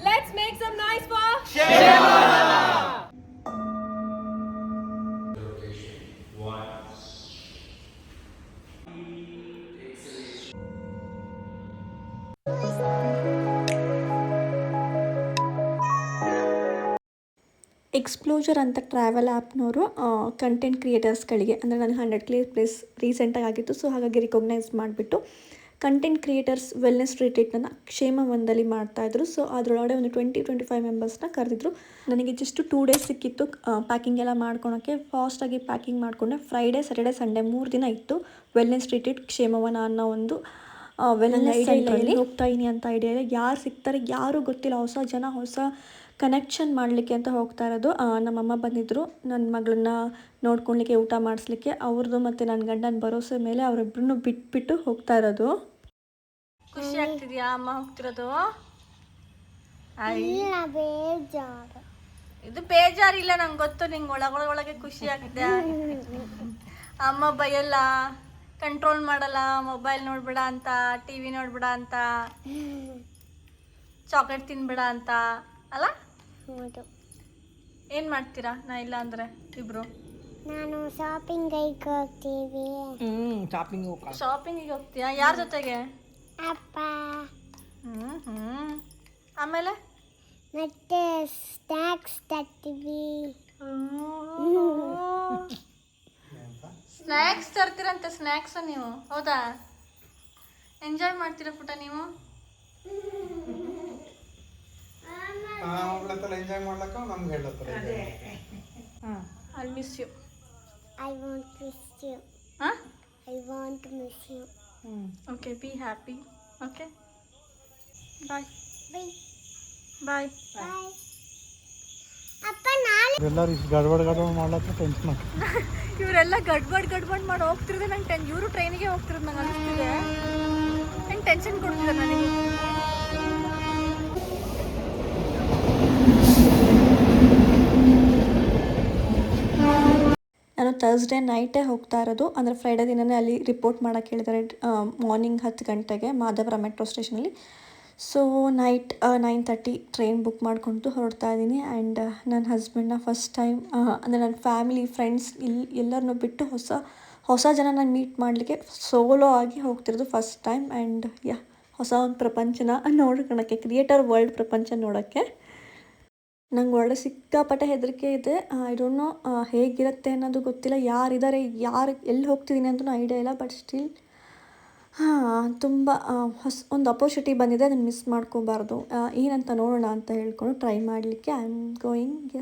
Let's make some noise for ಎಕ್ಸ್ಪ್ಲೋಜರ್ ಅಂತ travel ಆ್ಯಪ್ನವರು content ಕ್ರಿಯೇಟರ್ಸ್ಗಳಿಗೆ ಅಂದರೆ ನನಗೆ 100K ಪ್ಲೇಸ್ ರೀಸೆಂಟಾಗಿ ಆಗಿತ್ತು. ಸೊ ಹಾಗಾಗಿ ರಿಕಗ್ನೈಸ್ ಮಾಡಿಬಿಟ್ಟು ಕಂಟೆಂಟ್ ಕ್ರಿಯೇಟರ್ಸ್ ವೆಲ್ನೆಸ್ ರಿಟ್ರೀಟನ್ನು ಕ್ಷೇಮವನದಲ್ಲಿ ಮಾಡ್ತಾಯಿದ್ರು. ಸೊ ಅದರೊಳಗಡೆ ಒಂದು 20-25 ಮೆಂಬರ್ಸ್ನ ಕರೆದಿದ್ರು. ನನಗೆ ಜಸ್ಟ್ 2 ಡೇಸ್ ಸಿಕ್ಕಿತ್ತು ಪ್ಯಾಕಿಂಗ್ ಎಲ್ಲ ಮಾಡ್ಕೊಳೋಕ್ಕೆ. ಫಾಸ್ಟಾಗಿ ಪ್ಯಾಕಿಂಗ್ ಮಾಡಿಕೊಂಡೆ. ಫ್ರೈಡೇ, ಸ್ಯಾಟರ್ಡೆ, ಸಂಡೇ 3 ದಿನ ಇತ್ತು ವೆಲ್ನೆಸ್ ರಿಟ್ರೀಟ್ ಕ್ಷೇಮವನ ಅನ್ನೋ ಒಂದು ವೆಲ್ನೆಸ್ ಐಡಿಯಲ್ಲಿ ಹೋಗ್ತಾ ಇದೀನಿ ಅಂತ ಐಡಿಯಾ ಇಲ್ಲ. ಯಾರು ಸಿಗ್ತಾರೆ ಯಾರೂ ಗೊತ್ತಿಲ್ಲ. ಹೊಸ ಜನ, ಹೊಸ ಕನೆಕ್ಷನ್ ಮಾಡಲಿಕ್ಕೆ ಅಂತ ಹೋಗ್ತಾ ಇರೋದು. ನಮ್ಮಮ್ಮ ಬಂದಿದ್ದರು ನನ್ನ ಮಗಳನ್ನ ನೋಡ್ಕೊಳ್ಲಿಕ್ಕೆ, ಊಟ ಮಾಡಿಸ್ಲಿಕ್ಕೆ. ಅವ್ರದ್ದು ಮತ್ತು ನನ್ನ ಗಂಡನ ಭರೋಸೆ ಮೇಲೆ ಅವರಿಬ್ಬರನ್ನು ಬಿಟ್ಬಿಟ್ಟು ಹೋಗ್ತಾ ಇರೋದು. ಖುಷಿ ಆಗ್ತಿದ್ಯಾ ಅಮ್ಮ ಹೋಗ್ತಿರೋದು? ಇದು ಬೇಜಾರಿಲ್ಲ, ನಂಗೆ ಗೊತ್ತು ನಿಂಗೆ ಒಳಗೊಳಗೆ ಖುಷಿ ಆಗಿದೆ. ಅಮ್ಮ ಬೈಯಲ್ಲ, ಕಂಟ್ರೋಲ್ ಮಾಡಲ್ಲ, ಮೊಬೈಲ್ ನೋಡ್ಬೇಡ ಅಂತ, TV ನೋಡ್ಬೇಡ ಅಂತ, ಚಾಕ್ಲೇಟ್ ತಿನ್ಬೇಡ ಅಂತ ಅಲ್ಲ? ಏನು ಮಾಡ್ತೀರಾ ನಾ ಇಲ್ಲ ಅಂದರೆ ಇಬ್ರು? ನಾನು ಶಾಪಿಂಗಿಗೆ ಹೋಗ್ತೀವಿ. ಶಾಪಿಂಗಿಗೆ ಹೋಗ್ತೀಯಾ? ಯಾರ ಜೊತೆಗೆ? ಅಪ್ಪ. ಆಮೇಲೆ ಮತ್ತೆ ಸ್ನ್ಯಾಕ್ಸ್ ತರ್ತೀವಿ. ಸ್ನ್ಯಾಕ್ಸ್ ತರ್ತೀರಂತೆ. ಸ್ನ್ಯಾಕ್ಸ್ ನೀವು? ಹೌದಾ? ಎಂಜಾಯ್ ಮಾಡ್ತೀರಾ ಪುಟ ನೀವು? ಎಂಜಾಯ್ ಮಾಡ್ಲಕ್ಕ ನಮ್ಗೆ ಹೇಳತ್ತಾರೆ. I miss you. I want miss you. I want miss you. Okay, be happy. Okay, bye bye bye bye. ಅಪ್ಪ ನಾಳೆ ಎಲ್ಲರೂ ಇಷ್ಟು ಗಡ್ಬಡ್ ಮಾಡ್ಲಕ್ಕ ಟೆನ್ಷನ್. ಇವರೆಲ್ಲ ಗಡ್ಬಡ್ ಮಾಡಿ ಹೋಗ್ತಿರೋದು ನಂಗೆ ಇವರು ಟ್ರೈನಿಗೆ ಹೋಗ್ತಿರೋದು ನಂಗೆ ಅನಿಸ್ತಿದೆ. ನಂಗೆ ಟೆನ್ಷನ್ ಕೊಡ್ತಿದೆ ನನಗೆ. ನಾನು ಥರ್ಸ್ಡೇ ನೈಟೇ ಹೋಗ್ತಾ ಇರೋದು. ಅಂದರೆ ಫ್ರೈಡೇ ದಿನವೇ ಅಲ್ಲಿ ರಿಪೋರ್ಟ್ ಮಾಡೋಕ್ಕೆ ಹೇಳಿದ್ದಾರೆ ಮಾರ್ನಿಂಗ್ 10 ಗಂಟೆಗೆ ಮಾಧವರ ಮೆಟ್ರೋ ಸ್ಟೇಷನಲ್ಲಿ. ಸೊ ನೈಟ್ 9:30 ಟ್ರೈನ್ ಬುಕ್ ಮಾಡಿಕೊಂಡು ಹೊರಡ್ತಾ ಇದ್ದೀನಿ. ಆ್ಯಂಡ್ ನನ್ನ ಹಸ್ಬೆಂಡ್ನ ಫಸ್ಟ್ ಟೈಮ್ ಅಂದರೆ ನನ್ನ ಫ್ಯಾಮಿಲಿ, ಫ್ರೆಂಡ್ಸ್ ಎಲ್ಲರನ್ನೂ ಬಿಟ್ಟು ಹೊಸ ಜನನ ಮೀಟ್ ಮಾಡಲಿಕ್ಕೆ ಸೋಲೋ ಆಗಿ ಹೋಗ್ತಿರೋದು ಫಸ್ಟ್ ಟೈಮ್. ಆ್ಯಂಡ್ ಹೊಸ ಒಂದು ಪ್ರಪಂಚನ ನೋಡ್ಕೊಳಕ್ಕೆ, ಕ್ರಿಯೇಟರ್ ವರ್ಲ್ಡ್ ಪ್ರಪಂಚ ನೋಡೋಕ್ಕೆ ನಂಗೆ ಒಳ್ಳೆ ಸಿಕ್ಕಾಪಟ್ಟೆ ಹೆದರಿಕೆ ಇದೆ. ಐ ಡೋಂಟ್ ನೋ ಹೇಗಿರುತ್ತೆ ಅನ್ನೋದು ಗೊತ್ತಿಲ್ಲ. ಯಾರಿದ್ದಾರೆ, ಎಲ್ಲಿ ಹೋಗ್ತಿದ್ದೀನಿ ಅಂತಲೂ ಐಡಿಯಾ ಇಲ್ಲ. ಬಟ್ ಸ್ಟಿಲ್ ತುಂಬ ಒಂದು ಅಪರ್ಚುನಿಟಿ ಬಂದಿದೆ, ಅದನ್ನು ಮಿಸ್ ಮಾಡ್ಕೋಬಾರ್ದು. ಏನಂತ ನೋಡೋಣ ಅಂತ ಹೇಳ್ಕೊಂಡು ಟ್ರೈ ಮಾಡಲಿಕ್ಕೆ ಐ ಆಮ್ ಗೋಯಿಂಗ್.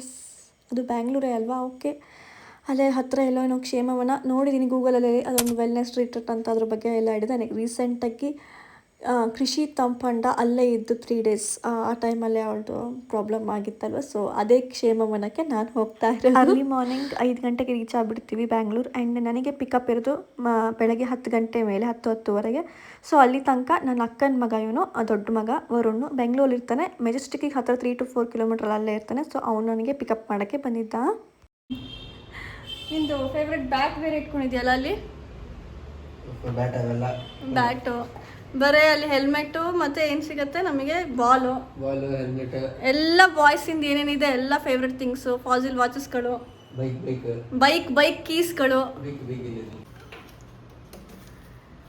ಅದು ಬ್ಯಾಂಗ್ಳೂರೇ ಅಲ್ವಾ? ಓಕೆ, ಅಲ್ಲೇ ಹತ್ತಿರ ಎಲ್ಲೋ ಏನೋ ಕ್ಷೇಮವನ ನೋಡಿದ್ದೀನಿ ಗೂಗಲಲ್ಲಿ. ಅದೊಂದು ವೆಲ್ನೆಸ್ ರಿಟ್ರೀಟ್ ಅಂತ ಅದ್ರ ಬಗ್ಗೆ ಎಲ್ಲ ಹಿಡಿದೆ. ನನಗೆ ರೀಸೆಂಟಾಗಿ ಕೃಷಿ ತಂಪಂಡ ಅಲ್ಲೇ ಇದ್ದು 3 ಡೇಸ್. ಆ ಟೈಮಲ್ಲೇ ಅವಳದು ಪ್ರಾಬ್ಲಮ್ ಆಗಿತ್ತಲ್ವ. ಸೊ ಅದೇ ಕ್ಷೇಮವನಕ್ಕೆ ನಾನು ಹೋಗ್ತಾ ಇರೋದು. ಅರ್ಲಿ ಮಾರ್ನಿಂಗ್ 5 ಗಂಟೆಗೆ ರೀಚ್ ಆಗಿಬಿಡ್ತೀವಿ ಬ್ಯಾಂಗ್ಳೂರು. ಆ್ಯಂಡ್ ನನಗೆ ಪಿಕಪ್ ಇರೋದು ಬೆಳಗ್ಗೆ 10 ಗಂಟೆ ಮೇಲೆ, 10-10:30. ಸೊ ಅಲ್ಲಿ ತನಕ ನನ್ನ ಅಕ್ಕನ ಮಗ, ಇವನು ದೊಡ್ಡ ಮಗ ವರುಣ್, ಬೆಂಗಳೂರಲ್ಲಿ ಇರ್ತಾನೆ. ಮೆಜೆಸ್ಟಿಕ್ಕಿಗೆ ಹತ್ತಿರ 3-4 ಕಿಲೋಮೀಟರ್ ಅಲ್ಲೇ ಇರ್ತಾನೆ. ಸೊ ಅವನು ನನಗೆ ಪಿಕಪ್ ಮಾಡೋಕ್ಕೆ ಬಂದಿದ್ದ. ನಿಂದು ಫೇವ್ರೆಟ್ ಬ್ಯಾಟ್ ಬೇರೆ ಇಟ್ಕೊಂಡಿದ್ಯಲ್ಲ ಅಲ್ಲಿ? ಬ್ಯಾಟು ಬರೀ ಅಲ್ಲಿ ಹೆಲ್ಮೆಟ್ಟು ಮತ್ತೆ ಏನು ಸಿಗುತ್ತೆ ನಮಗೆ? ಬಾಲು, ಹೆಲ್ಮೆಟ್, ಎಲ್ಲ ಬಾಯ್ಸಿಂದ ಏನೇನಿದೆ ಎಲ್ಲ ಫೇವ್ರೆಟ್ ಥಿಂಗ್ಸು. ಫಾಸಿಲ್ ವಾಚಸ್ಗಳು, ಬೈಕ್ ಕೀಸ್ಗಳು,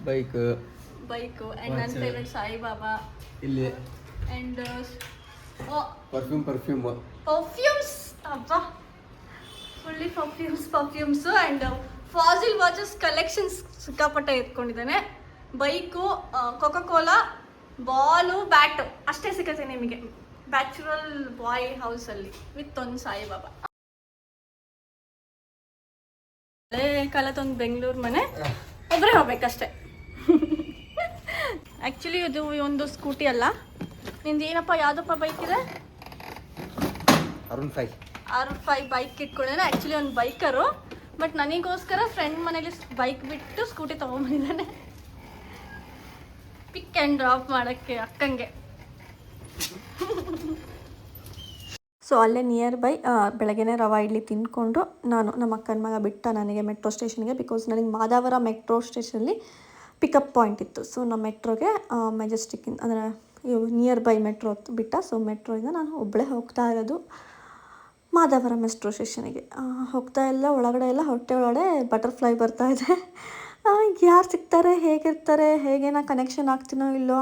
ಬೈಕು ಆ್ಯಂಡ್ ನನ್ನ ಫೇವ್ರೆಟ್ ಸಾಯಿಬಾಬಾ ಇಲ್ಲಿ. ಆ್ಯಂಡ್ ಪರ್ಫ್ಯೂಮ್ಸ್ ಅಬ್ಬಾ, fully perfumes. And fossil watches collections ಸಿಕ್ಕಾಪಟ್ಟೆ ಎತ್ಕೊಂಡಿದ್ದಾನೆ. ಬೈಕು, ಕೊಕೊಕೋಲಾ, ಬಾಲು, ಬ್ಯಾಟು ಅಷ್ಟೇ ಸಿಗುತ್ತೆ ನಿಮಗೆ ಬ್ಯಾಚುರಲ್ ಬಾಯ್ ಹೌಸಲ್ಲಿ ವಿತ್ ಒಂದು ಸಾಯಿಬಾಬಾ. ಹಳೆ ಕಾಲದೊಂದು ಬೆಂಗಳೂರು ಮನೆ, ಒಬ್ಬರೇ ಹೋಗ್ಬೇಕಷ್ಟೆ. ಆ್ಯಕ್ಚುಲಿ ಇದು ಒಂದು ಸ್ಕೂಟಿ ಅಲ್ಲ. ನಿಂದು ಏನಪ್ಪ, ಯಾವುದಪ್ಪ ಬೈಕ್ ಇದೆ? R5 bike ಇಟ್ಕೊಂಡಿದ್ದಾನೆ. ಆ್ಯಕ್ಚುಲಿ ಒಂದು ಬೈಕರು, ಬಟ್ ನನಗೋಸ್ಕರ ಫ್ರೆಂಡ್ ಮನೇಲಿ ಬೈಕ್ ಬಿಟ್ಟು ಸ್ಕೂಟಿ ತೊಗೊಂಬಂದಿದ್ದಾನೆ ಪಿಕ್ ಆ್ಯಂಡ್ ಡ್ರಾಪ್ ಮಾಡೋಕ್ಕೆ ಅಕ್ಕಂಗೆ. ಸೊ ಅಲ್ಲೇ ನಿಯರ್ ಬೈ ಬೆಳಗ್ಗೆನೇ ರವಾ ಇಡ್ಲಿ ತಿಂದ್ಕೊಂಡು ನಮ್ಮ ಅಕ್ಕನ ಮಗ ಬಿಟ್ಟ ನನಗೆ ಮೆಟ್ರೋ ಸ್ಟೇಷನ್ಗೆ. ಬಿಕಾಸ್ ನನಗೆ ಮಾಧವರ ಮೆಟ್ರೋ ಸ್ಟೇಷನಲ್ಲಿ ಪಿಕಪ್ ಪಾಯಿಂಟ್ ಇತ್ತು. ಸೊ ನಮ್ಮ ಮೆಟ್ರೋಗೆ ಮೆಜೆಸ್ಟಿಕ್ಕಿಂದ ಅಂದರೆ ನಿಯರ್ ಬೈ ಮೆಟ್ರೋ ಬಿಟ್ಟ. ಸೊ ಮೆಟ್ರೋಯಿಂದ ನಾನು ಒಬ್ಬಳೇ ಹೋಗ್ತಾ ಇರೋದು ಮಾಧವರ ಮೆಟ್ರೋ ಸ್ಟೇಷನಿಗೆ. ಹೋಗ್ತಾ ಎಲ್ಲ ಒಳಗಡೆ ಎಲ್ಲ ಹೊಟ್ಟೆ ಒಳಗಡೆ ಬಟರ್ಫ್ಲೈ ಬರ್ತಾಯಿದೆ. ಯಾರು ಸಿಗ್ತಾರೆ, ಹೇಗಿರ್ತಾರೆ, ಹೇಗೆ ನಾ ಕನೆಕ್ಷನ್ ಆಗ್ತೀನೋ ಇಲ್ಲೋ,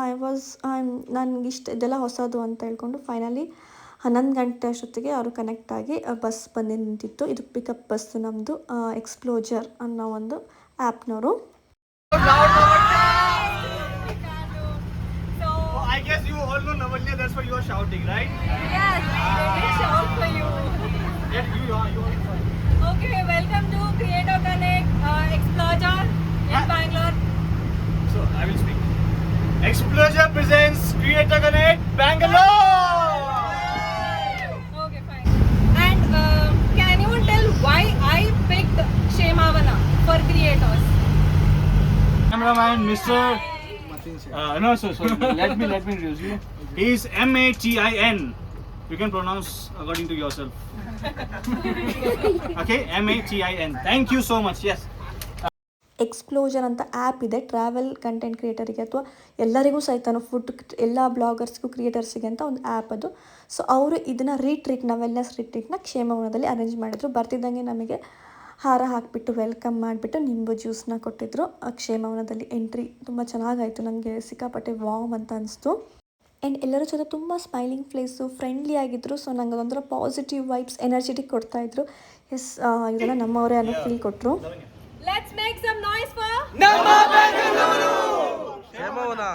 ನನಗೆ ಇದೆಲ್ಲ ಹೊಸದು ಅಂತ ಹೇಳ್ಕೊಂಡು ಫೈನಲಿ 11 ಗಂಟೆ ಅಷ್ಟೊತ್ತಿಗೆ ಅವರು ಕನೆಕ್ಟ್ ಆಗಿ ಬಸ್ ಬಂದು ನಿಂತಿತ್ತು. ಇದು ಪಿಕಪ್ ಬಸ್ಸು ನಮ್ಮದು, ಎಕ್ಸ್ಪ್ಲೋಜರ್ ಅನ್ನೋ ಒಂದು ಆ್ಯಪ್ನವರು. I guess you all know Navalya, that's why you are shouting, right? Yes, we shout for you. Yes, you are. Okay, welcome to Creator Connect Explorer in Bangalore. So, I will speak. Explorer presents Creator Connect Bangalore! Okay, fine. And can you tell why I picked Shemavana for creators? Cameraman, Mr. No, sorry. Let me introduce you. He is Matin. You can pronounce according to yourself. Okay, Matin. Thank you so much. Yes. ಎಕ್ಸ್ಪ್ಲೋಜರ್ ಅಂತ app ಇದೆ travel content ಕ್ರಿಯೇಟರಿಗೆ ಅಥವಾ ಎಲ್ಲರಿಗೂ ಸಹಿತ food ಎಲ್ಲ ಬ್ಲಾಗರ್ಸ್ಗೂ ಕ್ರಿಯೇಟರ್ಸಿಗೆ ಅಂತ ಒಂದು app ಅದು. So ಅವರು ಇದನ್ನು ವೆಲ್ನೆಸ್ ರಿಟ್ರೀಟ್ನ ಕ್ಷೇಮವನದಲ್ಲಿ ಅರೇಂಜ್ ಮಾಡಿದರು. ಬರ್ತಿದ್ದಂಗೆ ನಮಗೆ ಹಾರ ಹಾಕಿಬಿಟ್ಟು ವೆಲ್ಕಮ್ ಮಾಡಿಬಿಟ್ಟು ನಿಂಬು ಜ್ಯೂಸನ್ನ ಕೊಟ್ಟಿದ್ದರು. ಕ್ಷೇಮವನದಲ್ಲಿ ಎಂಟ್ರಿ ತುಂಬ ಚೆನ್ನಾಗಾಯಿತು, ನನಗೆ ಸಿಕ್ಕಾಪಟ್ಟೆ ವಾವ್ ಅಂತ ಅನಿಸ್ತು. ಆ್ಯಂಡ್ ಎಲ್ಲರ ಜೊತೆ ತುಂಬ ಸ್ಮೈಲಿಂಗ್ ಫೇಸು, ಫ್ರೆಂಡ್ಲಿ ಆಗಿದ್ದರು. ಸೊ ನಂಗೆ ಅದೊಂಥರ ಪಾಸಿಟಿವ್ ವೈಬ್ಸ್, ಎನರ್ಜೆಟಿಕ್ ಕೊಡ್ತಾಯಿದ್ರು. ಎಸ್, ಇದೆಲ್ಲ ನಮ್ಮವರೇ ಅನ್ನೋ ಫೀಲ್ ಕೊಟ್ಟರು. Let's make some noise for Shemavana.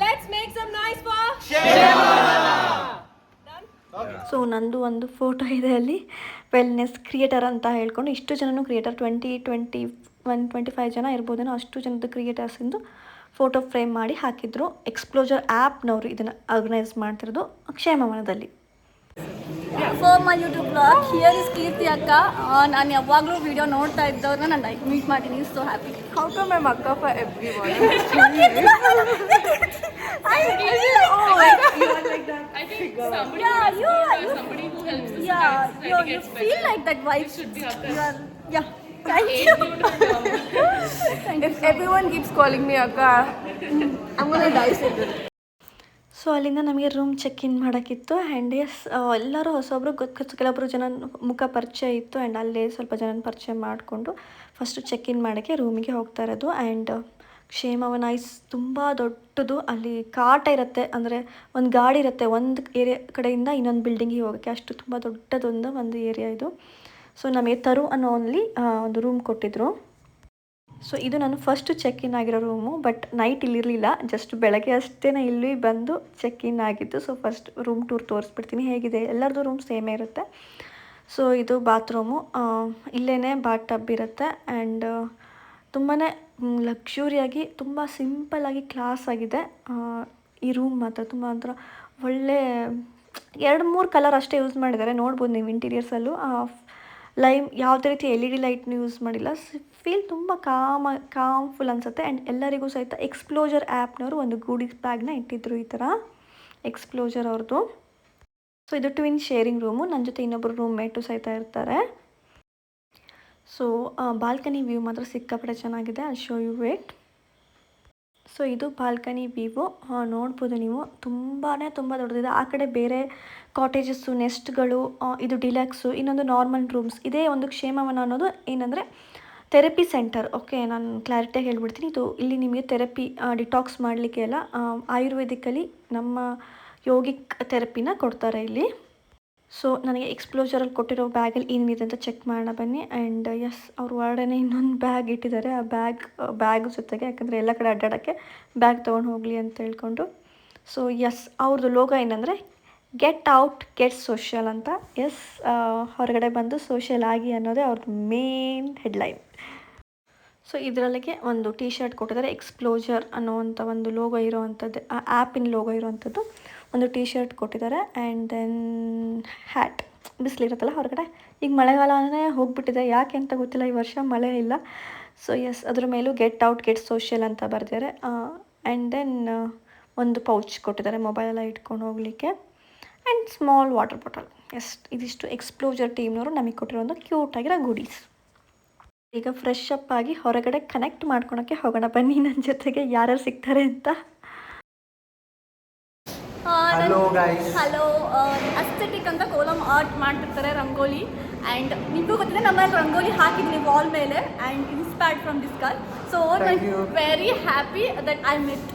Let's make some noise for so ನಂದು ಒಂದು ಫೋಟೋ ಇದೆ ಅಲ್ಲಿ, ವೆಲ್ನೆಸ್ ಕ್ರಿಯೇಟರ್ ಅಂತ ಹೇಳ್ಕೊಂಡು ಇಷ್ಟು ಜನನೂ ಕ್ರಿಯೇಟರ್ 25 ಜನ ಇರ್ಬೋದೇನೋ, ಅಷ್ಟು ಜನದ ಕ್ರಿಯೇಟರ್ಸಿಂದು ಫೋಟೋ ಫ್ರೇಮ್ ಮಾಡಿ ಹಾಕಿದ್ರು. ಎಕ್ಸ್ಪ್ಲೋಜರ್ ಆ್ಯಪ್ನವರು ಇದನ್ನು ಆರ್ಗನೈಸ್ ಮಾಡ್ತಿರೋದು ಕ್ಷೇಮವನದಲ್ಲಿ. For my YouTube blog, here is Keerthi ಅಕ್ಕ. ನಾನು ಯಾವಾಗಲೂ ವಿಡಿಯೋ ನೋಡ್ತಾ ಇದ್ದವ್ರನ್ನ ನಾನು ಮೀಟ್ ಮಾಡ್ತೀನಿ. So happy. How come I ಅಕ್ಕ for everyone? You feel like that vibe should be up there. Yeah. Thank you. If everyone keeps calling me Akka, I'm going to die soon. So ಅಲ್ಲಿಂದ ನಮಗೆ room check in ಮಾಡೋಕ್ಕಿತ್ತು. And yes, ಎಲ್ಲರೂ ಹೊಸೊಬ್ಬರು ಕೆಲವೊಬ್ಬರು ಜನ ಮುಖ ಪರಿಚಯ ಇತ್ತು. ಆ್ಯಂಡ್ ಅಲ್ಲೇ ಸ್ವಲ್ಪ ಜನ ಪರಿಚಯ ಮಾಡಿಕೊಂಡು ಫಸ್ಟು ಚೆಕ್ ಇನ್ ಮಾಡೋಕ್ಕೆ ರೂಮಿಗೆ ಹೋಗ್ತಾ ಇರೋದು. ಆ್ಯಂಡ್ ಕ್ಷೇಮವನ ತುಂಬ ದೊಡ್ಡದು. ಅಲ್ಲಿ ಕಾಟ ಇರುತ್ತೆ, ಅಂದರೆ ಒಂದು ಗಾಡಿ ಇರುತ್ತೆ ಒಂದು ಏರಿಯಾ ಕಡೆಯಿಂದ ಇನ್ನೊಂದು ಬಿಲ್ಡಿಂಗಿಗೆ ಹೋಗೋಕ್ಕೆ, ಅಷ್ಟು ತುಂಬ ದೊಡ್ಡದೊಂದು ಒಂದು ಏರಿಯಾ ಇದು. ಸೊ ನಮಗೆ ತರು ಅನ್ನೋ ಒಂದು ರೂಮ್ ಕೊಟ್ಟಿದ್ದರು. ಸೊ ಇದು ನಾನು ಫಸ್ಟು ಚೆಕ್ ಇನ್ ಆಗಿರೋ ರೂಮು. ಬಟ್ ನೈಟ್ ಇಲ್ಲಿರಲಿಲ್ಲ, ಜಸ್ಟ್ ಬೆಳಗ್ಗೆ ಅಷ್ಟೇ ಇಲ್ಲಿ ಬಂದು ಚೆಕ್ ಇನ್ ಆಗಿದ್ದು. ಸೊ ಫಸ್ಟ್ ರೂಮ್ ಟೂರ್ ತೋರಿಸ್ಬಿಡ್ತೀನಿ ಹೇಗಿದೆ. ಎಲ್ಲರದ್ದು ರೂಮ್ ಸೇಮೇ ಇರುತ್ತೆ. ಸೊ ಇದು ಬಾತ್ರೂಮು, ಇಲ್ಲೇ ಬಾತ್ ಟಬ್ ಇರುತ್ತೆ. ಆ್ಯಂಡ್ ತುಂಬಾ ಲಕ್ಸುರಿಯಾಗಿ, ತುಂಬ ಸಿಂಪಲ್ಲಾಗಿ ಕ್ಲಾಸ್ ಆಗಿದೆ ಈ ರೂಮ್ ಮಾತ್ರ. ತುಂಬ ಒಂಥರ ಒಳ್ಳೆ 2-3 ಕಲರ್ ಅಷ್ಟೇ ಯೂಸ್ ಮಾಡಿದ್ದಾರೆ, ನೋಡ್ಬೋದು ನೀವು ಇಂಟೀರಿಯರ್ಸಲ್ಲೂ. ಯಾವುದೇ ರೀತಿ LED ಲೈಟ್ನು ಯೂಸ್ ಮಾಡಿಲ್ಲ. ಫೀಲ್ ತುಂಬ ಕಾಮ್ಫುಲ್ ಅನಿಸುತ್ತೆ. ಆ್ಯಂಡ್ ಎಲ್ಲರಿಗೂ ಸಹಿತ ಎಕ್ಸ್ಪ್ಲೋಜರ್ ಆ್ಯಪ್ನವರು ಒಂದು ಗೂಡೀಸ್ ಬ್ಯಾಗ್ನ ಇಟ್ಟಿದ್ರು, ಈ ಥರ ಎಕ್ಸ್ಪ್ಲೋಜರ್ ಅವ್ರದ್ದು. ಸೊ ಇದು ಟ್ವಿನ್ ಶೇರಿಂಗ್ ರೂಮು, ನನ್ನ ಜೊತೆ ಇನ್ನೊಬ್ಬರು ರೂಮ್ ಮೇಟು ಸಹಿತ ಇರ್ತಾರೆ. ಸೊ ಬಾಲ್ಕನಿ ವ್ಯೂ ಮಾತ್ರ ಸಿಕ್ಕಾಪಟ್ಟೆ ಚೆನ್ನಾಗಿದೆ. I show you wait. So ಇದು ಬಾಲ್ಕನಿ ವ್ಯೂ, ನೋಡ್ಬೋದು ನೀವು. ತುಂಬಾ ದೊಡ್ಡದಿದೆ. ಆ ಕಡೆ ಬೇರೆ ಕಾಟೇಜಸ್ಸು, ನೆಸ್ಟ್ಗಳು, ಇದು ಡಿಲಕ್ಸು, ಇನ್ನೊಂದು ನಾರ್ಮಲ್ ರೂಮ್ಸ್. ಇದೇ ಒಂದು ಕ್ಷೇಮವನ ಅನ್ನೋದು ಏನಂದರೆ ಥೆರಪಿ ಸೆಂಟರ್. ಓಕೆ, ನಾನು ಕ್ಲಾರಿಟಿಯಾಗಿ ಹೇಳ್ಬಿಡ್ತೀನಿ. ಇಲ್ಲಿ ನಿಮಗೆ ಥೆರಪಿ, ಡಿಟಾಕ್ಸ್ ಮಾಡಲಿಕ್ಕೆ ಎಲ್ಲ ಆಯುರ್ವೇದಿಕಲ್ಲಿ ನಮ್ಮ ಯೋಗಿಕ್ ಥೆರಪಿನ ಕೊಡ್ತಾರೆ ಇಲ್ಲಿ. ಸೊ ನನಗೆ ಎಕ್ಸ್ಪ್ಲೋಜರಲ್ಲಿ ಕೊಟ್ಟಿರೋ ಬ್ಯಾಗಲ್ಲಿ ಏನಿದೆ ಅಂತ ಚೆಕ್ ಮಾಡೋಣ ಬನ್ನಿ. ಆ್ಯಂಡ್ ಎಸ್, ಅವ್ರ ಹೊರಗಡೆ ಇನ್ನೊಂದು ಬ್ಯಾಗ್ ಇಟ್ಟಿದ್ದಾರೆ. ಆ ಬ್ಯಾಗ್ ಜೊತೆಗೆ, ಯಾಕಂದರೆ ಎಲ್ಲ ಕಡೆ ಅಡ್ಡಾಡೋಕ್ಕೆ ಬ್ಯಾಗ್ ತೊಗೊಂಡು ಹೋಗಲಿ ಅಂತ ಹೇಳ್ಕೊಂಡು. ಸೊ ಎಸ್, ಅವ್ರದ್ದು ಲೋಗೋ ಏನಂದರೆ ಗೆಟ್ ಔಟ್ ಗೆಟ್ ಸೋಷಿಯಲ್ ಅಂತ. ಎಸ್, ಹೊರಗಡೆ ಬಂದು ಸೋಷಿಯಲ್ ಆಗಿ ಅನ್ನೋದೇ ಅವ್ರದ್ದು ಮೇನ್ ಹೆಡ್ಲೈನ್. ಸೊ ಇದರಲ್ಲಿಗೆ ಒಂದು ಟೀ ಶರ್ಟ್ ಕೊಟ್ಟಿದ್ದಾರೆ, ಎಕ್ಸ್ಪ್ಲೋಜರ್ ಅನ್ನೋವಂಥ ಒಂದು ಲೋಗೋ ಇರೋವಂಥದ್ದು, ಆ ಆ್ಯಪಿನ ಲೋಗೋ ಇರೋವಂಥದ್ದು ಒಂದು ಟೀ ಶರ್ಟ್ ಕೊಟ್ಟಿದ್ದಾರೆ. ಆ್ಯಂಡ್ ದೆನ್ ಹ್ಯಾಟ್, ಬಿಸಿಲಿರುತ್ತಲ್ಲ ಹೊರಗಡೆ. ಈಗ ಮಳೆಗಾಲನೇ ಹೋಗಿಬಿಟ್ಟಿದೆ, ಯಾಕೆ ಅಂತ ಗೊತ್ತಿಲ್ಲ, ಈ ವರ್ಷ ಮಳೆ ಇಲ್ಲ. ಸೊ ಎಸ್, ಅದ್ರ ಮೇಲೂ ಗೆಟ್ ಔಟ್ ಗೆಟ್ ಸೋಷಿಯಲ್ ಅಂತ ಬರೆದಿದ್ದಾರೆ. ಆ್ಯಂಡ್ ದೆನ್ ಒಂದು ಪೌಚ್ ಕೊಟ್ಟಿದ್ದಾರೆ ಮೊಬೈಲೆಲ್ಲ ಇಟ್ಕೊಂಡು ಹೋಗಲಿಕ್ಕೆ. And small water bottle. Yes, ಇದಿಷ್ಟು ಎಕ್ಸ್ಪ್ಲೋಜರ್ ಟೀಮ್ನವರು ನಮಗೆ ಕೊಟ್ಟಿರೋ ಒಂದು ಕ್ಯೂಟಾಗಿರೋ ಗುಡೀಸ್. ಈಗ ಫ್ರೆಶ್ ಅಪ್ ಆಗಿ ಹೊರಗಡೆ ಕನೆಕ್ಟ್ ಮಾಡ್ಕೊಳಕ್ಕೆ ಹೋಗೋಣ ಬನ್ನಿ ನನ್ನ ಜೊತೆಗೆ ಯಾರ್ಯಾರು ಸಿಗ್ತಾರೆ ಅಂತ. Hello guys. ಹಲೋ. ಅಸ್ಥೆಟಿಕ್ ಅಂತ ಕೋಲಮ್ ಆರ್ಟ್ ಮಾಡ್ತಿರ್ತಾರೆ ರಂಗೋಲಿ. ಆ್ಯಂಡ್ ನಿಮಗೂ ಗೊತ್ತಿದೆ ನಮ್ಮಲ್ಲಿ ರಂಗೋಲಿ ಹಾಕಿದ್ದೀನಿ ವಾಲ್ ಮೇಲೆ and inspired from this girl. So Thank you. Very happy that I met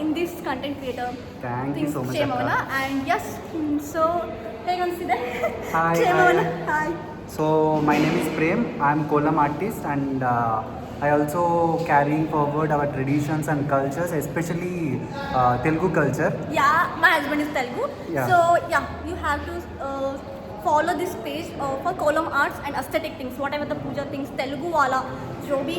in this content creator. Thank you so much, ಕ್ಷೇಮವನ. Akka. ಆ್ಯಂಡ್ ಯಸ್, ಸೊ ಹೇಗೆ ಅನಿಸಿದೆ Hi, ಕ್ಷೇಮವನ? hi. Hi. So my name is Prem. I am Kolam artist and I also carrying forward our traditions and cultures, especially Telugu culture. Yeah, my husband is Telugu. Yeah. So yeah, you have to follow this page for Kolam arts and aesthetic things, whatever the puja things, Telugu wala जो भी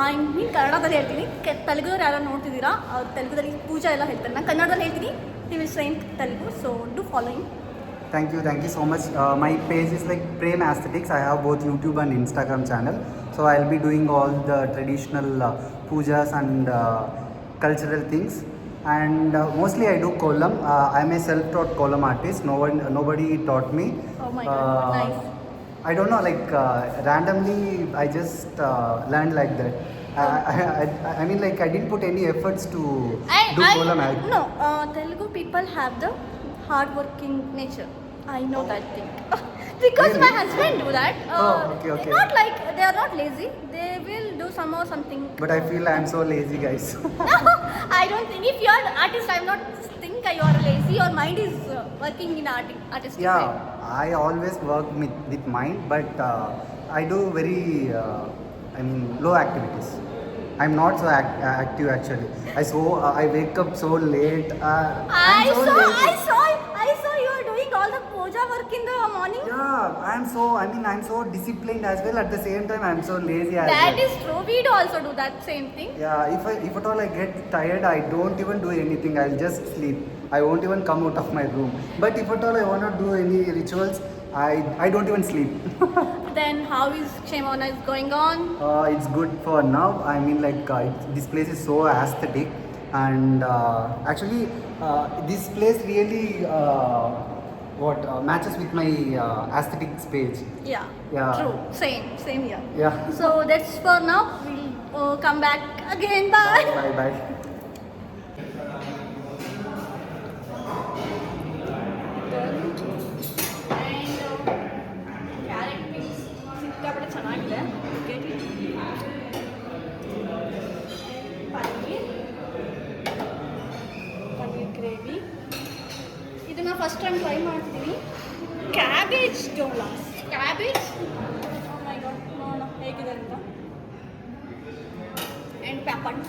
I mean ಕನ್ನಡದಲ್ಲಿ ಹೇಳ್ತೀನಿ. ತೆಲುಗುದವ್ರು ಯಾರು ನೋಡ್ತಿದ್ದೀರಾ ತೆಲುಗುದಲ್ಲಿ ಪೂಜಾ ಎಲ್ಲ ಹೇಳ್ತಾರೆ, ನಾನು ಕನ್ನಡದಲ್ಲಿ ಹೇಳ್ತೀನಿ. He will say in Telugu, so do follow him. Thank you so much. My page is like Prem Aesthetics. I have both YouTube and Instagram channel. So I'll be doing all the traditional pujas and cultural things. And mostly I do kolam. I'm a self-taught kolam artist. Nobody taught me. Oh my God, nice. I don't know, like randomly I just learned like that. I mean, like I didn't put any efforts to do kolam. No, Telugu people have the hard-working nature. I know that thing. Because Really? my husband do that. Okay. Not like they are not lazy. They will do somehow something. But I feel I'm so lazy, guys. No, I don't think. If you are an artist, I'm not think you are lazy. Your mind is working in artistic Yeah, way. I always work with mind, but I do very, low activities. I'm not so active actually. I wake up so late. I I'm so lazy. saw you are doing all the puja work in the morning. Yeah, I'm so disciplined as well. At the same time, I'm so lazy as That well. is true. We do also do that same thing. Yeah, if at all I get tired, I don't even do anything. I'll just sleep. I won't even come out of my room. But if at all I want to do any rituals, I don't even sleep. Then how is Kshemovana is going on? It's good for now. I mean, like this place is so aesthetic, and actually, this place really matches with my aesthetics page. Yeah. Yeah. True. Same here. Yeah. So that's for now. We'll come back again. Bye. Bye. Carrot mix ಸಿಕ್ಕಾಪಟ್ಟೆ ಚೆನ್ನಾಗಿದೆ. Paneer gravy ಇದನ್ನ first time try ಮಾಡ್ತೀನಿ. Cabbage ಡೋಲಾಸ್. Cabbage ಮೈ god, ನೋಡೋಣ ಹೇಗಿದೆ ಅಂತ. And papad,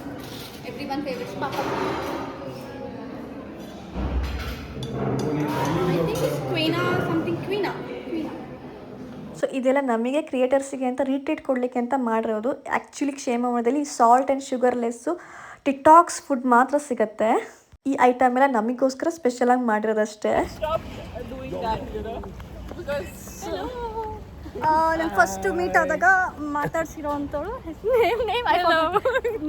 every one favourites papad. I think it's Quina. So ಇದೆಲ್ಲ ನಮಗೆ ಕ್ರಿಯೇಟರ್ಸಿಗೆ ಅಂತ ರೀಟ್ರೀಟ್ ಕೊಡಲಿಕ್ಕೆ ಅಂತ ಮಾಡಿರೋದು. Actually ಕ್ಷೇಮವನದಲ್ಲಿ salt and sugarless ಟಿಟಾಕ್ಸ್ food ಮಾತ್ರ ಸಿಗುತ್ತೆ. ಈ ಐಟಮ್ ಎಲ್ಲ ನಮಗೋಸ್ಕರ ಸ್ಪೆಷಲಾಗಿ ಮಾಡಿರೋದಷ್ಟೇ. ನಾನು ಫಸ್ಟ್ ಮೀಟ್ ಆದಾಗ ಮಾತಾಡ್ಸಿರೋ ಅಂಥವಳು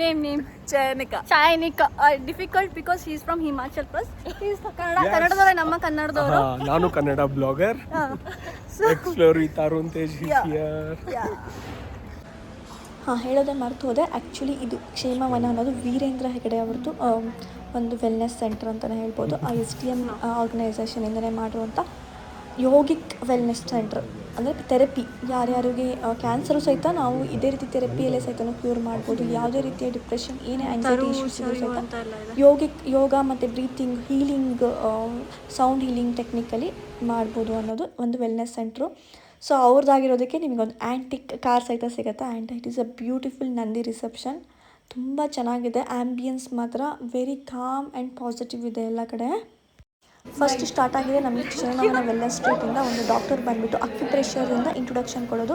name Chainika. Difficult because he is from Himachal Pradesh. ಕನ್ನಡದವರೇ, ನಮ್ಮ ಕನ್ನಡದವರು. ನಾನು Kannada blogger. Explore with Arun Tej here. ಹೇಳೋದೇ ಮರ್ತು ಹೋದೆ. ಆ್ಯಕ್ಚುಲಿ ಇದು ಕ್ಷೇಮವನ ಅನ್ನೋದು ವೀರೇಂದ್ರ ಹೆಗಡೆ ಅವ್ರದ್ದು ಒಂದು ವೆಲ್ನೆಸ್ ಸೆಂಟರ್ ಅಂತಲೇ ಹೇಳ್ಬೋದು. SDM ಆರ್ಗನೈಸೇಷನಿಂದನೇ ಮಾಡಿರುವಂಥ ಯೋಗಿಕ್ ವೆಲ್ನೆಸ್ ಸೆಂಟರ್. ಅಂದರೆ ಥೆರಪಿ, ಯಾರ್ಯಾರಿಗೆ ಕ್ಯಾನ್ಸರು ಸಹಿತ ನಾವು ಇದೇ ರೀತಿ ಥೆರಪಿಯಲ್ಲೇ ಸಹಿತ ಕ್ಯೂರ್ ಮಾಡ್ಬೋದು. ಯಾವುದೇ ರೀತಿಯ ಡಿಪ್ರೆಷನ್, ಏನೇ ಆ್ಯಂಗ್ಸೈಟಿ ಇಶ್ಯೂಸ್ ಸಹಿತ ಯೋಗ ಮತ್ತು breathing, healing, sound healing technically ಮಾಡ್ಬೋದು ಅನ್ನೋದು ಒಂದು ವೆಲ್ನೆಸ್ ಸೆಂಟ್ರು. ಸೊ ಅವ್ರದ್ದಾಗಿರೋದಕ್ಕೆ ನಿಮಗೊಂದು ಆ್ಯಂಟಿಕ್ ಕಾರ್ ಸಹಿತ ಸಿಗುತ್ತೆ. And it is a beautiful Nandi reception. ತುಂಬ ಚೆನ್ನಾಗಿದೆ. ಆ್ಯಂಬಿಯನ್ಸ್ ಮಾತ್ರ ವೆರಿ ಕಾಮ್ ಆ್ಯಂಡ್ ಪಾಸಿಟಿವ್ ಇದೆ ಎಲ್ಲ ಕಡೆ. ಫಸ್ಟ್ ಸ್ಟಾರ್ಟ್ ಆಗಿದೆ ನಮಗೆ ಕ್ಷೇಮವನ ವೆಲ್ನೆಸ್ ಸ್ಟ್ರೀಟಿಂದ. ಒಂದು ಡಾಕ್ಟರ್ ಬಂದುಬಿಟ್ಟು ಅಕ್ಯುಪ್ರೆಷರಿಂದ ಇಂಟ್ರೊಡಕ್ಷನ್ ಕೊಡೋದು.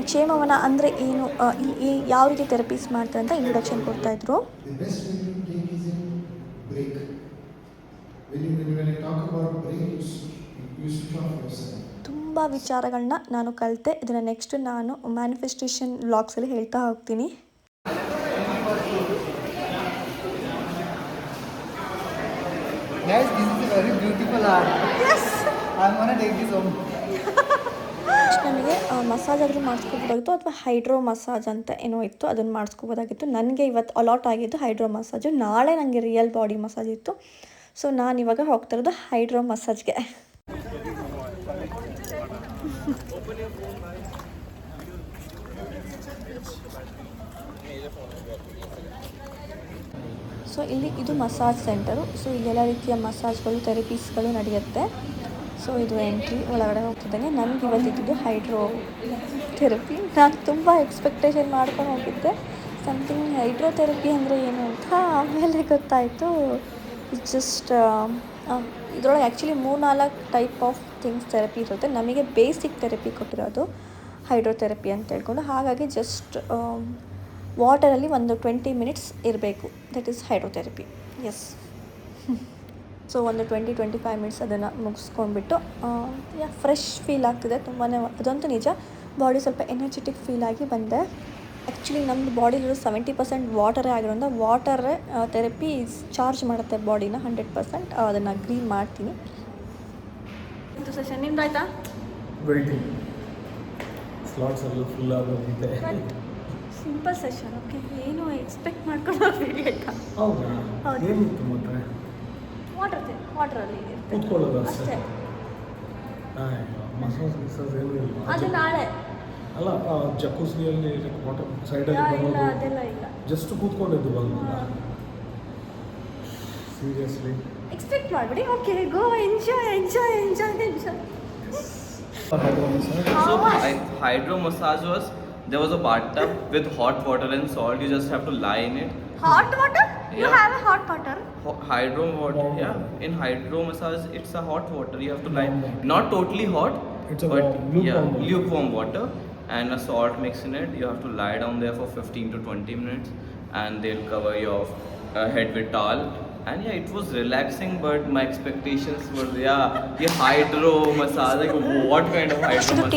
ಕ್ಷೇಮವನ ಅಂದರೆ ಏನು, ಇಲ್ಲಿ ಯಾವ ರೀತಿ ಥೆರಪೀಸ್ ಮಾಡ್ತಾರೆ ಅಂತ ಇಂಟ್ರೊಡಕ್ಷನ್ ಕೊಡ್ತಾಯಿದ್ರು. ತುಂಬ ವಿಚಾರಗಳನ್ನ ನಾನು ಕಲಿತೆ. ಇದನ್ನು ನೆಕ್ಸ್ಟ್ ನಾನು ಮ್ಯಾನಿಫೆಸ್ಟೇಷನ್ ವ್ಲಾಗ್ಸಲ್ಲಿ ಹೇಳ್ತಾ ಹೋಗ್ತೀನಿ. Guys, this is a very beautiful art. Yes. I'm gonna take this home. ನಮಗೆ ಮಸಾಜ್ ಆದರೂ ಮಾಡಿಸ್ಕೋಬೋದಾಗಿತ್ತು ಅಥವಾ ಹೈಡ್ರೋ ಮಸಾಜ್ ಅಂತ ಏನೋ ಇತ್ತು, ಅದನ್ನು ಮಾಡಿಸ್ಕೋಬೋದಾಗಿತ್ತು. ನನಗೆ ಇವತ್ತು ಅಲಾಟ್ ಆಗಿದ್ದು ಹೈಡ್ರೋ ಮಸಾಜು. ನಾಳೆ ನನಗೆ ರಿಯಲ್ ಬಾಡಿ ಮಸಾಜ್ ಇತ್ತು. ಸೊ ನಾನು ಇವಾಗ ಹೋಗ್ತಿರೋದು ಹೈಡ್ರೋ ಮಸಾಜ್ಗೆ. ಸೊ ಇಲ್ಲಿ ಇದು ಮಸಾಜ್ ಸೆಂಟರು. ಸೊ ಇಲ್ಲೆಲ್ಲ ರೀತಿಯ ಮಸಾಜ್ಗಳು, ಥೆರಪೀಸ್ಗಳು ನಡೆಯುತ್ತೆ. ಸೊ ಇದು ಎಂಟ್ರಿ. ಒಳಗಡೆ ಹೋಗ್ತಿದ್ದಂಗೆ ನನಗೆ ಇವತ್ತಿದ್ದು ಹೈಡ್ರೋ ಥೆರಪಿ. ನಾನು ತುಂಬ ಎಕ್ಸ್ಪೆಕ್ಟೇಷನ್ ಮಾಡ್ಕೊಂಡು ಹೋಗಿದ್ದೆ ಸಮಥಿಂಗ್ ಹೈಡ್ರೋ ಥೆರಪಿ ಅಂದರೆ ಏನು ಅಂತ. ಆಮೇಲೆ ಗೊತ್ತಾಯಿತು ಜಸ್ಟ್ ಇದರೊಳಗೆ actually 3-4 type of things therapy ಇರುತ್ತೆ. ನಮಗೆ ಬೇಸಿಕ್ ಥೆರಪಿ ಕೊಟ್ಟಿರೋದು ಹೈಡ್ರೋ ಥೆರಪಿ ಅಂತ ಹೇಳ್ಕೊಂಡು. ಹಾಗಾಗಿ ಜಸ್ಟ್ ವಾಟರಲ್ಲಿ ಒಂದು 20 ಮಿನಿಟ್ಸ್ ಇರಬೇಕು. That is hydrotherapy. Yes. So ಒಂದು 20-25 ಮಿನಿಟ್ಸ್ ಅದನ್ನು ಮುಗಿಸ್ಕೊಂಡ್ಬಿಟ್ಟು ಫ್ರೆಶ್ ಫೀಲ್ ಆಗ್ತಿದೆ ತುಂಬಾ. ಅದಂತೂ ನಿಜ. ಬಾಡಿ ಸ್ವಲ್ಪ ಎನರ್ಜೆಟಿಕ್ ಫೀಲ್ ಆಗಿ ಬಂದೆ. ಆ್ಯಕ್ಚುಲಿ ನಮ್ಮದು ಬಾಡಿಲಿರೋ 70% ವಾಟರೇ ಆಗಿರೋದ್ರಿಂದ ವಾಟರ್ ಥೆರಪಿ ಚಾರ್ಜ್ ಮಾಡುತ್ತೆ ಬಾಡಿನ 100%. ಅದನ್ನು ಅಗ್ರಿ ಮಾಡ್ತೀನಿ. ಇದು ಸೆಷನ್ ನಿಮ್ದು ಆಯಿತಾ? ವೇಟಿಂಗ್ ಸ್ಲಾಟ್ಸ್ ಎಲ್ಲ ಫುಲ್ ಆಗೋಗಿದೆ. Simple session. ಓಕೆ, ಏನು ಎಕ್ಸ್ಪೆಕ್ಟ್ ಮಾಡ್ಕೊಂಡು ಹೋಗ್ಬೇಡಿ ಆಯಿತಾ? ಹೌದಾ? ಹೌದು. ಏನಿತ್ತು ಮತ್ತೆ? ವಾಟರಲ್ಲಿ ಕೂತ್ಕೊಳ್ಳೋದು ಅಷ್ಟೇ. ಮಸಾಜ್ ಏನೂ ಇಲ್ಲ. ಅದು ನಾಳೆ ಅಲ್ಲ, ಜಕೂಸಿಯಲ್ಲಿ ವಾಟರ್ ಸೈಡಲ್ಲಿ ಇಲ್ಲ, ಬರೋದು ಅದೆಲ್ಲ ಇಲ್ಲ. ಜಸ್ಟ್ ಕೂತ್ಕೊಂಡಿದ್ದು ಬಂದ. ಸೀರಿಯಸ್ಲಿ ಎಕ್ಸ್ಪೆಕ್ಟ್ ಮಾಡಬೇಡಿ. Okay, go enjoy enjoy enjoy enjoy. So hydro massage was, there was a bathtub with hot water and salt. You just have to lie in it. Hot water? You Yeah. have a hot water? Hydro water, yeah. In hydro massage, it's a hot water. You have to lie, not totally hot, It's a but lukewarm water. lukewarm water, and a salt mix in it. You have to lie down there for 15 to 20 minutes, and they'll cover your head with towel. And yeah, it was relaxing, but my expectations were, hydro massage. Like, what kind of hydro ಇದು massage?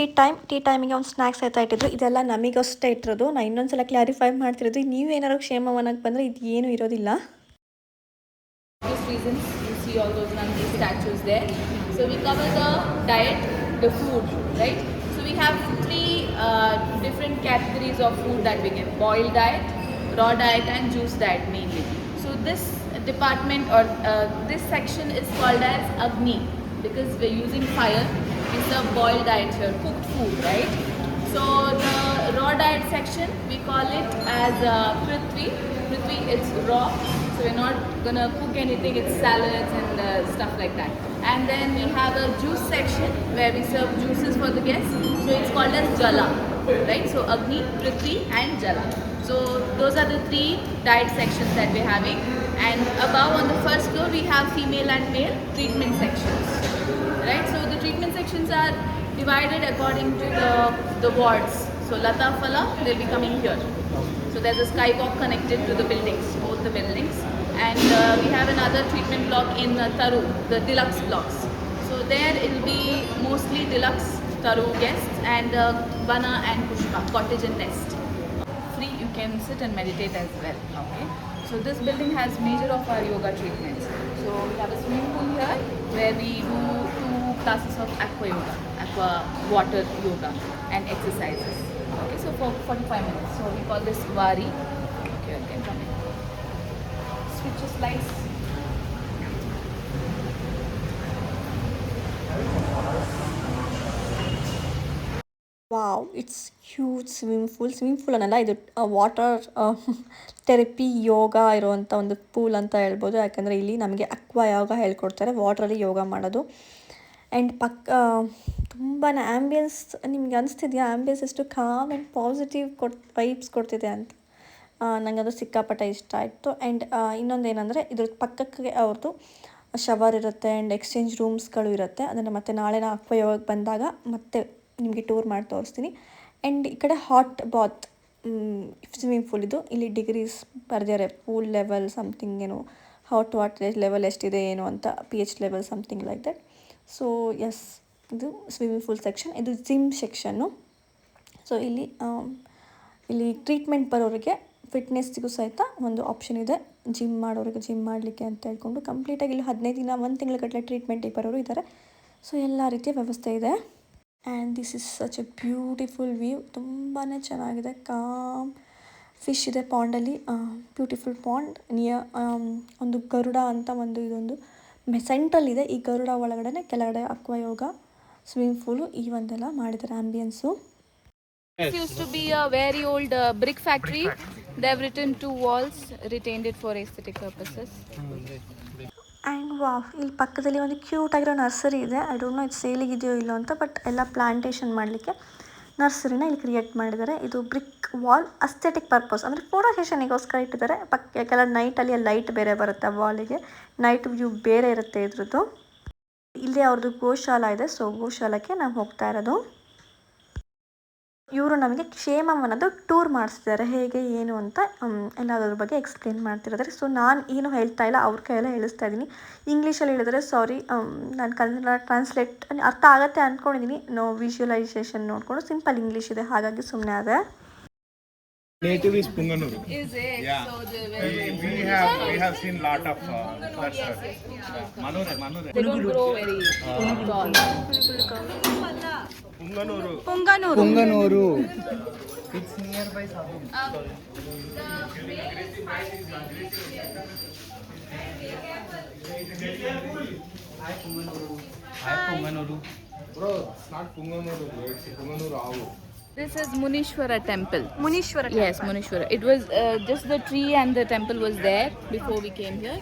Tea ಟೈಮಿಗೆ ಒಂದು snacks ಆಯ್ತಾ ಇಟ್ಟಿದ್ರು. ಇದೆಲ್ಲ ನಮಗಷ್ಟೇ ಇಟ್ಟಿರೋದು. ನಾನು ಇನ್ನೊಂದ್ಸಲ clarify ಮಾಡ್ತಿರೋದು, ನೀವೇನಾದ್ರು ಕ್ಷೇಮವನಕ್ಕೆ ಬಂದರೆ ಇದು ಏನೂ ಇರೋದಿಲ್ಲ. These reasons you see all those Nandi statues there. So we cover the diet, the food, right? So we have 3 different categories of food that we get: boiled diet, raw diet, and juice diet mainly. So this department or this section is called as Agni because we're using fire. We serve boiled diet here, cooked food, right? So the raw diet section, we call it as Prithvi. Prithvi, it's raw. So we're not gonna cook anything, it's salads and stuff like that. And then we have a juice section where we serve juices for the guests. So it's called as Jala, right? So Agni, Prithvi and Jala. So those are the 3 diet sections that we're having. And above on the first floor we have female and male treatment sections, right? So the treatment sections are divided according to the wards. So Lata Phala, they'll be coming here. So there's a skywalk connected to the buildings, both the buildings. And we have another treatment block in Taru, the deluxe blocks. So there it will be mostly deluxe Taru guests and Vana and Pushpa, cottage and nest. Free, you can sit and meditate as well, okay? So this building has major of our yoga treatments. So we have a swimming pool here where we do 2 classes of aqua yoga, aqua water yoga and exercises. Okay, so for 45 minutes. So we call this Vari. Okay, okay, come in. Switch your slides. Wow, it's huge swimming pool ಅನ್ನಲ್ಲ, ಇದು water therapy ಯೋಗ ಇರುವಂಥ ಒಂದು pool ಅಂತ ಹೇಳ್ಬೋದು. ಯಾಕಂದರೆ ಇಲ್ಲಿ ನಮಗೆ aqua ಯೋಗ ಹೇಳ್ಕೊಡ್ತಾರೆ, ವಾಟ್ರಲ್ಲಿ ಯೋಗ ಮಾಡೋದು. ಆ್ಯಂಡ್ ತುಂಬಾ ಆ್ಯಂಬಿಯನ್ಸ್, ನಿಮಗೆ ಅನಿಸ್ತಿದೆಯಾ ಆ್ಯಂಬಿಯನ್ಸ್ ಎಷ್ಟು ಕಾಮ್ ಆ್ಯಂಡ್ ಪಾಸಿಟಿವ್ ವೈಬ್ಸ್ ಕೊಡ್ತಿದೆ ಅಂತ? ನನಗೆ ಅದು ಸಿಕ್ಕಾಪಟ್ಟೆ ಇಷ್ಟ ಆಯಿತು. ಆ್ಯಂಡ್ ಇನ್ನೊಂದೇನೆಂದರೆ ಇದ್ರ ಪಕ್ಕಕ್ಕೆ ಅವ್ರದ್ದು ಶವರ್ ಇರುತ್ತೆ ಆ್ಯಂಡ್ ಎಕ್ಸ್ಚೇಂಜ್ ರೂಮ್ಸ್ಗಳು ಇರುತ್ತೆ. ಅದನ್ನು ಮತ್ತೆ ನಾಳೆ ನಾನು ಅಕ್ವಾ ಯೋಗಕ್ಕೆ ಬಂದಾಗ ಮತ್ತೆ ನಿಮಗೆ ಟೂರ್ ಮಾಡಿ ತೋರಿಸ್ತೀನಿ. ಆ್ಯಂಡ್ ಈ ಕಡೆ ಹಾಟ್ ಬಾತ್ ಸ್ವಿಮ್ಮಿಂಗ್ ಪೂಲ್ ಇದು. ಇಲ್ಲಿ ಡಿಗ್ರೀಸ್ ಬರೆದಿದ್ದಾರೆ, ಪೂಲ್ ಲೆವೆಲ್ ಸಮಥಿಂಗ್ ಏನು, ಹಾಟ್ ವಾಟರ್ ಲೆವೆಲ್ ಎಷ್ಟಿದೆ ಏನು ಅಂತ, pH level something like that. So yes, ಇದು ಸ್ವಿಮ್ಮಿಂಗ್ ಪೂಲ್ ಸೆಕ್ಷನ್. ಇದು ಜಿಮ್ ಸೆಕ್ಷನ್ನು. ಸೊ ಇಲ್ಲಿ ಟ್ರೀಟ್ಮೆಂಟ್ ಬರೋರಿಗೆ ಫಿಟ್ನೆಸ್ಸಿಗೂ ಸಹಿತ ಒಂದು ಆಪ್ಷನ್ ಇದೆ, ಜಿಮ್ ಮಾಡೋರಿಗೆ ಜಿಮ್ ಮಾಡಲಿಕ್ಕೆ ಅಂತ ಹೇಳ್ಕೊಂಡು. ಕಂಪ್ಲೀಟಾಗಿ ಇಲ್ಲಿ 15 ದಿನ 1 ತಿಂಗಳ ಗಟ್ಟಲೆ ಟ್ರೀಟ್ಮೆಂಟಿಗೆ ಬರೋರು ಇದ್ದಾರೆ. ಸೊ ಎಲ್ಲ ರೀತಿಯ ವ್ಯವಸ್ಥೆ ಇದೆ. And this is such A beautiful view. ತುಂಬಾ ಚೆನ್ನಾಗಿದೆ. ಕಾಮ್ ಫಿಶ್ ಇದೆ ಪಾಂಡಲ್ಲಿ, ಬ್ಯೂಟಿಫುಲ್ ಪಾಂಡ್ ನಿಯರ್ ಒಂದು ಗರುಡ ಅಂತ ಒಂದು ಇದೊಂದು ಸೆಂಟ್ರಲ್ ಇದೆ. ಈ ಗರುಡ ಒಳಗಡೆ ಕೆಳಗಡೆ ಅಕ್ವಾಯೋಗ, ಸ್ವಿಮ್ಮಿಂಗ್ ಪೂಲು ಈ ಒಂದೆಲ್ಲ ಮಾಡಿದ್ದಾರೆ ambience. This used to be a very old brick factory. They have written 2 walls, retained it for aesthetic purposes. And wow, ಇಲ್ಲಿ ಪಕ್ಕದಲ್ಲಿ ಒಂದು ಕ್ಯೂಟ್ ಆಗಿರೋ ನರ್ಸರಿ ಇದೆ. ಐ ಡೋಂಟ್ ನೋ ಇದು ಸೇಲಿಗೆ ಇದೆಯೋ ಇಲ್ಲೋ ಅಂತ, ಬಟ್ ಎಲ್ಲ ಪ್ಲಾಂಟೇಶನ್ ಮಾಡಲಿಕ್ಕೆ ನರ್ಸರಿನ ಇಲ್ಲಿ ಕ್ರಿಯೇಟ್ ಮಾಡಿದ್ದಾರೆ. ಇದು ಬ್ರಿಕ್ ವಾಲ್ ಅಸ್ಥೆಟಿಕ್ ಪರ್ಪಸ್ ಅಂದರೆ ಫೋಟೋ ಸೆಷನಿಗೋಸ್ಕರ ಇಟ್ಟಿದ್ದಾರೆ. ಕೆಲವು ನೈಟಲ್ಲಿ ಲೈಟ್ ಬೇರೆ ಬರುತ್ತೆ ವಾಲಿಗೆ, ನೈಟ್ ವ್ಯೂ ಬೇರೆ ಇರುತ್ತೆ ಇದ್ರದ್ದು. ಇಲ್ಲಿ ಅವ್ರದ್ದು ಗೋಶಾಲ ಇದೆ, ಸೊ ಗೋಶಾಲಕ್ಕೆ ನಾವು ಹೋಗ್ತಾ ಇರೋದು. ಇವರು ನಮಗೆ ಕ್ಷೇಮವನದ್ದು ಟೂರ್ ಮಾಡಿಸ್ತಿದ್ದಾರೆ, ಹೇಗೆ ಏನು ಅಂತ ಎಲ್ಲದ್ರ ಬಗ್ಗೆ ಎಕ್ಸ್ಪ್ಲೇನ್ ಮಾಡ್ತಿದ್ದಾರೆ. ಸೊ ನಾನು ಏನು ಹೇಳ್ತಾ ಇಲ್ಲ, ಅವ್ರ ಕೈಯೆಲ್ಲ ಹೇಳಿಸ್ತಾ ಇದ್ದೀನಿ. ಇಂಗ್ಲೀಷಲ್ಲಿ ಹೇಳಿದರೆ ಸಾರಿ, ನಾನು ಕನ್ನಡ ಟ್ರಾನ್ಸ್ಲೇಟ್ ಅರ್ಥ ಆಗುತ್ತೆ ಅಂದ್ಕೊಂಡಿದ್ದೀನಿ. ವಿಜುವಲೈಸೇಷನ್ ನೋಡಿಕೊಂಡು ಸಿಂಪಲ್ ಇಂಗ್ಲೀಷ್ ಇದೆ, ಹಾಗಾಗಿ ಸುಮ್ಮನೆ ಅದೇ. Native is Punganuru. Is it? Yeah. So We have seen lot of Manure. they don't grow very tall. Punganuru. It's nearby Sabu. Hi Punganuru. Bro, it's not Punganuru, bro. It's Punganuru Avu. This is Munishwara temple. Munishwara. Yes, Munishwara. It was just the tree and the temple was there before we came here.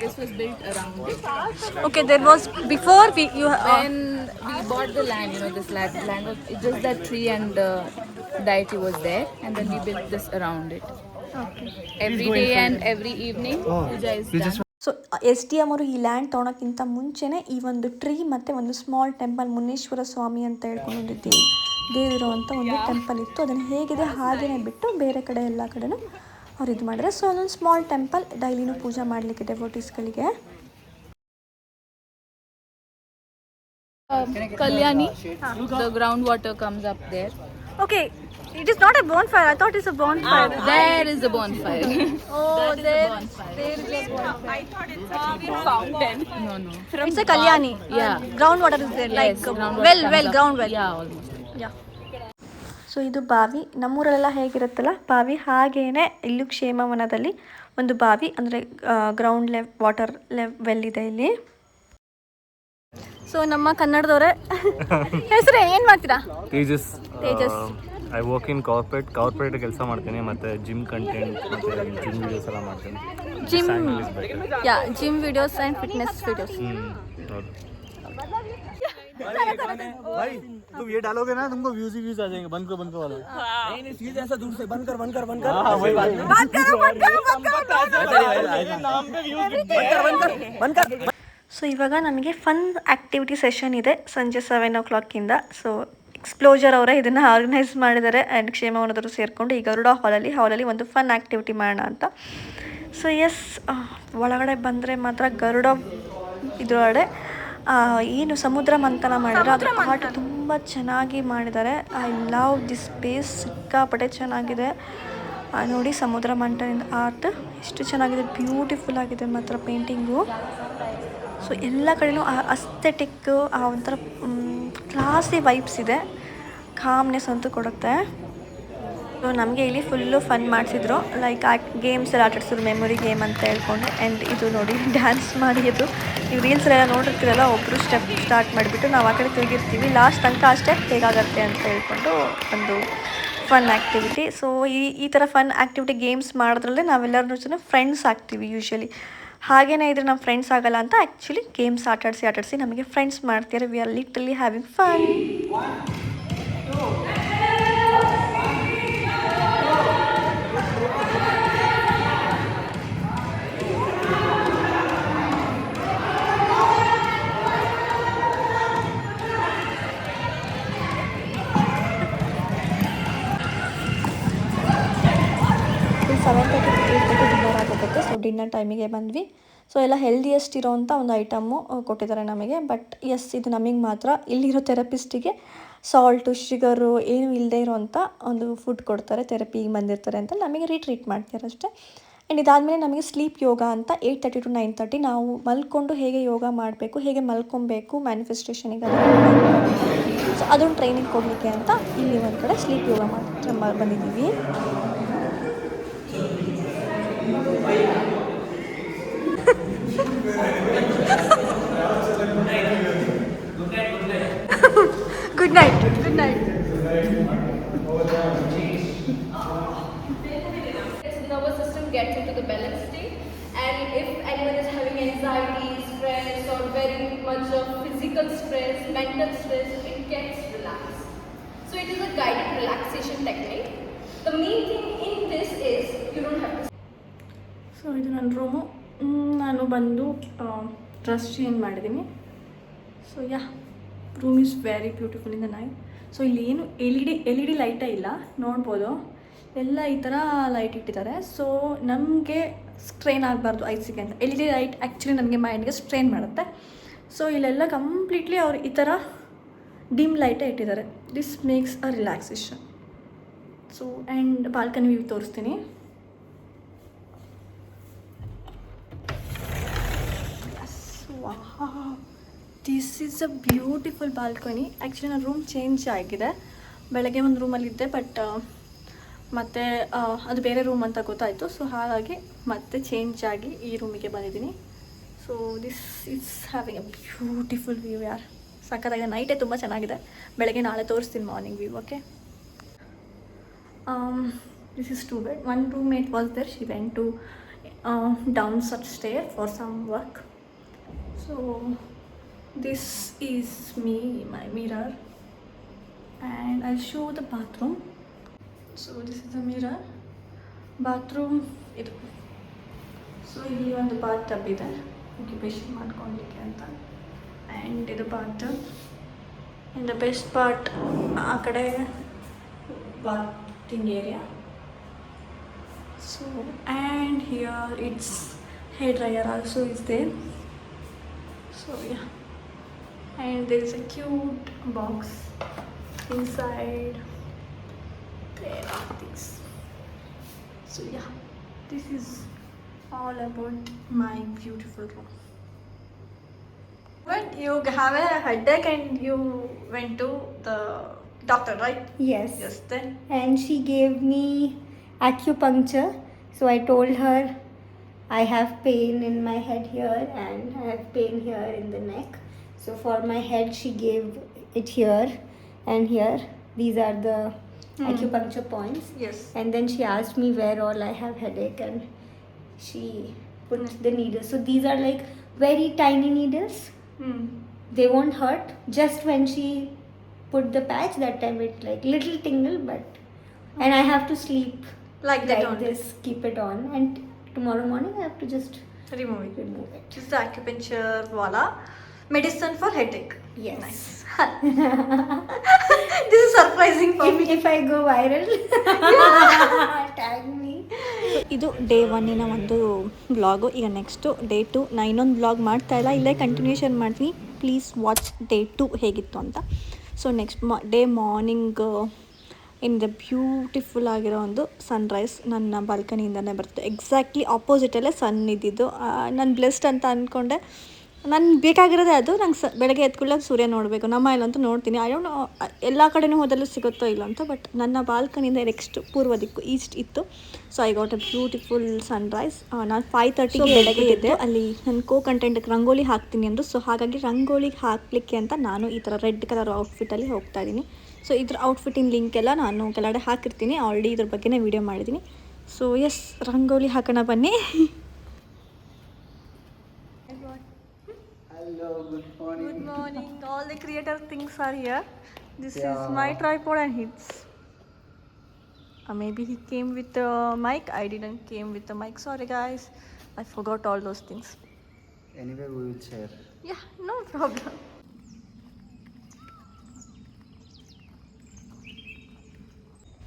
This was built around it. Okay, there was before When we bought the land, this land was just that tree and deity was there, and then we built this around it. Okay. Every day and every evening, puja is done. So SDM ಅವರು ಈ land ತೊಗೊಳಕ್ಕಿಂತ ಮುಂಚೆನೇ ಈ ಒಂದು tree ಮತ್ತು ಒಂದು small temple, Muneshwara ಸ್ವಾಮಿ ಅಂತ ಹೇಳ್ಕೊಂಡು ದೇವಿರುವಂಥ ಒಂದು ಟೆಂಪಲ್ ಇತ್ತು. ಅದನ್ನು ಹೇಗಿದೆ ಹಾಗೆಯೇ ಬಿಟ್ಟು ಬೇರೆ ಕಡೆ ಎಲ್ಲ ಕಡೆನೂ ಅವ್ರು ಇದು ಮಾಡಿದ್ರೆ. ಸೊ ಅದೊಂದು ಸ್ಮಾಲ್ ಟೆಂಪಲ್, ಡೈಲಿನೂ ಪೂಜೆ ಮಾಡಲಿಕ್ಕೆ ಡೆವೋಟೀಸ್ಗಳಿಗೆ. Kalyani, the groundwater comes up there. Okay, it is not a bonfire. I thought it's a bonfire. There is a bonfire. There is a bonfire. I thought it's a fountain. No. It's a Kalyani. Yeah. Groundwater is there, like ground well. Yeah, almost. Yeah. So ಇದು ಬಾವಿ. ನಮ್ಮೂರಲ್ಲೆಲ್ಲ ಹೇಗಿರುತ್ತಲ್ಲ ಬಾವಿ, ಹಾಗೇನೆ ಇಲ್ಲೂ ಕ್ಷೇಮವನದಲ್ಲಿ ಒಂದು ಬಾವಿ ಅಂದರೆ ground water well ಇದೆ ಇಲ್ಲಿ. ಸೊ ನಮ್ಮ ಕನ್ನಡದವರೇ ಹೆಸರು ಏನು ಮಾಡ್ತೀರಾ? Tejas. Tejas. I work in corporate ಕೆಲಸ ಮಾಡ್ತೀನಿ, ಮತ್ತು ಜಿಮ್ ಕಂಟೆಂಟ್ ಮತ್ತು ಜಿಮ್ ವಿಡಿಯೋಸ್ ಎಲ್ಲ ಮಾಡ್ತೀನಿ. Gym videos and fitness videos. ಹೌದು. भाई तुम ये डालोगे ना, तुमको व्यूज आ जाएंगे. बंद करो वाला. नहीं सीधे ऐसा दूर से बंद कर. हां वही बात. नाम पे व्यूज बंद कर. ಸೊ ಇವಾಗ ನಮಗೆ ಫನ್ ಆ್ಯಕ್ಟಿವಿಟಿ ಸೆಷನ್ ಇದೆ ಸಂಜೆ 7 o'clock. ಸೊ ಎಕ್ಸ್ಪ್ಲೋಜರ್ ಅವರೇ ಇದನ್ನು ಆರ್ಗನೈಸ್ ಮಾಡಿದ್ದಾರೆ ಆ್ಯಂಡ್ ಕ್ಷೇಮವನದವರು ಸೇರಿಕೊಂಡು ಈ ಗರುಡ ಹಾಲಲ್ಲಿ ಒಂದು ಫನ್ ಆ್ಯಕ್ಟಿವಿಟಿ ಮಾಡೋಣ ಅಂತ. ಸೊ ಎಸ್, ಒಳಗಡೆ ಬಂದರೆ ಮಾತ್ರ ಗರುಡ ಇದರೊಳಗಡೆ ಏನು ಸಮುದ್ರ ಮಂಥನ ಮಾಡಿದರೆ ಅದರ ಆರ್ಟ್ ತುಂಬ ಚೆನ್ನಾಗಿ ಮಾಡಿದ್ದಾರೆ. ಐ ಲವ್ ದಿಸ್ ಪ್ಲೇಸ್, ಸಿಕ್ಕಾಪಟ್ಟೆ ಚೆನ್ನಾಗಿದೆ. ನೋಡಿ ಸಮುದ್ರ ಮಂಥನದ ಆರ್ಟ್ ಎಷ್ಟು ಚೆನ್ನಾಗಿದೆ, ಬ್ಯೂಟಿಫುಲ್ ಆಗಿದೆ ಮಾತ್ರ ಪೇಂಟಿಂಗು. ಸೊ ಎಲ್ಲ ಕಡೆಯೂ ಅಸ್ಥೆಟಿಕ್ಕು, ಒಂಥರ ಕ್ಲಾಸಿ ವೈಬ್ಸ್ ಇದೆ, ಕಾಮ್ನೆಸ್ ಅಂತೂ ಕೊಡುತ್ತೆ. ಸೊ ನಮಗೆ ಇಲ್ಲಿ ಫುಲ್ಲು ಫನ್ ಮಾಡಿಸಿದ್ರು, ಲೈಕ್ ಗೇಮ್ಸ್ ಎಲ್ಲ ಆಟಾಡ್ಸಿದ್ರು, ಮೆಮೊರಿ ಗೇಮ್ ಅಂತ ಹೇಳ್ಕೊಂಡು. ಆ್ಯಂಡ್ ಇದು ನೋಡಿ ಡ್ಯಾನ್ಸ್ ಮಾಡಿ, ಇದು ನೀವು ರೀಲ್ಸಲ್ಲೆಲ್ಲ ನೋಡಿರ್ತೀರಲ್ಲ, ಒಬ್ಬರು ಸ್ಟೆಪ್ ಸ್ಟಾರ್ಟ್ ಮಾಡಿಬಿಟ್ಟು ನಾವು ಆ ಕಡೆ ತಿರುಗಿರ್ತೀವಿ, ಲಾಸ್ಟ್ ತನಕ ಆ ಸ್ಟೆಪ್ ಹೇಗಾಗತ್ತೆ ಅಂತ ಹೇಳ್ಕೊಂಡು ಒಂದು ಫನ್ ಆ್ಯಕ್ಟಿವಿಟಿ. ಸೊ ಈ ಥರ ಫನ್ ಆ್ಯಕ್ಟಿವಿಟಿ ಗೇಮ್ಸ್ ಮಾಡೋದ್ರಲ್ಲೇ ನಾವೆಲ್ಲರೂ ಜನ ಫ್ರೆಂಡ್ಸ್ ಆಗ್ತೀವಿ ಯೂಶ್ವಲಿ. ಹಾಗೇನೇ ಇದ್ರೆ ನಮ್ಮ ಫ್ರೆಂಡ್ಸ್ ಆಗಲ್ಲ ಅಂತ ಆ್ಯಕ್ಚುಲಿ ಗೇಮ್ಸ್ ಆಟಾಡಿಸಿ ನಮಗೆ ಫ್ರೆಂಡ್ಸ್ ಮಾಡ್ತಾರೆ. We are literally having fun. Dinner ಆಗೋಗುತ್ತೆ. ಸೊ ಡಿನ್ನರ್ ಟೈಮಿಗೆ ಬಂದ್ವಿ. ಸೊ ಎಲ್ಲ ಹೆಲ್ದಿಯೆಸ್ಟ್ ಇರೋವಂಥ ಒಂದು ಐಟಮ್ಮು ಕೊಟ್ಟಿದ್ದಾರೆ ನಮಗೆ. ಬಟ್ ಎಸ್, ಇದು ನಮಗೆ ಮಾತ್ರ ಇಲ್ಲಿರೋ ಥೆರಪಿಸ್ಟಿಗೆ ಸಾಲ್ಟು ಶುಗರು ಏನೂ ಇಲ್ಲದೆ ಇರೋವಂಥ ಒಂದು ಫುಡ್ ಕೊಡ್ತಾರೆ. ಥೆರಪಿಗೆ ಬಂದಿರ್ತಾರೆ ಅಂತ ನಮಗೆ ರೀಟ್ರೀಟ್ ಮಾಡ್ತಾರೆ ಅಷ್ಟೇ. ಆ್ಯಂಡ್ ಇದಾದಮೇಲೆ ನಮಗೆ ಸ್ಲೀಪ್ ಯೋಗ ಅಂತ 8:30 to 9:30 ನಾವು ಮಲ್ಕೊಂಡು ಹೇಗೆ ಯೋಗ ಮಾಡಬೇಕು, ಹೇಗೆ ಮಲ್ಕೊಬೇಕು ಮ್ಯಾನಿಫೆಸ್ಟೇಷನಿಗೆ ಸೊ ಅದೊಂದು ಟ್ರೈನಿಂಗ್ ಕೊಡಲಿಕ್ಕೆ ಅಂತ ಇಲ್ಲಿ ಒಂದು ಕಡೆ ಸ್ಲೀಪ್ ಯೋಗ ಬಂದಿದ್ದೀವಿ. Good night. Good night. Nervous system gets into the balance state, and if anyone is having anxiety, stress, or very much of physical stress, mental stress, it gets relaxed. So it is a guided relaxation technique. The main thing in this is you don't have to. So ಇದು ನನ್ನ room. ನಾನು ಬಂದು dress change ಮಾಡಿದ್ದೀನಿ. So yeah, room is very beautiful in the night. So ಇಲ್ಲಿ ಏನು L E D ಲೈಟೇ ಇಲ್ಲ, ನೋಡ್ಬೋದು. ಎಲ್ಲ ಈ ಥರ ಲೈಟ್ ಇಟ್ಟಿದ್ದಾರೆ. ಸೊ ನಮಗೆ ಸ್ಟ್ರೈನ್ ಆಗಬಾರ್ದು ಐಸಿಗೆ ಅಂತ. L E D light actually ನಮಗೆ ಮೈಂಡ್ಗೆ ಸ್ಟ್ರೈನ್ ಮಾಡುತ್ತೆ. ಸೊ ಇಲ್ಲೆಲ್ಲ ಕಂಪ್ಲೀಟ್ಲಿ ಅವ್ರು ಈ ಥರ ಡಿಮ್ ಲೈಟೇ ಇಟ್ಟಿದ್ದಾರೆ. This makes a relaxation. So and balcony view ತೋರಿಸ್ತೀನಿ. This is a beautiful balcony. Actually ನನ್ನ ರೂಮ್ ಚೇಂಜ್ ಆಗಿದೆ. ಬೆಳಗ್ಗೆ ಒಂದು ರೂಮಲ್ಲಿದ್ದೆ, ಬಟ್ ಮತ್ತು ಅದು ಬೇರೆ ರೂಮ್ ಅಂತ ಗೊತ್ತಾಯಿತು. ಸೊ ಹಾಗಾಗಿ ಮತ್ತೆ ಚೇಂಜ್ ಆಗಿ ಈ ರೂಮಿಗೆ ಬಂದಿದ್ದೀನಿ. So this is having a beautiful view ಯಾರ್. ಸಕ್ಕತ್ತಾಗಿದೆ. ನೈಟೇ ತುಂಬ ಚೆನ್ನಾಗಿದೆ. ಬೆಳಗ್ಗೆ ನಾಳೆ ತೋರಿಸ್ತೀನಿ morning view. Okay, this is 2 bed. One roommate was there. She went to down such stair for some work. So this is me, my mirror, and I'll show the bathroom. So this is the mirror. Bathroom idu. So ಇಲ್ಲಿ ಒಂದು Baat tub ಇದೆ occupation ಮಾಡ್ಕೊಳ್ಳಿಕ್ಕೆ ಅಂತ. And ಇದು bath tub. And the best part ಆ ಕಡೆ bathing area. So and here it's hair dryer also is there. So yeah, and there is a cute box inside. There are things. So yeah, this is all about my beautiful room. But you have a headache and you went to the doctor, right? Yes. Yes, then And she gave me acupuncture. So I told her I have pain in my head here and I have pain here in the neck. So for my head she gave it here and here. These are the acupuncture points. yes. And then she asked me where all I have headache and she put the needles. So these are like very tiny needles. They won't hurt. Just when she put the patch, that time it like little tingle, but and I have to sleep Like that like only. this, keep it on, and tomorrow morning I have to just Remove it. remove it. This is the acupuncture wala medicine for headache. Yes. Nice. This is surprising for me. If I go viral, tag me. ಇದು day 1 ಒಂದು vlog. ಈಗ next day 2. ನಾನು ಇನ್ನೊಂದು vlog ಮಾಡ್ತಾ ಇಲ್ಲ, ಇಲ್ಲೇ continuation ಮಾಡ್ತೀನಿ. Please watch day 2 ಹೇಗಿತ್ತು ಅಂತ. ಸೊ ನೆಕ್ಸ್ಟ್ ಡೇ ಮಾರ್ನಿಂಗ್ ಇಂದ ಬ್ಯೂಟಿಫುಲ್ ಆಗಿರೋ ಒಂದು ಸನ್ರೈಸ್ ನನ್ನ ಬಾಲ್ಕನಿಯಿಂದನೇ ಬರ್ತದೆ. ಎಕ್ಸಾಕ್ಟ್ಲಿ ಆಪೋಸಿಟಲ್ಲೇ ಸನ್ ಇದ್ದಿದ್ದು. ನಾನು ಬ್ಲೆಸ್ಡ್ ಅಂತ ಅಂದ್ಕೊಂಡೆ. ನನಗೆ ಬೇಕಾಗಿರೋದೇ ಅದು. ನಂಗೆ ಬೆಳಗ್ಗೆ ಎದ್ಕೊಳ್ಳೋ ಸೂರ್ಯ ನೋಡಬೇಕು. ನಮ್ಮ ಇಲ್ಲಂತೂ ನೋಡ್ತೀನಿ. ಐ ಡೋಂಟ್ ನೋ ಎಲ್ಲ ಕಡೆನೂ ಹೋದಲ್ಲೂ ಸಿಗುತ್ತೋ ಇಲ್ಲ ಅಂತ, ಬಟ್ ನನ್ನ ಬಾಲ್ಕನಿಯಿಂದ ನೆಕ್ಸ್ಟ್ ಪೂರ್ವ ದಿಕ್ಕು ಈಸ್ಟ್ ಇತ್ತು. So I got a beautiful Sunrise. ನಾನು 5:30ಗೆ ಬೆಳಗ್ಗೆ ಇದ್ದೆ. ಅಲ್ಲಿ ನನ್ನ ಕಂಟೆಂಟ್ಗೆ ರಂಗೋಲಿ ಹಾಕ್ತೀನಿ ಅಂದರು. ಸೊ ಹಾಗಾಗಿ ರಂಗೋಲಿಗೆ ಹಾಕಲಿಕ್ಕೆ ಅಂತ ನಾನು ಈ ಥರ ರೆಡ್ ಕಲರ್ ಔಟ್ಫಿಟ್ಟಲ್ಲಿ ಹೋಗ್ತಾ ಇದ್ದೀನಿ. ಸೊ ಇದ್ರ ಔಟ್ಫಿಟ್ಟಿನ ಲಿಂಕ್ ಎಲ್ಲ ನಾನು ಕೆಳಗಡೆ ಹಾಕಿರ್ತೀನಿ. ಆಲ್ರೆಡಿ ಇದ್ರ ಬಗ್ಗೆನೇ ವೀಡಿಯೋ ಮಾಡಿದ್ದೀನಿ. ಸೊ ಎಸ್, ರಂಗೋಲಿ ಹಾಕೋಣ ಬನ್ನಿ. Hello, good morning. Good morning. All the creator things are here. This is my tripod and his. Maybe he came with the mic. I didn't came with the mic. Sorry guys. I forgot all those things. Anyway, we will share. Yeah, no problem.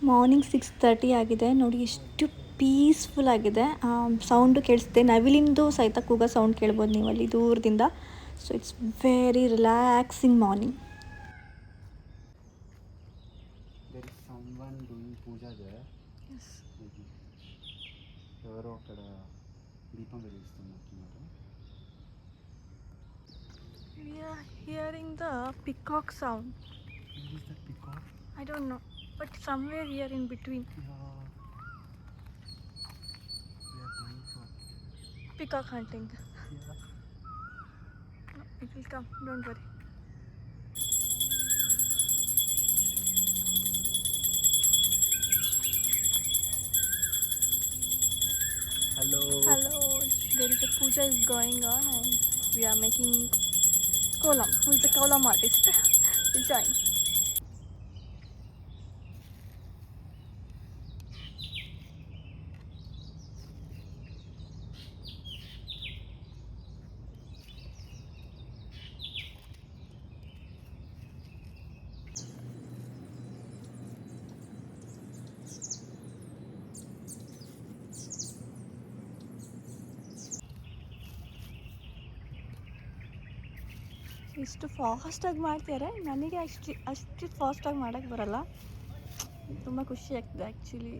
Morning 6:30 ಆಗಿದೆ. ನೋಡಿ ಎಷ್ಟು peaceful ಆಗಿದೆ. Sound ಕೇಳಿಸುತ್ತೆ. ನವಿಲಿಂದು ಸಹಿತ ಕೂಗೋ sound ಕೇಳ್ಬೋದು ನೀವು ಅಲ್ಲಿ ದೂರದಿಂದ. So it's very relaxing morning. There is someone doing puja there. Yes. ఎవరో అక్కడ దీపం వెలిగిస్తున్నారు. We are hearing the peacock sound. is that peacock? I don't know, but somewhere here in between. Yeah. We are going for. Peacock hunting. Yeah. It will come, don't worry. Hello. Hello, there is a puja is going on and we are making kolam. Who is a kolam artist? We'll join. ಇಷ್ಟು ಫಾಸ್ಟಾಗಿ ಮಾಡ್ತಾರೆ, ನನಗೆ ಅಷ್ಟು ಫಾಸ್ಟಾಗಿ ಮಾಡೋಕ್ಕೆ ಬರಲ್ಲ. ತುಂಬ ಖುಷಿ ಆಗ್ತದೆ ಆ್ಯಕ್ಚುಲಿ.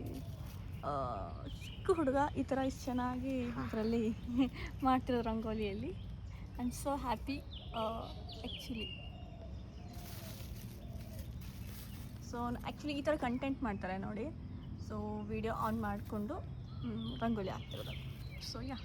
ಚಿಕ್ಕ ಹುಡುಗ ಈ ಥರ ಇಷ್ಟು ಚೆನ್ನಾಗಿ ಅದರಲ್ಲಿ ಮಾಡ್ತಿರೋ ರಂಗೋಲಿಯಲ್ಲಿ. I am so happy actually. So actually ಈ ಥರ ಕಂಟೆಂಟ್ ಮಾಡ್ತಾರೆ ನೋಡಿ. ಸೊ ವಿಡಿಯೋ ಆನ್ ಮಾಡಿಕೊಂಡು ರಂಗೋಲಿ ಹಾಕ್ತಿರೋದು. ಸೊ ಯಾ,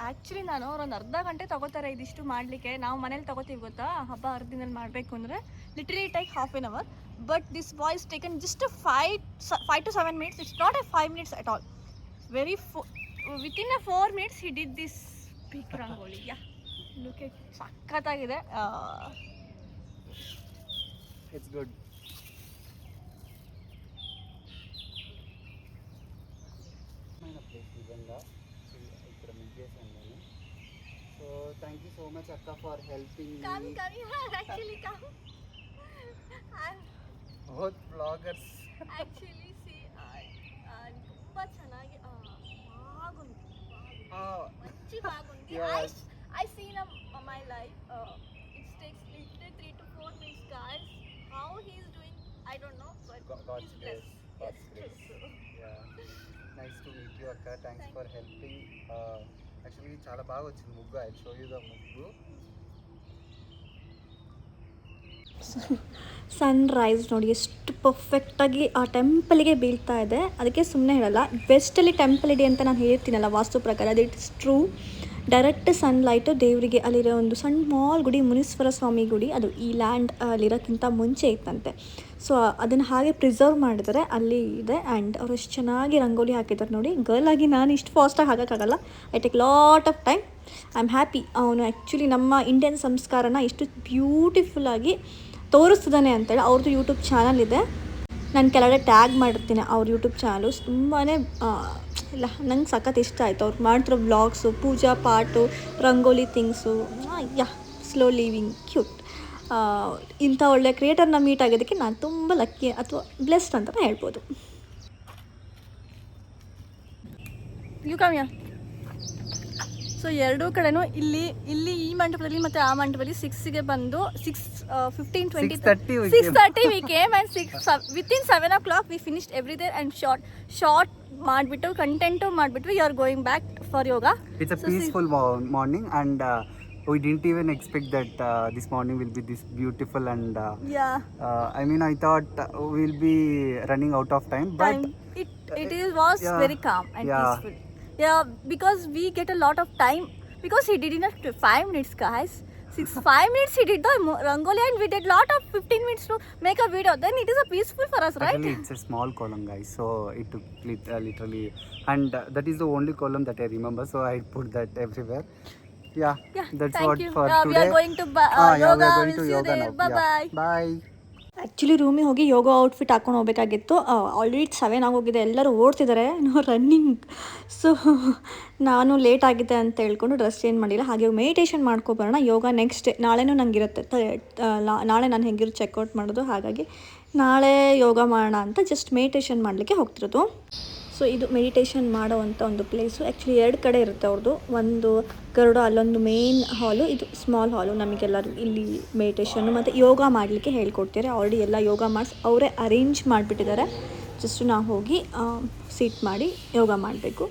ಆ್ಯಕ್ಚುಲಿ ನಾನು ಒಂದು ಅರ್ಧ ಗಂಟೆ ತೊಗೋತಾರೆ ಇದಿಷ್ಟು ಮಾಡಲಿಕ್ಕೆ. ನಾವು ಮನೇಲಿ ತೊಗೋತೀವಿ ಗೊತ್ತಾ, ಹಬ್ಬ ಹರಿದಿನಲ್ಲಿ ಮಾಡಬೇಕು ಅಂದರೆ literally take half an hour. But this boy is taken just 5 to 7 minutes. It's not a 5 minutes at all. Within a 4 minutes he did this big rangoli. Yeah, look at, ಸಖತ್ತಾಗಿದೆ. It's good. So thank you so much Akka for helping me. Come here, actually come. And Both vloggers. actually see, ತುಂಬ ಚೆನ್ನಾಗಿ ಬಾಗುಂది. మంచి బాగుంది. Yes. I seen my life. It takes literally 3 to 4 minutes, guys. How he is doing, I don't know, but God's he's grace. blessed. God's Yes, grace. true. Yeah. Nice to meet you Akka. Thanks for helping. Actually చాలా బాగా వచ్చింది ముగ్గు. I'll show you the ముగ్గు. ಸನ್ rice ನೋಡಿ ಎಷ್ಟು ಪರ್ಫೆಕ್ಟಾಗಿ ಆ ಟೆಂಪಲಿಗೆ ಬೀಳ್ತಾ ಇದೆ. ಅದಕ್ಕೆ ಸುಮ್ಮನೆ ಹೇಳಲ್ಲ, ವೆಸ್ಟಲ್ಲಿ ಟೆಂಪಲ್ ಇದೆ ಅಂತ ನಾನು ಹೇಳ್ತೀನಲ್ಲ ವಾಸ್ತು ಪ್ರಕಾರ, ಅದು ಇಟ್ಸ್ ಟ್ರೂ. ಡೈರೆಕ್ಟ್ ಸನ್ಲೈಟು ದೇವರಿಗೆ ಅಲ್ಲಿರೋ ಒಂದು ಸಣ್ಣ ಮಾಲ್ ಗುಡಿ, ಮುನೀಶ್ವರ ಸ್ವಾಮಿ ಗುಡಿ, ಅದು ಈ ಲ್ಯಾಂಡ್ ಅಲ್ಲಿರೋಕ್ಕಿಂತ ಮುಂಚೆ ಇತ್ತಂತೆ. ಸೊ ಅದನ್ನು ಹಾಗೆ ಪ್ರಿಸರ್ವ್ ಮಾಡಿದರೆ ಅಲ್ಲಿ ಇದೆ. ಆ್ಯಂಡ್ ಅವ್ರು ಎಷ್ಟು ಚೆನ್ನಾಗಿ ರಂಗೋಲಿ ಹಾಕಿದ್ದಾರೆ ನೋಡಿ. ಗರ್ಲ್ ಆಗಿ ನಾನು ಇಷ್ಟು ಫಾಸ್ಟಾಗಿ ಹಾಕೋಕ್ಕಾಗಲ್ಲ, I take lot of time. I am happy. ಅವನು ಆ್ಯಕ್ಚುಲಿ ನಮ್ಮ ಇಂಡಿಯನ್ ಸಂಸ್ಕಾರನ ಎಷ್ಟು ಬ್ಯೂಟಿಫುಲ್ಲಾಗಿ ತೋರಿಸ್ತಿದ್ದಾನೆ ಅಂತೇಳಿ. ಅವ್ರದ್ದು ಯೂಟ್ಯೂಬ್ ಚಾನಲ್ ಇದೆ, ನಾನು ಕೆಳಗಡೆ ಟ್ಯಾಗ್ ಮಾಡಿರ್ತೀನಿ ಅವ್ರ ಯೂಟ್ಯೂಬ್ ಚಾನಲು. ತುಂಬಾ ಇಲ್ಲ, ನಂಗೆ ಸಖತ್ ಇಷ್ಟ ಆಯಿತು ಅವ್ರು ಮಾಡ್ತಿರೋ ವ್ಲಾಗ್ಸು, ಪೂಜಾ ಪಾಟು, ರಂಗೋಲಿ ಥಿಂಗ್ಸು. ಯಾ, ಸ್ಲೋ ಲಿವಿಂಗ್, ಕ್ಯೂಟ್. ಇಂಥ ಒಳ್ಳೆ ಕ್ರಿಯೇಟರ್ನ ಮೀಟ್ ಆಗೋದಕ್ಕೆ ನಾನು ತುಂಬ ಲಕ್ಕಿ ಅಥವಾ ಬ್ಲೆಸ್ಡ್ ಅಂತಲೇ ಹೇಳ್ಬೋದು. You come yeah. ಸೊ ಎರಡೂ ಕಡೆನೂ ಇಲ್ಲಿ ಈ ಮಂಟಪದಲ್ಲಿ ಮತ್ತು ಆ ಮಂಟಪದಲ್ಲಿ 6ಗೆ ಬಂದು 6:30 we came and within 7 o'clock we finished everything and short ಮಾಡಿಬಿಟ್ಟು ಕಂಟೆಂಟು ಮಾಡಿಬಿಟ್ಟು we are going back for yoga. It's a peaceful morning and we didn't even expect that this morning will be this beautiful and I mean I thought we'll be running out of time, but it was very calm and peaceful. Yeah, because we get a lot of time, because he did in 5 minutes, guys. 5 minutes he did the rangoli and we did lot of 15 minutes to make a video. Then it is a peaceful for us, right? Actually, it's a small column, guys. So it took literally, and that is the only column that I remember. So I put that everywhere. Yeah, that's thank what you. for today. We are going to yoga. We are going to yoga now. Bye. Bye. Actually ರೂಮಿಗೆ ಹೋಗಿ ಯೋಗ outfit ಹಾಕೊಂಡು ಹೋಗಬೇಕಾಗಿತ್ತು. Already 7 ಆಗೋಗಿದೆ, ಎಲ್ಲರೂ ಓಡ್ತಿದ್ದಾರೆ, running. So ನಾನು late ಆಗಿದೆ ಅಂತ ಹೇಳ್ಕೊಂಡು ಡ್ರೆಸ್ ಚೇಂಜ್ ಮಾಡಿಲ್ಲ, ಹಾಗೆ ಮೆಡಿಟೇಷನ್ ಮಾಡ್ಕೊಬರೋಣ. ಯೋಗ ನೆಕ್ಸ್ಟ್ ಡೇ, ನಾಳೆನೂ ನನಗಿರುತ್ತೆ. ನಾಳೆ ನಾನು ಹೆಂಗಿರೋ ಚೆಕ್ಔಟ್ ಮಾಡೋದು, ಹಾಗಾಗಿ ನಾಳೆ ಯೋಗ ಮಾಡೋಣ ಅಂತ ಜಸ್ಟ್ ಮೆಡಿಟೇಷನ್ ಮಾಡಲಿಕ್ಕೆ ಹೋಗ್ತಿರೋದು. ಸೊ ಇದು ಮೆಡಿಟೇಷನ್ ಮಾಡೋವಂಥ ಒಂದು ಪ್ಲೇಸು. ಆ್ಯಕ್ಚುಲಿ 2 ಕಡೆ ಇರುತ್ತೆ ಅವ್ರದ್ದು, ಒಂದು ಗರುಡ, ಅಲ್ಲೊಂದು ಮೇನ್ ಹಾಲು, ಇದು ಸ್ಮಾಲ್ ಹಾಲು. ನಮಗೆಲ್ಲರೂ ಇಲ್ಲಿ ಮೆಡಿಟೇಷನ್ನು ಮತ್ತು ಯೋಗ ಮಾಡಲಿಕ್ಕೆ ಹೇಳ್ಕೊಡ್ತಾರೆ. ಆಲ್ರೆಡಿ ಎಲ್ಲ ಯೋಗ ಮಾಡಿಸಿ ಅವರೇ ಅರೇಂಜ್ ಮಾಡಿಬಿಟ್ಟಿದ್ದಾರೆ. ಜಸ್ಟ್ ನಾವು ಹೋಗಿ ಸೀಟ್ ಮಾಡಿ ಯೋಗ ಮಾಡಬೇಕು.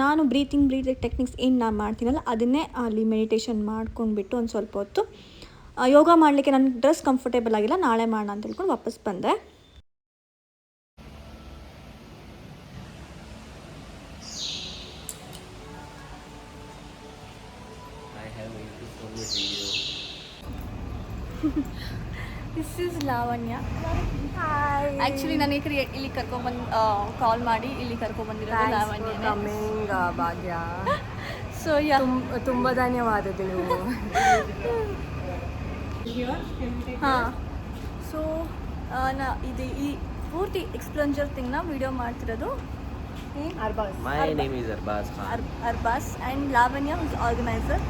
ನಾನು ಬ್ರೀತಿಂಗ್ ಟೆಕ್ನಿಕ್ಸ್ ಏನು ನಾನು ಮಾಡ್ತೀನಲ್ಲ ಅದನ್ನೇ ಅಲ್ಲಿ ಮೆಡಿಟೇಷನ್ ಮಾಡ್ಕೊಂಡ್ಬಿಟ್ಟು ಒಂದು ಸ್ವಲ್ಪ ಹೊತ್ತು ಯೋಗ ಮಾಡಲಿಕ್ಕೆ ನನ್ನ ಡ್ರೆಸ್ ಕಂಫರ್ಟೇಬಲ್ ಆಗಿಲ್ಲ, ನಾಳೆ ಮಾಡೋಣ ಅಂತ ಹೇಳ್ಕೊಂಡು ವಾಪಸ್ ಬಂದೆ. This is Lavanya. ಆ್ಯಕ್ಚುಲಿ ನನಗೆ ಇಲ್ಲಿ ಕರ್ಕೊಂಡ್ಬಂದು ಕಾಲ್ ಮಾಡಿ ಇಲ್ಲಿ ಕರ್ಕೊಂಡ್ಬಂದಿರೋದು ಲಾವಣ್ಯ. ಭಾಗ್ಯ. ಸೊ ಯಾ ತುಂಬ ಧನ್ಯವಾದಗಳು. ಹಾಂ, ಸೊ ಇದು ಈ ಪೂರ್ತಿ ಎಕ್ಸ್ಪ್ಲಂಜರ್ ಥಿಂಗ್ನ ವಿಡಿಯೋ ಮಾಡ್ತಿರೋದು My name is Arbaz Khan. Arbaz and Lavanya is organiser.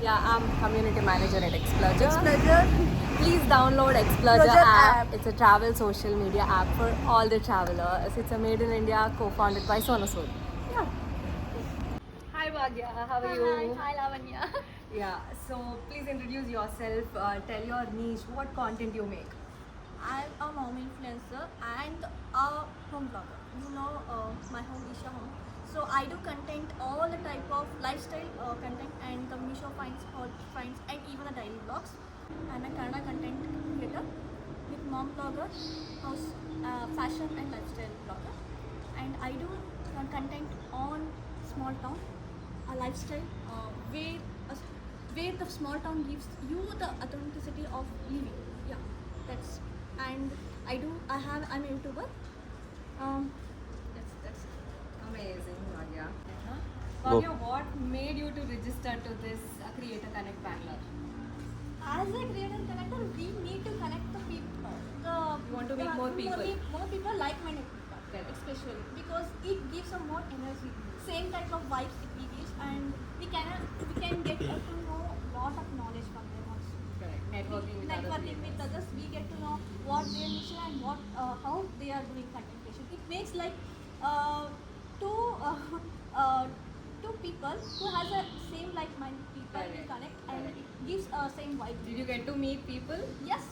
Yeah, I'm community manager at Xplurger. Xplurger. Please download Xplurger Xplurger app. app. It's a travel social media app for all the travelers. It's a made in India, co-founded by Sona Sood. Yeah. Hi Bhagya, how are you? Hi Lavanya. Yeah, so please introduce yourself. Tell your niche. What content you make? I'm a mom influencer and a home vlogger. You know my home, Isha Home. So I do content, all the type of lifestyle content, and the Misho finds and even the daily vlogs. I'm a Kannada content creator with mom vlogger, house fashion and lifestyle vlogger. And I do content on small town, a lifestyle where the small town gives you the authenticity of living. Yeah, that's. And I'm a YouTuber. That's Amazing, Bhagya. Bhagya, what made you to register to this Creator Connect Bangalore? as a creator connector, we need to connect the people. You want to meet more people. More people like-minded people, Correct. especially because it gives a more energy. Same type of vibes it gives, and we can get to know lot of knowledge from them also. Correct. Networking with other Networking people. with others, we get to know what their mission and what how they are doing content creation. It makes like two people who has a same like-minded people will Correct. connect, and it gives same vibe. Did you get to meet people? Yes,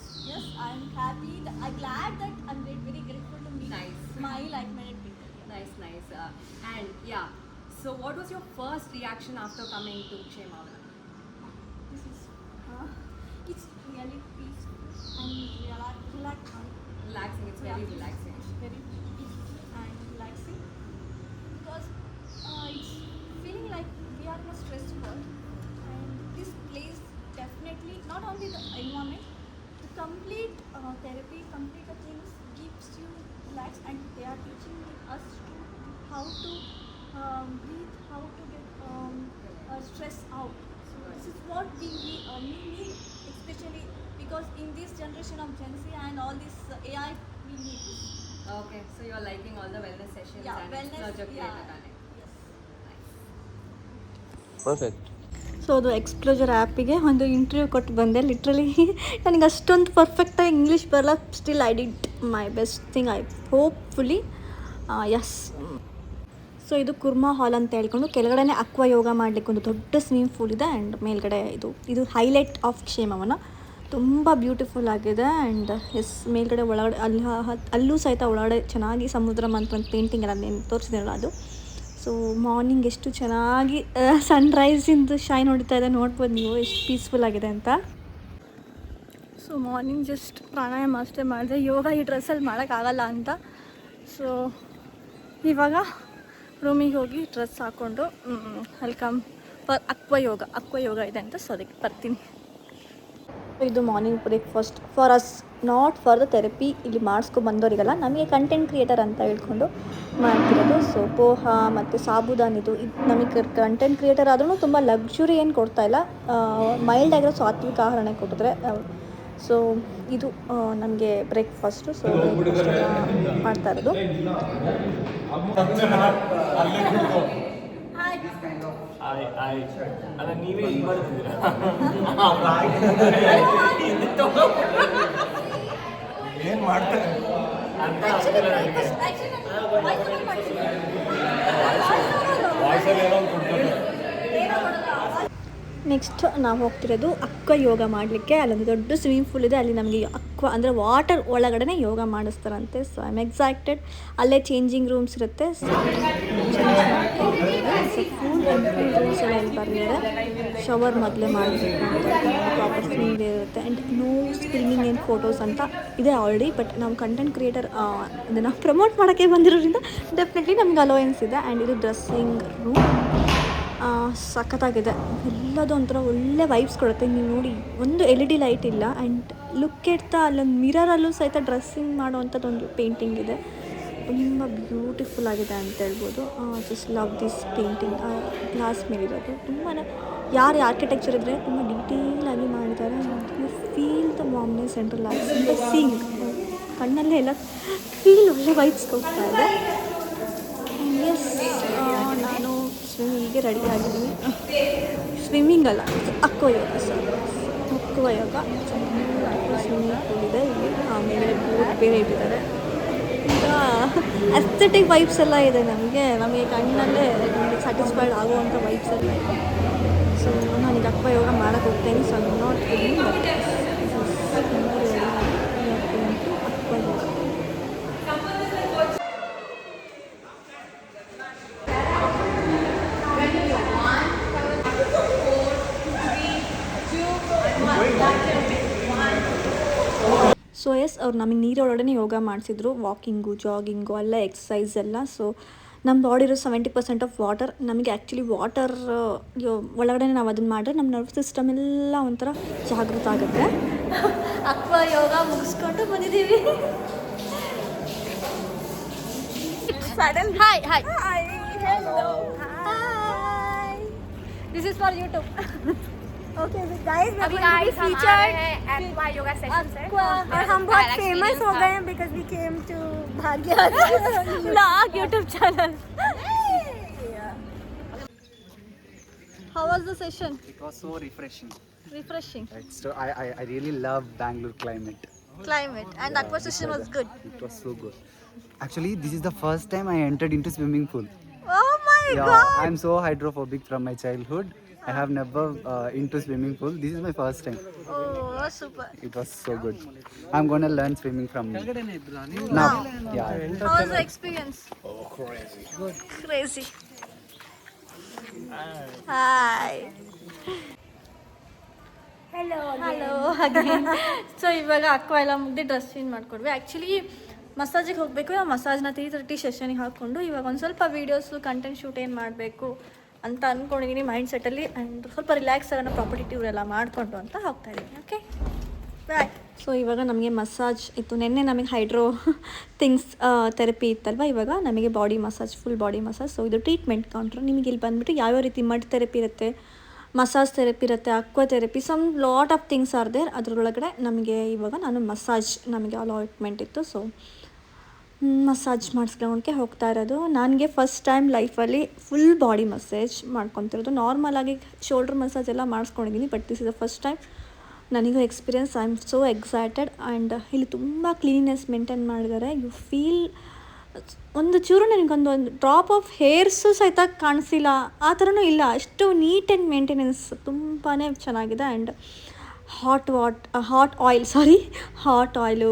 I'm happy. I'm glad that I'm very grateful to meet Nice. my like-minded people. Yeah. Nice. And yeah, so what was your first reaction after coming to Kshemavana? This is it's really peaceful and relaxing. Relaxing, it's very Yeah. relaxing. It's very peaceful and relaxing because it's feeling like we are in a stressed world, and this place definitely not only the environment, the complete therapy, complete the things keeps you relaxed, and they are teaching us to how to breathe, how to get stress out. So this is what we need, especially because in this generation of Gen Z and all this AI, we need this. Okay, so you're liking all the wellness sessions Yeah, and wellness. Explurger Yeah. Creator Connect. Yes. Perfect. So ಅದು ಎಕ್ಸ್ಪ್ಲೋಜರ್ ಆ್ಯಪಿಗೆ ಒಂದು interview ಕೊಟ್ಟು ಬಂದೆ. Literally ನನಗೆ ಅಷ್ಟೊಂದು ಪರ್ಫೆಕ್ಟಾಗಿ ಇಂಗ್ಲೀಷ್ ಬರಲ್ಲ. Still I did my best thing. I hopefully yes. So ಇದು ಕುರ್ಮಾ ಹಾಲ್ ಅಂತ ಹೇಳ್ಕೊಂಡು ಕೆಳಗಡೆನೇ ಅಕ್ವಾ ಯೋಗ ಮಾಡಲಿಕ್ಕೆ ಒಂದು ದೊಡ್ಡ ಸ್ವಿಮ್ಮಿಂಗ್ ಪೂಲ್ ಇದೆ, ಆ್ಯಂಡ್ ಮೇಲ್ಗಡೆ ಇದು ಹೈಲೈಟ್ ಆಫ್ ಕ್ಷೇಮವನ. ತುಂಬ ಬ್ಯೂಟಿಫುಲ್ ಆಗಿದೆ. ಆ್ಯಂಡ್ ಎಸ್, ಮೇಲ್ಗಡೆ ಒಳಗಡೆ ಅಲ್ಲೂ ಸಹಿತ ಒಳಗಡೆ ಚೆನ್ನಾಗಿ ಸಮುದ್ರ ಅಂತ ಒಂದು ಪೇಂಟಿಂಗ್ ಎಲ್ಲ ನಾನು ತೋರಿಸಿದ್ರಲ್ಲ ಅದು. ಸೊ ಮಾರ್ನಿಂಗ್ ಎಷ್ಟು ಚೆನ್ನಾಗಿ ಸನ್ರೈಸಿಂದು ಶೈನ್ ಹೊಡಿತಾ ಇದೆ, ನೋಡ್ಬೋದು ನೀವು ಎಷ್ಟು ಪೀಸ್ಫುಲ್ ಆಗಿದೆ ಅಂತ. ಸೊ ಮಾರ್ನಿಂಗ್ ಜಸ್ಟ್ ಪ್ರಾಣಾಯಾಮ ಅಷ್ಟೇ ಮಾಡಿದೆ. ಯೋಗ ಈ ಡ್ರೆಸ್ಸಲ್ಲಿ ಮಾಡೋಕ್ಕಾಗಲ್ಲ ಅಂತ. ಸೊ ಇವಾಗ ರೂಮಿಗೆ ಹೋಗಿ ಡ್ರೆಸ್ ಹಾಕ್ಕೊಂಡು ವೆಲ್ಕಮ್ ಫಾರ್ ಅಕ್ವಾ ಯೋಗ ಇದೆ ಅಂತ, ಸೊ ಅದಕ್ಕೆ ಬರ್ತೀನಿ. ಇದು morning breakfast for us, not for the therapy. ಇಲ್ಲಿ ಬಂದವರಿಗಲ್ಲ, ನಮಗೆ ಕಂಟೆಂಟ್ ಕ್ರಿಯೇಟರ್ ಅಂತ ಹೇಳ್ಕೊಂಡು ಮಾಡ್ತಿರೋದು. ಸೊ ಪೋಹ ಮತ್ತು ಸಾಬುದಾನಿದು ಇದು ನಮಗೆ ಕಂಟೆಂಟ್ ಕ್ರಿಯೇಟರ್ ಆದ್ರೂ ತುಂಬ ಲಕ್ಸುರಿ ಏನು ಕೊಡ್ತಾಯಿಲ್ಲ, ಮೈಲ್ಡ್ ಆಗಿರೋ ಸಾತ್ವಿಕ ಆಹಾರನೇ ಕೊಟ್ಟಿದ್ರೆ. ಸೊ ಇದು ನಮಗೆ ಬ್ರೇಕ್ಫಾಸ್ಟು. ಸೊ ಬ್ರೇಕ್ಫಾಸ್ಟ್ ಮಾಡ್ತಾ ಇರೋದು. ಅಲ್ಲ, ನೀವೇ ಈಗ ಮಾಡ್ತಿದ್ದೀರಾ? ಏನು ಮಾಡ್ತಾರೆ ಅಂತ ವಾಯ್ಸಲ್ಲಿ ಏನೋ ಒಂದು ಕೊಡ್ತಾರೆ. ನೆಕ್ಸ್ಟ್ ನಾವು ಹೋಗ್ತಿರೋದು ಅಕ್ವಾ ಯೋಗ ಮಾಡಲಿಕ್ಕೆ. ಅಲ್ಲೊಂದು ದೊಡ್ಡ ಸ್ವಿಮ್ಮಿಂಗ್ ಪೂಲ್ ಇದೆ, ಅಲ್ಲಿ ನಮಗೆ ಅಕ್ವಾ ಅಂದರೆ ವಾಟರ್ ಒಳಗಡೆ ಯೋಗ ಮಾಡಿಸ್ತಾರಂತೆ. So I am excited. ಅಲ್ಲೇ ಚೇಂಜಿಂಗ್ ರೂಮ್ಸ್ ಇರುತ್ತೆ. ಸೊ ಫುಲ್ ರೂಮ್ಸ್ ಎಲ್ಲ ಇಲ್ಲಿ ಬರ್ತಿದ್ದಾರೆ. ಶವರ್ ಮೊದಲೇ ಮಾಡಬೇಕು ಅಂತ ಪ್ರಾಪರ್ ಸ್ವಿಮ್ಮಿಂಗ್ ಇರುತ್ತೆ. ಆ್ಯಂಡ್ ನೋ ಸ್ಕ್ರೀನಿಂಗ್ ಏನು ಫೋಟೋಸ್ ಅಂತ ಇದೆ ಆಲ್ರೆಡಿ. ಬಟ್ ನಾವು ಕಂಟೆಂಟ್ ಕ್ರಿಯೇಟರ್ ಇದನ್ನು ಪ್ರಮೋಟ್ ಮಾಡೋಕ್ಕೆ ಬಂದಿರೋದ್ರಿಂದ ಡೆಫಿನೆಟ್ಲಿ ನಮ್ಗೆ ಅಲೋಯನ್ಸ್ ಇದೆ. ಆ್ಯಂಡ್ ಇದು ಡ್ರೆಸ್ಸಿಂಗ್ ರೂಮ್ ಸಖತ್ತಾಗಿದೆ. ಎಲ್ಲದು ಒಂಥರ ಒಳ್ಳೆ ವೈಬ್ಸ್ ಕೊಡುತ್ತೆ. ನೀವು ನೋಡಿ, ಒಂದು LED ಲೈಟ್ ಇಲ್ಲ. ಆ್ಯಂಡ್ ಲುಕ್ ಇಡ್ತಾ ಅಲ್ಲೊಂದು ಮಿರರಲ್ಲೂ ಸಹಿತ ಡ್ರೆಸ್ಸಿಂಗ್ ಮಾಡೋವಂಥದ್ದೊಂದು ಪೇಂಟಿಂಗ್ ಇದೆ. ತುಂಬ ಬ್ಯೂಟಿಫುಲ್ ಆಗಿದೆ ಅಂತ ಹೇಳ್ಬೋದು. Just love this painting. Glass ಮೇಲಿರೋದು ತುಂಬಾ ಯಾರು ಆರ್ಕಿಟೆಕ್ಚರ್ ಇದ್ದರೆ ತುಂಬ ಡೀಟೇಲಾಗಿ ಮಾಡಿದ್ದಾರೆ. Feel the warmness and relaxing. ಕಣ್ಣಲ್ಲೇ ಎಲ್ಲ ಫೀಲ್ ಒಳ್ಳೆ ವೈಬ್ಸ್ ಕೊಡ್ತಾ ಇದೆ. ಎಸ್, ನಾನು ಸ್ವಿಮ್ಮಿಂಗಿಗೆ ರೆಡಿ ಆಗಿದ್ದೀನಿ. ಸ್ವಿಮ್ಮಿಂಗ್ ಅಲ್ಲ, aqua yoga. Aqua yoga swimming pool ಇದೆ ಇಲ್ಲಿ. ಆಮೇಲೆ ಬೋಟ್ ಬೇರೆ ಇಟ್ಟಿದ್ದಾರೆ. ಈಗ ಅಸ್ಥೆಟಿಕ್ ವೈಬ್ಸ್ ಎಲ್ಲ ಇದೆ ನಮಗೆ ಕಣ್ಣಲ್ಲೇ ನಮಗೆ ಸ್ಯಾಟಿಸ್ಫೈಡ್ ಆಗುವಂಥ ವೈಬ್ಸ್ ಎಲ್ಲ ಇದೆ. ಸೊ ನಾನೀಗ ಅಕ್ವಾ ಯೋಗ ಮಾಡೋಕ್ಕೆ ಹೋಗ್ತೇನೆ. So not feeling but aqua yoga. So yes, ಅವ್ರು ನಮಗೆ ನೀರೊಳಗಡೆ ಯೋಗ ಮಾಡಿಸಿದ್ರು. ವಾಕಿಂಗು, ಜಾಗಿಂಗು, ಅಲ್ಲ ಎಕ್ಸಸೈಸ್ ಎಲ್ಲ. ಸೊ ನಮ್ಮ ಬಾಡಿ ಇರೋ 70% ಆಫ್ ವಾಟರ್. ನಮಗೆ ಆ್ಯಕ್ಚುಲಿ ವಾಟರ್ ಒಳಗಡೆ ನಾವು ಅದನ್ನು ಮಾಡಿದ್ರೆ ನಮ್ಮ ನರ್ವ್ ಸಿಸ್ಟಮ್ ಎಲ್ಲ ಒಂಥರ ಜಾಗೃತ ಆಗುತ್ತೆ. ಅಕ್ವಾ ಯೋಗ ಮುಗಿಸ್ಕೊಂಡು ಬಂದಿದ್ದೀವಿ. Sudden hi hello hi, this is for YouTube. Okay guys, अभी guys featured aqua yoga session है और हम बहुत फेमस हो गए हैं because we came to Bhagya vlog YouTube channel. How was the session? It was so refreshing. Refreshing. I really love Bangalore climate. And the aqua session was good. It was so good. Actually, this is the first time I entered into swimming pool. Oh my god! I'm so hydrophobic from my childhood. I have never into swimming pool. This is my first time. Oh, super. It was so good. I'm gonna learn swimming from now. Yeah. How was the experience? Oh, crazy. Good. Crazy. Hi. Hello again. So ಇವಾಗ aqua ಎಲ್ಲ ಮುಗ್ದು dress change ಮಾಡ್ಕೊಡ್ವಿ. Actually ಮಸಾಜಿಗೆ ಹೋಗಬೇಕು. ನಾವು ಮಸಾಜ್ನ 3:30 ಸೆಷನಿಗೆ ಹಾಕ್ಕೊಂಡು ಇವಾಗ ಒಂದು ಸ್ವಲ್ಪ videos content shoot ಏನು ಮಾಡಬೇಕು ಅಂತ ಅಂದ್ಕೊಂಡಿದ್ದೀನಿ ಮೈಂಡ್ ಸೆಟ್ಟಲ್ಲಿ. ಆ್ಯಂಡ್ ಸ್ವಲ್ಪ ರಿಲ್ಯಾಕ್ಸ್ ಆಗೋಣ, ಪ್ರಾಪರ್ಟಿ ಟೂರ್ ಎಲ್ಲ ಮಾಡಿಕೊಂಡು ಅಂತ ಹೋಗ್ತಾ ಇದ್ದೀನಿ. Okay bye. ಸೊ ಇವಾಗ ನಮಗೆ ಮಸಾಜ್ ಇತ್ತು. ನಿನ್ನೆ ನಮಗೆ ಹೈಡ್ರೋ ಥಿಂಗ್ಸ್ ಥೆರಪಿ ಇತ್ತಲ್ವ, ಇವಾಗ ನಮಗೆ body massage, full body massage. So ಇದು ಟ್ರೀಟ್ಮೆಂಟ್ ಕೌಂಟ್ರ್. ನಿಮಗೆ ಇಲ್ಲಿ ಬಂದುಬಿಟ್ಟು ಯಾವ್ಯಾವ ರೀತಿ ಮಡ್ ಥೆರಪಿ ಇರುತ್ತೆ, ಮಸಾಜ್ ಥೆರಪಿ ಇರುತ್ತೆ, aqua therapy, some lot of things are there. ಅದರೊಳಗಡೆ ನಮಗೆ ಇವಾಗ ನಾನು ಮಸಾಜ್, ನಮಗೆ ಅಲಾಟ್ಮೆಂಟ್ ಇತ್ತು. ಸೊ ಮಸಾಜ್ ಮಾಡಿಸ್ಕೊಳ್ಳೋಕ್ಕೆ ಹೋಗ್ತಾ ಇರೋದು. ನನಗೆ ಫಸ್ಟ್ ಟೈಮ್ ಲೈಫಲ್ಲಿ ಫುಲ್ ಬಾಡಿ ಮಸಾಜ್ ಮಾಡ್ಕೊತಿರೋದು. ನಾರ್ಮಲಾಗಿ ಶೋಲ್ಡ್ರ್ ಮಸಾಜ್ ಎಲ್ಲ ಮಾಡಿಸ್ಕೊಂಡಿದ್ದೀನಿ, but this is the first time ನನಗೂ experience. I am so excited. And ಇಲ್ಲಿ ತುಂಬ ಕ್ಲೀನ್ನೆಸ್ ಮೇಂಟೈನ್ ಮಾಡಿದ್ದಾರೆ. ಯು ಫೀಲ್ ಒಂದು ಚೂರು ನನಗೊಂದು ಡ್ರಾಪ್ ಆಫ್ ಹೇರ್ಸು ಸಹಿತ ಕಾಣಿಸಿಲ್ಲ, ಆ ಥರನೂ ಇಲ್ಲ. ಅಷ್ಟು ನೀಟ್ ಆ್ಯಂಡ್ ಮೇಂಟೆನೆನ್ಸ್ ತುಂಬಾ ಚೆನ್ನಾಗಿದೆ. And hot oil,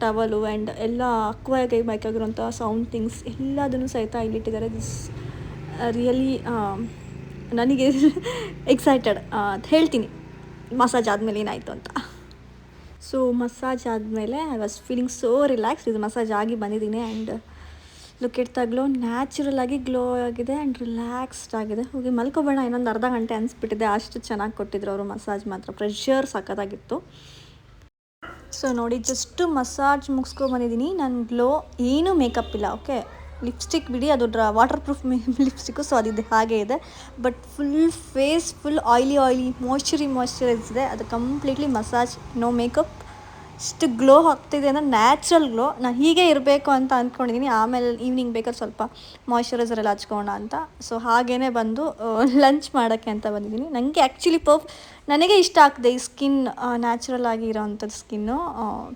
towel and ಎಲ್ಲ ಅಕ್ವಾಗೆ ಬೇಕಾಗಿರೋಂಥ ಸೌಂಡ್ ಥಿಂಗ್ಸ್ ಎಲ್ಲದನ್ನು ಸಹಿತ ಇಲ್ಲಿಟ್ಟಿದ್ದಾರೆ. ದಿಸ್ ರಿಯಲಿ ನನಗೆ ಎಕ್ಸೈಟೆಡ್ ಅಂತ ಹೇಳ್ತೀನಿ ಮಸಾಜ್ ಆದಮೇಲೆ ಏನಾಯಿತು ಅಂತ. ಸೊ ಮಸಾಜ್ ಆದಮೇಲೆ I was feeling so relax. ಇದು ಮಸಾಜ್ ಆಗಿ ಬಂದಿದ್ದೀನಿ. And look it the glow, natural ಆಗಿ ಗ್ಲೋ ಆಗಿದೆ ಆ್ಯಂಡ್ ರಿಲ್ಯಾಕ್ಸ್ಡ್ ಆಗಿದೆ. ಹೋಗಿ ಮಲ್ಕೊಬೇಡ ಇನ್ನೊಂದು ಅರ್ಧ ಗಂಟೆ ಅನಿಸ್ಬಿಟ್ಟಿದೆ, ಅಷ್ಟು ಚೆನ್ನಾಗಿ ಕೊಟ್ಟಿದ್ರು ಅವರು ಮಸಾಜ್. ಮಾತ್ರ ಪ್ರೆಷರ್ ಸಖತ್ತಾಗಿತ್ತು. ಸೊ ನೋಡಿ, ಜಸ್ಟ್ ಮಸಾಜ್ ಮುಗಿಸ್ಕೊಂಬಂದಿದ್ದೀನಿ. ನನ್ನ ಗ್ಲೋ ಏನೂ ಮೇಕಪ್ ಇಲ್ಲ. ಓಕೆ, ಲಿಪ್ಸ್ಟಿಕ್ ಬಿಡಿ, ಅದು ವಾಟರ್ ಪ್ರೂಫ್ ಲಿಪ್ಸ್ಟಿಕ್ಕು. ಸೊ ಅದಿದೆ, ಹಾಗೆ ಇದೆ. But full face full oily moisturise ಇದೆ. ಅದು ಕಂಪ್ಲೀಟ್ಲಿ ಮಸಾಜ್, ನೋ ಮೇಕಪ್. ಇಷ್ಟು ಗ್ಲೋ ಆಗ್ತಿದೆ ಅಂದರೆ ನ್ಯಾಚುರಲ್ ಗ್ಲೋ. ನಾನು ಹೀಗೆ ಇರಬೇಕು ಅಂತ ಅಂದ್ಕೊಂಡಿದ್ದೀನಿ. ಆಮೇಲೆ ಈವ್ನಿಂಗ್ ಬೇಕಾದ್ರೆ ಸ್ವಲ್ಪ ಮಾಯ್ಶ್ಚರೈಸರ್ ಎಲ್ಲ ಹಚ್ಕೋಣ ಅಂತ. ಸೊ ಹಾಗೇ ಬಂದು ಲಂಚ್ ಮಾಡೋಕ್ಕೆ ಅಂತ ಬಂದಿದ್ದೀನಿ. ನನಗೆ ಆ್ಯಕ್ಚುಲಿ ನನಗೆ ಇಷ್ಟ ಆಗ್ತಿದೆ ಈ ಸ್ಕಿನ್, ನ್ಯಾಚುರಲ್ ಆಗಿ ಇರೋವಂಥದ್ದು ಸ್ಕಿನ್ನು.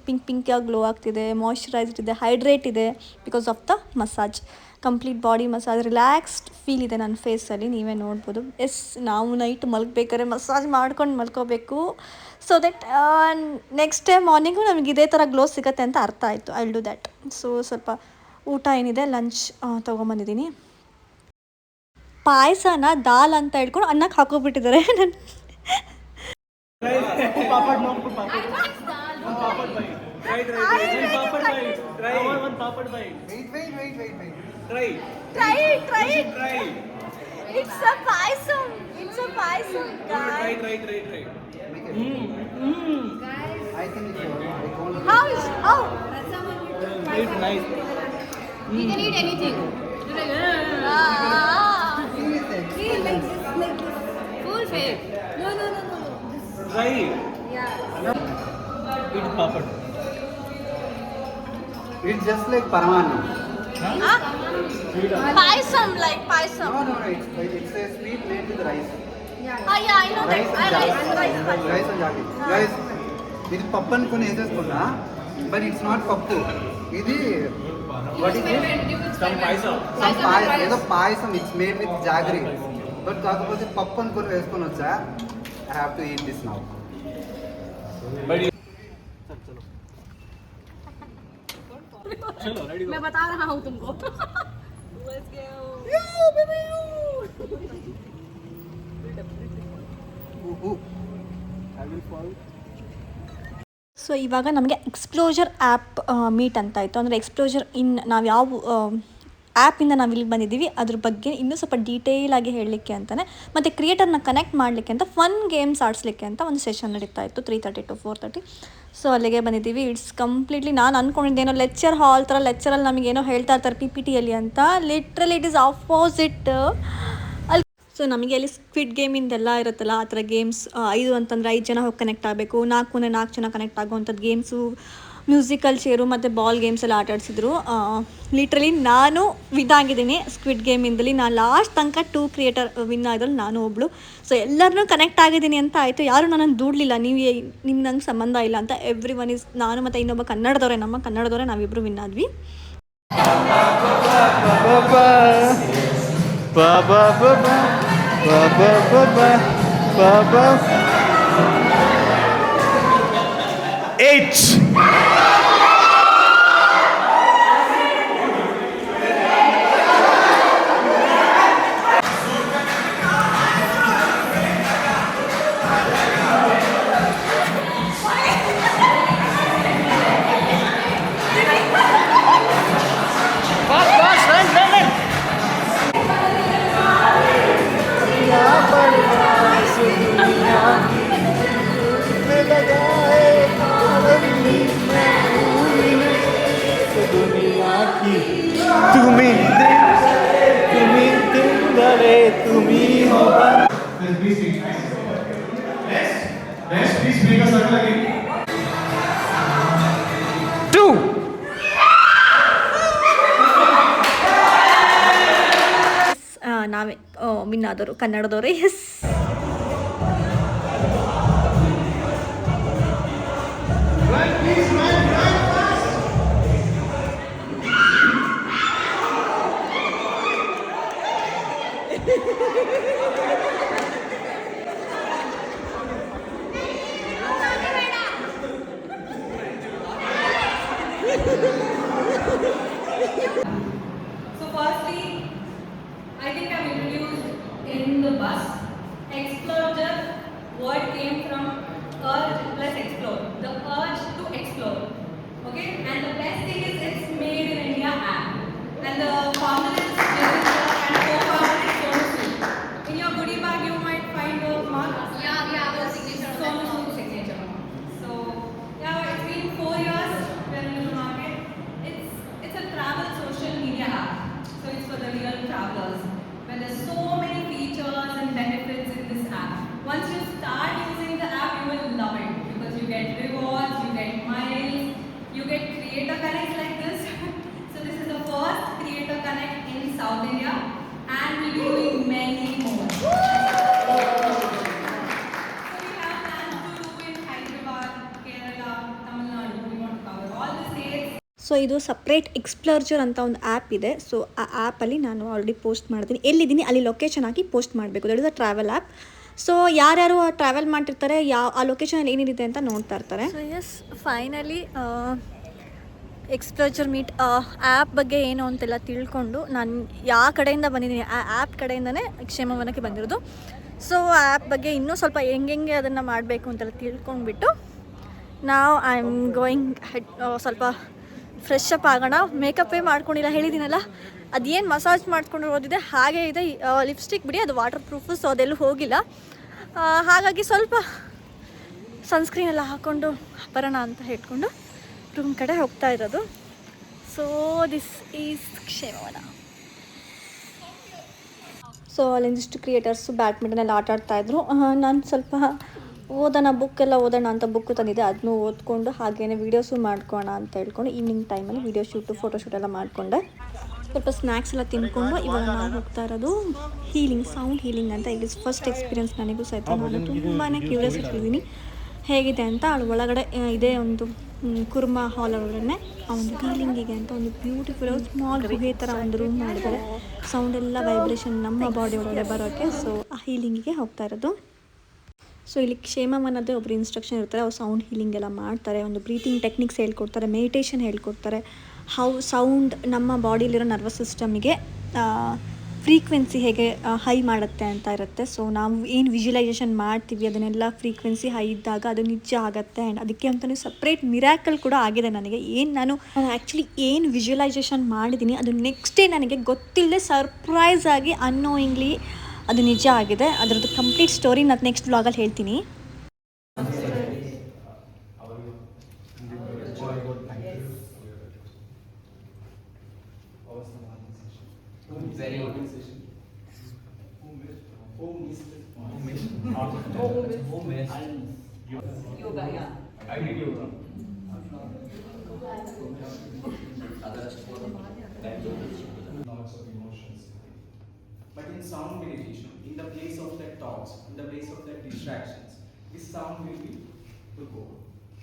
ಪಿಂಕಾಗಿ ಗ್ಲೋ ಆಗ್ತಿದೆ, ಮಾಯ್ಶ್ಚರೈಸ್ಡ್ ಇದೆ, ಹೈಡ್ರೇಟ್ ಇದೆ because of the massage. Complete body massage, relaxed feel ಇದೆ ನನ್ನ ಫೇಸಲ್ಲಿ, ನೀವೇ ನೋಡ್ಬೋದು. ಎಸ್, ನಾವು ನೈಟ್ ಮಲ್ಗಬೇಕಾದ್ರೆ ಮಸಾಜ್ ಮಾಡ್ಕೊಂಡು ಮಲ್ಕೋಬೇಕು. So that next day morning ನಮಗೆ ಇದೇ ಥರ ಗ್ಲೋ ಸಿಗುತ್ತೆ ಅಂತ ಅರ್ಥ ಆಯಿತು. I will do that. So ಸ್ವಲ್ಪ ಊಟ ಏನಿದೆ ಲಂಚ್ ತೊಗೊಂಬಂದಿದ್ದೀನಿ. ಪಾಯಸನ ದಾಲ್ ಅಂತ ಹೇಳ್ಕೊಂಡು ಅನ್ನಕ್ಕೆ ಹಾಕೋಬಿಟ್ಟಿದ್ದಾರೆ. ನನ್ನ Papad, no, put papad. One papad bite. Try. One papad bite. Try. One papad bite. Wait. Try. Try it. Try. It's a paisam. Guys. Try. I think it's all. How is? Oh. It's nice. You can eat anything. See, like this. Full fair. No. Try. Yeah. Eat papad. It's just like Paramannam. Paisam, like paisam. No, it's a sweet made with rice. Yeah, I know that. Rice and jaggery. Guys, ఇది పప్పు అనుకుని వేసేసుకున్నా, but it's not పప్పు. ఇది what is Some paisa. ఏదో పాయసం. It's made with jaggery, but కాకపోతే పప్పు అనుకుని వేసుకొని వచ్చా. I have to eat this now. चलो रेडी मैं बता रहा हूँ तुमको. ಸೊ ಇವಾಗ ನಮಗೆ ಎಕ್ಸ್ಪ್ಲೋಜರ್ ಆ್ಯಪ್ ಮೀಟ್ ಅಂತ ಆಯಿತು. ಅಂದರೆ ಎಕ್ಸ್ಪ್ಲೋಜರ್ ನಾವು ಯಾವ ಆ್ಯಪಿಂದ ನಾವು ಇಲ್ಲಿ ಬಂದಿದ್ದೀವಿ ಅದ್ರ ಬಗ್ಗೆ ಇನ್ನೂ ಸ್ವಲ್ಪ ಡೀಟೇಲಾಗಿ ಹೇಳಲಿಕ್ಕೆ ಅಂತಲೇ, ಮತ್ತು ಕ್ರಿಯೇಟರ್ನ ಕನೆಕ್ಟ್ ಮಾಡಲಿಕ್ಕೆ ಅಂತ, ಫನ್ ಗೇಮ್ಸ್ ಆಡಿಸ್ಲಿಕ್ಕೆ ಅಂತ ಒಂದು ಸೆಷನ್ ನಡೀತಾ ಇತ್ತು 3:30 to 4:30. ಸೊ ಅಲ್ಲಿಗೆ ಬಂದಿದ್ದೀವಿ. ಇಟ್ಸ್ ಕಂಪ್ಲೀಟ್ಲಿ, ನಾನು ಅಂದ್ಕೊಂಡಿದ್ದೇನೋ ಲೆಕ್ಚರ್ ಹಾಲ್ ಥರ, ಲೆಕ್ಚರಲ್ಲಿ ನಮಗೇನೋ ಹೇಳ್ತಾ ಇರ್ತಾರೆ PPTಯಲ್ಲಿ ಅಂತ. Literally it is opposite. ಅಲ್ಲಿ ಸೊ ನಮಗೆ ಅಲ್ಲಿ ಸ್ಕ್ವಿಡ್ ಗೇಮಿಂದೆಲ್ಲ ಇರುತ್ತಲ್ಲ, ಆ ಥರ ಗೇಮ್ಸ್. 5 ಅಂತಂದರೆ 5 ಜನ ಹೋಗಿ ಕನೆಕ್ಟ್ ಆಗಬೇಕು, 4 ಅಂದರೆ 4 ಜನ ಕನೆಕ್ಟ್ ಆಗುವಂಥದ್ದು ಗೇಮ್ಸು, ಮ್ಯೂಸಿಕಲ್ ಚೇರು ಮತ್ತು ಬಾಲ್ ಗೇಮ್ಸ್ ಎಲ್ಲ ಆಟಾಡಿಸಿದ್ರು. ಲಿಟ್ರಲಿ ನಾನು ವಿನ್ ಆಗಿದ್ದೀನಿ ಸ್ಕ್ವಿಡ್ ಗೇಮಿಂದಲ್ಲಿ. ನಾನು ಲಾಸ್ಟ್ ತನಕ 2 ಕ್ರಿಯೇಟರ್ ವಿನ್ ಆದ್ರಲ್ಲಿ ನಾನು ಒಬ್ಬಳು. ಸೊ ಎಲ್ಲರನ್ನೂ ಕನೆಕ್ಟ್ ಆಗಿದ್ದೀನಿ ಅಂತ ಆಯಿತು. ಯಾರು ನನ್ನನ್ನು ದೂಡಲಿಲ್ಲ, ನಿಮ್ಗೆ ನಂಗೆ ಸಂಬಂಧ ಇಲ್ಲ ಅಂತ. ಎವ್ರಿ ಒನ್ ಈಸ್, ನಾನು ಮತ್ತು ಇನ್ನೊಬ್ಬ ನಮ್ಮ ಕನ್ನಡದವರೇ ನಾವಿಬ್ಬರು ವಿನ್ ಆದ್ವಿ. ನಾವೇ ವಿನ್ ಆದವರು, ಕನ್ನಡದವರೇ. Yes, So firstly, I think I've introduced in the bus. Explorer word came from urge plus explore. The urge to explore. Okay? And the best thing is it's made in India app. And the founder is Jessica and co-founder is Sonu Sood. In your goodie bag you might find a mark. Yeah, we have a signature. Sonu Sood signature. So yeah, it's been 4 years we're in the market. It's a travel social media app. So it's for the real travelers. But there's so many features and benefits in this app. Once you start using the app, you will love it because you get rewards, you get miles, you get creator connects like this. So this is the first creator connect in South India, and we'll be doing many more. So we have plans to do in Hyderabad, Kerala, Tamil Nadu. We want to cover all the states. So so ಇದು separate ಎಕ್ಸ್ಪ್ಲೋರ್ಜರ್ ಅಂತ ಒಂದು app ಇದೆ. So ಆ ಆ್ಯಪಲ್ಲಿ ನಾನು already post ಮಾಡ್ತೀನಿ, ಎಲ್ಲಿದ್ದೀನಿ ಅಲ್ಲಿ ಲೊಕೇಶನ್ ಹಾಕಿ ಪೋಸ್ಟ್ ಮಾಡಬೇಕು. That is a travel app. So ಯಾರ್ಯಾರು ಟ್ರಾವೆಲ್ ಮಾಡ್ತಿರ್ತಾರೆ, ಆ ಲೊಕೇಶನಲ್ಲಿ ಏನಿದೆ ಅಂತ ನೋಡ್ತಾ ಇರ್ತಾರೆ. ಸೊ ಎಸ್, ಫೈನಲಿ ಎಕ್ಸ್ಪ್ಲೋಜರ್ ಮೀಟ್ ಆ್ಯಪ್ ಬಗ್ಗೆ ಏನು ಅಂತೆಲ್ಲ ತಿಳ್ಕೊಂಡು ನಾನು ಯಾವ ಕಡೆಯಿಂದ ಬಂದಿದ್ದೀನಿ, ಆ ಆ್ಯಪ್ ಕಡೆಯಿಂದನೇ ಕ್ಷೇಮವನಕ್ಕೆ ಬಂದಿರೋದು. ಸೊ ಆ ಆ್ಯಪ್ ಬಗ್ಗೆ ಇನ್ನೂ ಸ್ವಲ್ಪ ಹೆಂಗೆ ಅದನ್ನು ಮಾಡಬೇಕು ಅಂತೆಲ್ಲ ತಿಳ್ಕೊಂಡ್ಬಿಟ್ಟು ನಾವು ಐ ಆಮ್ ಗೋಯಿಂಗ್ ಸ್ವಲ್ಪ ಫ್ರೆಶ್ ಅಪ್ ಆಗೋಣ. ಮೇಕಪ್ಪೇ ಮಾಡ್ಕೊಂಡಿಲ್ಲ, ಹೇಳಿದ್ದೀನಲ್ಲ, ಅದೇನು ಮಸಾಜ್ ಮಾಡ್ಕೊಂಡು ಓದಿದೆ ಹಾಗೇ ಇದೆ. ಲಿಪ್ಸ್ಟಿಕ್ ಬಿಡಿ, ಅದು ವಾಟರ್ ಪ್ರೂಫು, ಸೊ ಅದೆಲ್ಲೂ ಹೋಗಿಲ್ಲ. ಹಾಗಾಗಿ ಸ್ವಲ್ಪ ಸನ್ಸ್ಕ್ರೀನ್ ಎಲ್ಲ ಹಾಕ್ಕೊಂಡು ಬರೋಣ ಅಂತ ಹೇಳ್ಕೊಂಡು ರೂಮ್ ಕಡೆ ಹೋಗ್ತಾ ಇರೋದು. So this is Kshemavana. So ಅಲ್ಲಿಂದಿಷ್ಟು ಕ್ರಿಯೇಟರ್ಸು ಬ್ಯಾಡ್ಮಿಂಟನ್ ಎಲ್ಲ ಆಟ ಆಡ್ತಾಯಿದ್ರು. ನಾನು ಸ್ವಲ್ಪ ಓದೋಣ ಅಂತ ಬುಕ್ಕು ತಂದಿದ್ದೆ, ಅದನ್ನು ಓದ್ಕೊಂಡು ಹಾಗೇನೆ ವೀಡಿಯೋಸು ಮಾಡ್ಕೋಣ ಅಂತ ಹೇಳ್ಕೊಂಡು ಈವ್ನಿಂಗ್ ಟೈಮಲ್ಲಿ ವೀಡಿಯೋ ಶೂಟು ಫೋಟೋಶೂಟ್ ಎಲ್ಲ ಮಾಡಿಕೊಂಡೆ. ಸ್ವಲ್ಪ ಸ್ನ್ಯಾಕ್ಸ್ ಎಲ್ಲ ತಿನ್ಕೊಂಡು ಇವಾಗ ನಾವು ಹೋಗ್ತಾ ಇರೋದು ಹೀಲಿಂಗ್, ಸೌಂಡ್ ಹೀಲಿಂಗ್ ಅಂತ. ಇಲ್ಲಿ ಫಸ್ಟ್ ಎಕ್ಸ್ಪೀರಿಯನ್ಸ್ ನನಗೂ ಸಹಿತ. ನಾನು ತುಂಬಾ ಕ್ಯೂರಿಯಸ್ ಇಟ್ಟಿದ್ದೀನಿ ಹೇಗಿದೆ ಅಂತ. ಅವಳು ಒಳಗಡೆ ಇದೇ ಒಂದು ಕುರ್ಮಾ ಹಾಲ್ ಒಳಗಡೆ ಆ ಒಂದು ಹೀಲಿಂಗಿಗೆ ಅಂತ ಒಂದು ಬ್ಯೂಟಿಫುಲ್ ಸ್ಮಾಲ್ ಗುಹೆ ಥರ ಒಂದು ರೂಮ್ ಮಾಡಿದ್ದಾರೆ. ಸೌಂಡ್ ಎಲ್ಲ ವೈಬ್ರೇಷನ್ ನಮ್ಮ ಬಾಡಿ ಒಳಗಡೆ ಬರೋಕ್ಕೆ. ಸೊ ಆ ಹೀಲಿಂಗಿಗೆ ಹೋಗ್ತಾ ಇರೋದು. ಸೊ ಇಲ್ಲಿ ಕ್ಷೇಮವನದೇ ಒಬ್ಬರು ಇನ್ಸ್ಟ್ರಕ್ಷನ್ ಇರ್ತಾರೆ, ಅವ್ರು ಸೌಂಡ್ ಹೀಲಿಂಗ್ ಎಲ್ಲ ಮಾಡ್ತಾರೆ, ಒಂದು ಬ್ರೀತಿಂಗ್ ಟೆಕ್ನಿಕ್ಸ್ ಹೇಳ್ಕೊಡ್ತಾರೆ, ಮೆಡಿಟೇಷನ್ ಹೇಳ್ಕೊಡ್ತಾರೆ, ಹೌ ಸೌಂಡ್ ನಮ್ಮ ಬಾಡಿಲಿರೋ ನರ್ವಸ್ ಸಿಸ್ಟಮಿಗೆ ಫ್ರೀಕ್ವೆನ್ಸಿ ಹೇಗೆ ಹೈ ಮಾಡುತ್ತೆ ಅಂತ ಇರುತ್ತೆ. ಸೊ ನಾವು ಏನು ವಿಜುವಲೈಸೇಷನ್ ಮಾಡ್ತೀವಿ ಅದನ್ನೆಲ್ಲ ಫ್ರೀಕ್ವೆನ್ಸಿ ಹೈ ಇದ್ದಾಗ ಅದು ನಿಜ ಆಗುತ್ತೆ. ಆ್ಯಂಡ್ ಅದಕ್ಕೆ ಅಂತಲೇ ಸಪ್ರೇಟ್ ಮಿರಾಕಲ್ ಕೂಡ ಆಗಿದೆ ನನಗೆ. ನಾನು ಆ್ಯಕ್ಚುಲಿ ಏನು ವಿಜುವಲೈಸೇಷನ್ ಮಾಡಿದ್ದೀನಿ ಅದು ನೆಕ್ಸ್ಟ್ ಡೇ ನನಗೆ ಗೊತ್ತಿಲ್ಲದೆ ಸರ್ಪ್ರೈಸ್ ಆಗಿ ಅನ್ನೋಯಿಂಗ್ಲಿ ಅದು ನಿಜ ಆಗಿದೆ. ಅದರದ್ದು ಕಂಪ್ಲೀಟ್ ಸ್ಟೋರಿ ನಾನು ನೆಕ್ಸ್ಟ್ ವ್ಲಾಗಲ್ಲಿ ಹೇಳ್ತೀನಿ. Lots of emotions. But in sound meditation, in the place of that thoughts, in the place of that distractions, this sound will be to go.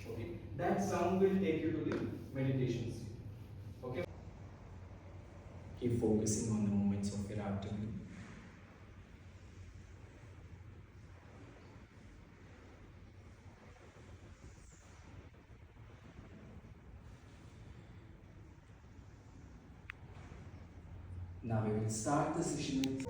Okay, that sound will take you to the meditations. Okay, keep focusing on the moments of your activity. Now we will start the session with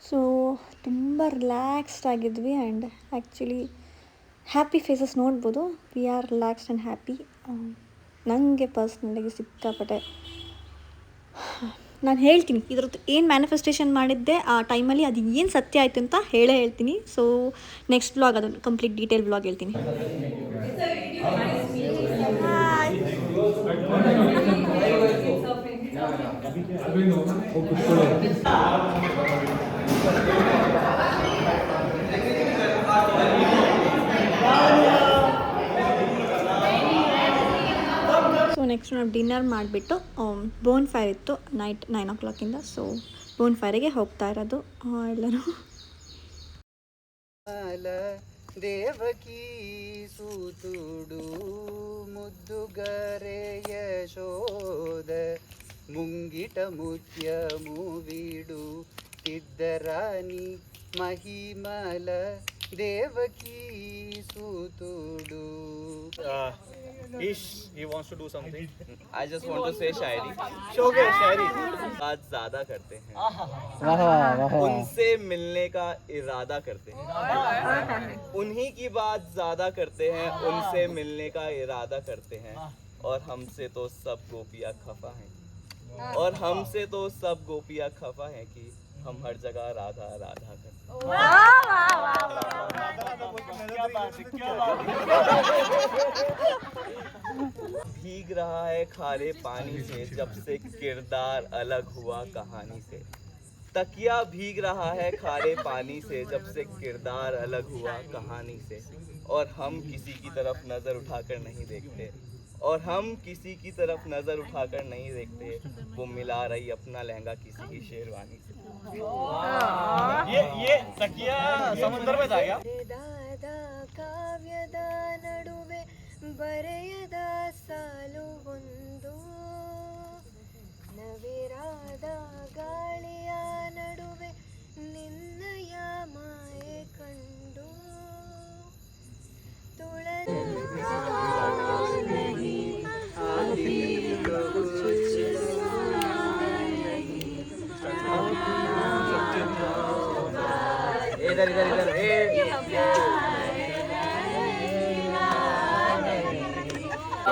so ತುಂಬ relaxed ಆಗಿದ್ವಿ. And actually happy faces ನೋಡ್ಬೋದು. We are relaxed and happy. ನನಗೆ ಪರ್ಸ್ನಲಾಗಿ ಸಿಕ್ಕಾಪಟ್ಟೆ ನಾನು ಹೇಳ್ತೀನಿ ಇದ್ರದ್ದು ಏನು ಮ್ಯಾನಿಫೆಸ್ಟೇಷನ್ ಮಾಡಿದ್ದೆ ಆ ಟೈಮಲ್ಲಿ ಅದು ಏನು ಸತ್ಯ ಆಯಿತು ಅಂತ ಹೇಳ್ತೀನಿ. ಸೊ ನೆಕ್ಸ್ಟ್ ವ್ಲಾಗ್ ಅದನ್ನು ಕಂಪ್ಲೀಟ್ ಡೀಟೇಲ್ ವ್ಲಾಗ್ ಹೇಳ್ತೀನಿ. ಸೊ ನೆಕ್ಸ್ಟ್ ನಾವು ಡಿನ್ನರ್ ಮಾಡಿಬಿಟ್ಟು ಬೋನ್ ಫೈರ್ ಇತ್ತು ನೈಟ್ 9 o'clock. ಸೊ ಬೋನ್ ಫೈರಿಗೆ ಹೋಗ್ತಾ ಇರೋದು ಎಲ್ಲರೂ. ದೇವಕಿ ಸೂತುಡು ಮುದ್ದುಗರೆ ಯಶೋದ ಮುಂಗಿಟ ಮುತ್ಯ ಮೂವಿಡು ತಿದ್ದರಾಣಿ ಮಹಿಮಲ Devaki ಸೂತುಡು. he wants to do something. I just want to say शायरी. शोगे शायरी. बात ज़्यादा करते हैं. वाह वाह उनसे मिलने का इरादा करते हैं. उन्हीं की बात ज़्यादा करते हैं. उनसे मिलने का इरादा करते हैं. और हमसे तो सब गोपियाँ खफा हैं. और हमसे तो सब गोपियाँ खफा हैं कि हम हर जगह राधा राधा करते हैं. भीग रहा है खारे पानी से जब से किरदार अलग हुआ कहानी से. तकिया भीग रहा है खारे पानी से जब से किरदार अलग हुआ कहानी से. और हम किसी की तरफ नजर उठाकर नहीं देखते. और हम किसी की तरफ नजर उठाकर नहीं देखते. वो मिला रही अपना लहंगा किसी की शेरवानी से. ये तकिया समुद्र में था क्या? ಕಾವ್ಯದ ನಡುವೆ ಬರೆಯದ ಸಾಲು ಒಂದು, ನವಿರಾದ ಗಾಳಿಯ ನಡುವೆ ನಿನ್ನಯ ಮಾಯೆ ಕಂಡು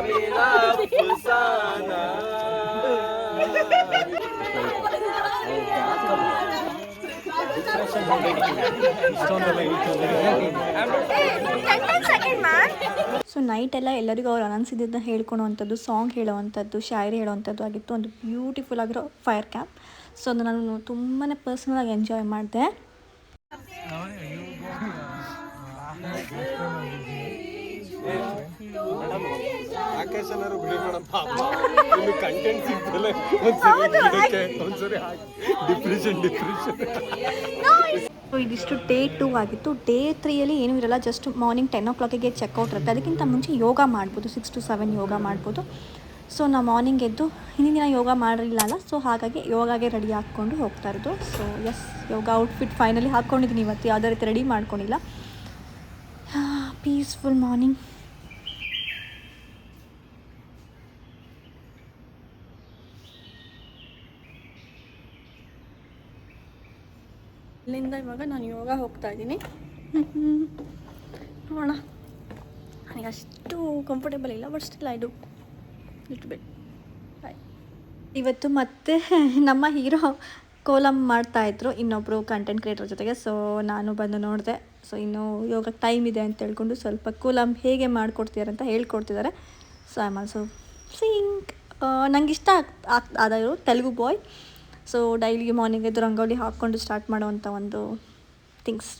मेरा फसाना ಸೊ ನೈಟ್ ಎಲ್ಲ ಎಲ್ಲರಿಗೂ ಅವ್ರು ಅನಿಸಿದ್ದನ್ನು ಹೇಳ್ಕೊಳೋವಂಥದ್ದು, ಸಾಂಗ್ ಹೇಳೋವಂಥದ್ದು, ಶಾಯರಿ ಹೇಳೋವಂಥದ್ದು ಆಗಿತ್ತು. ಒಂದು ಬ್ಯೂಟಿಫುಲ್ ಆಗಿರೋ ಫೈರ್ ಕ್ಯಾಂಪ್. ಸೊ ಅದು ನಾನು ತುಂಬಾ ಪರ್ಸ್ನಲಾಗಿ ಎಂಜಾಯ್ ಮಾಡಿದೆ. ಆಕಾಶನಾರು ಬಿಡಿ ಮೇಡಮ್, ಪಾಪ ಇಲ್ಲಿ ಕಂಟೆಂಟ್ ಸಿಗ್ತಲ್ಲ ಒಂದ್ಸರಿ ಡಿಪ್ರೆಷನ್. ಸೊ ಇದಿಷ್ಟು ಡೇ 2 ಆಗಿತ್ತು. ಡೇ 3ಯಲ್ಲಿ ಏನೂ ಇರಲ್ಲ, ಜಸ್ಟ್ ಮಾರ್ನಿಂಗ್ 10 o'clock ಚೆಕ್ಔಟ್ ಇರುತ್ತೆ. ಅದಕ್ಕಿಂತ ಮುಂಚೆ ಯೋಗ ಮಾಡ್ಬೋದು, 6 to 7 ಯೋಗ ಮಾಡ್ಬೋದು. ಸೊ ನಾವು ಮಾರ್ನಿಂಗ್ ಎದ್ದು ಹಿಂದಿನ ದಿನ ಯೋಗ ಮಾಡಿರಲಿಲ್ಲ ಅಲ್ಲ, ಸೊ ಹಾಗಾಗಿ ಯೋಗಾಗೆ ರೆಡಿ ಹಾಕ್ಕೊಂಡು ಹೋಗ್ತಾ ಇರೋದು. ಸೊ ಎಸ್, ಯೋಗ ಔಟ್ಫಿಟ್ ಫೈನಲಿ ಹಾಕ್ಕೊಂಡಿದ್ದೀನಿ ಇವತ್ತು, ಯಾವುದೇ ರೀತಿ ರೆಡಿ ಮಾಡ್ಕೊಂಡಿಲ್ಲ. Peaceful morning. ಇಲ್ಲಿಂದ ಇವಾಗ ನಾನು ಯೋಗ ಹೋಗ್ತಾ ಇದ್ದೀನಿ. ನೋಡೋಣ, ನನಗೆ ಅಷ್ಟು ಕಂಫರ್ಟೇಬಲ್ ಇಲ್ಲ, but still I do little bit. ಇವತ್ತು ಮತ್ತೆ ನಮ್ಮ ಹೀರೋ ಕೋಲಮ್ ಮಾಡ್ತಾಯಿದ್ರು ಇನ್ನೊಬ್ಬರು ಕಂಟೆಂಟ್ ಕ್ರಿಯೇಟರ್ ಜೊತೆಗೆ. ಸೊ ನಾನು ಬಂದು ನೋಡಿದೆ. ಸೊ ಇನ್ನು ಯೋಗ ಟೈಮ್ ಇದೆ ಅಂತ ಹೇಳ್ಕೊಂಡು ಸ್ವಲ್ಪ ಕೋಲಮ್ ಹೇಗೆ ಮಾಡಿಕೊಡ್ತಿದ್ದಾರೆ ಅಂತ ಹೇಳ್ಕೊಡ್ತಿದ್ದಾರೆ. So I am also sing. ನಂಗೆ ಇಷ್ಟ ಆದರು Telugu boy. So daily morning ಎದ್ದು ರಂಗೋಲಿ ಹಾಕ್ಕೊಂಡು ಸ್ಟಾರ್ಟ್ ಮಾಡೋವಂಥ ಒಂದು ಥಿಂಗ್ಸ್.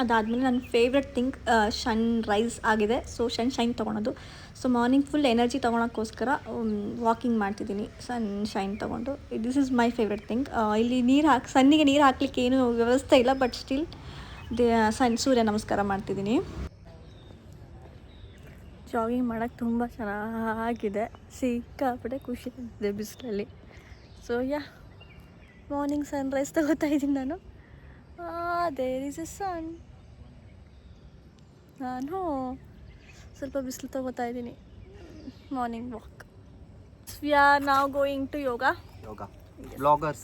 ಅದಾದಮೇಲೆ ನನ್ನ ಫೇವ್ರೆಟ್ ಥಿಂಗ್ ಸನ್ ರೈಸ್ ಆಗಿದೆ. ಸೊ ಶೈನ್ ತೊಗೊಳೋದು. ಸೊ ಮಾರ್ನಿಂಗ್ ಫುಲ್ ಎನರ್ಜಿ ತೊಗೊಳಕ್ಕೋಸ್ಕರ ವಾಕಿಂಗ್ ಮಾಡ್ತಿದ್ದೀನಿ ಸನ್ ಶೈನ್ ತೊಗೊಂಡು. This is my favourite thing. ಇಲ್ಲಿ ಸನ್ನಿಗೆ ನೀರು ಹಾಕ್ಲಿಕ್ಕೆ ಏನೂ ವ್ಯವಸ್ಥೆ ಇಲ್ಲ, ಬಟ್ ಸ್ಟಿಲ್ ಸೂರ್ಯ ನಮಸ್ಕಾರ ಮಾಡ್ತಿದ್ದೀನಿ. ಜಾಗಿಂಗ್ ಮಾಡೋಕ್ಕೆ ತುಂಬ ಚೆನ್ನಾಗಿದೆ, ಸಿಕ್ಕಾಪಟ್ಟೆ ಖುಷಿ ಇದೆ ಬಿಸಿಲಲ್ಲಿ. ಸೊ ಮಾರ್ನಿಂಗ್ ಸನ್ ರೈಸ್ ತಗೋತಾ ಇದ್ದೀನಿ ನಾನು. There is a sun. ನಾನು ಸ್ವಲ್ಪ ಬಿಸಿಲು ತಗೋತಾ ಇದ್ದೀನಿ. Morning walk. We are now going to yoga. Vloggers.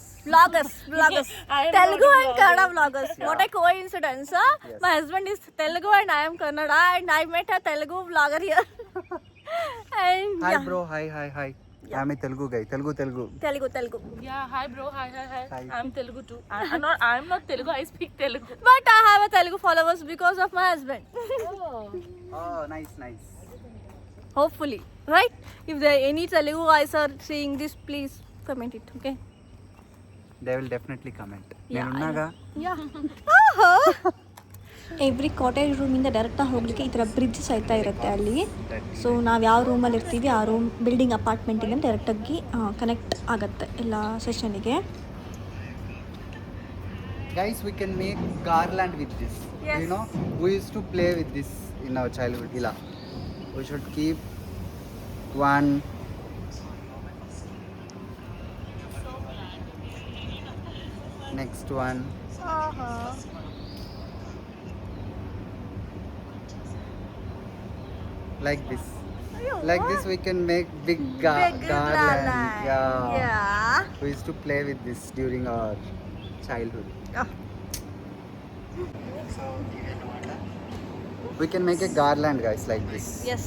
Telugu and Kannada vloggers. What a coincidence, huh? Yes. My husband is Telugu and I am Kannada, and I met a Telugu vlogger here. And Hi bro, hi. Yeah. I'm a Telugu guy. Telugu. Yeah, hi bro, hi. I'm Telugu too. I'm not Telugu, I speak Telugu. But I have a Telugu followers because of my husband. Oh, nice. Hopefully, right? If there any Telugu guys are seeing this, please comment it, okay? They will definitely comment. Yeah. Every cottage ರೂಮಿಂದ ಡೈರೆಕ್ಟಾಗಿ ಹೋಗಲಿಕ್ಕೆ ಈ ಥರ bridge ಸಹಿತ ಇರುತ್ತೆ ಅಲ್ಲಿ. So ನಾವು ಯಾವ ರೂಮಲ್ಲಿ ಇರ್ತೀವಿ ಆ ರೂಮ್ ಬಿಲ್ಡಿಂಗ್ ಅಪಾರ್ಟ್ಮೆಂಟಿಗೆ ಡೈರೆಕ್ಟಾಗಿ ಕನೆಕ್ಟ್ ಆಗುತ್ತೆ ಎಲ್ಲ ಸೆಷನಿಗೆ. Guys, we can make garland with this. Yes. You know, we used to play with this in our childhood. Ila. We should keep one. Next one. Like this. Like this we can make big garland. Yeah. We used to play with this during our childhood. Oh. We can make a garland, guys, like this. Yes.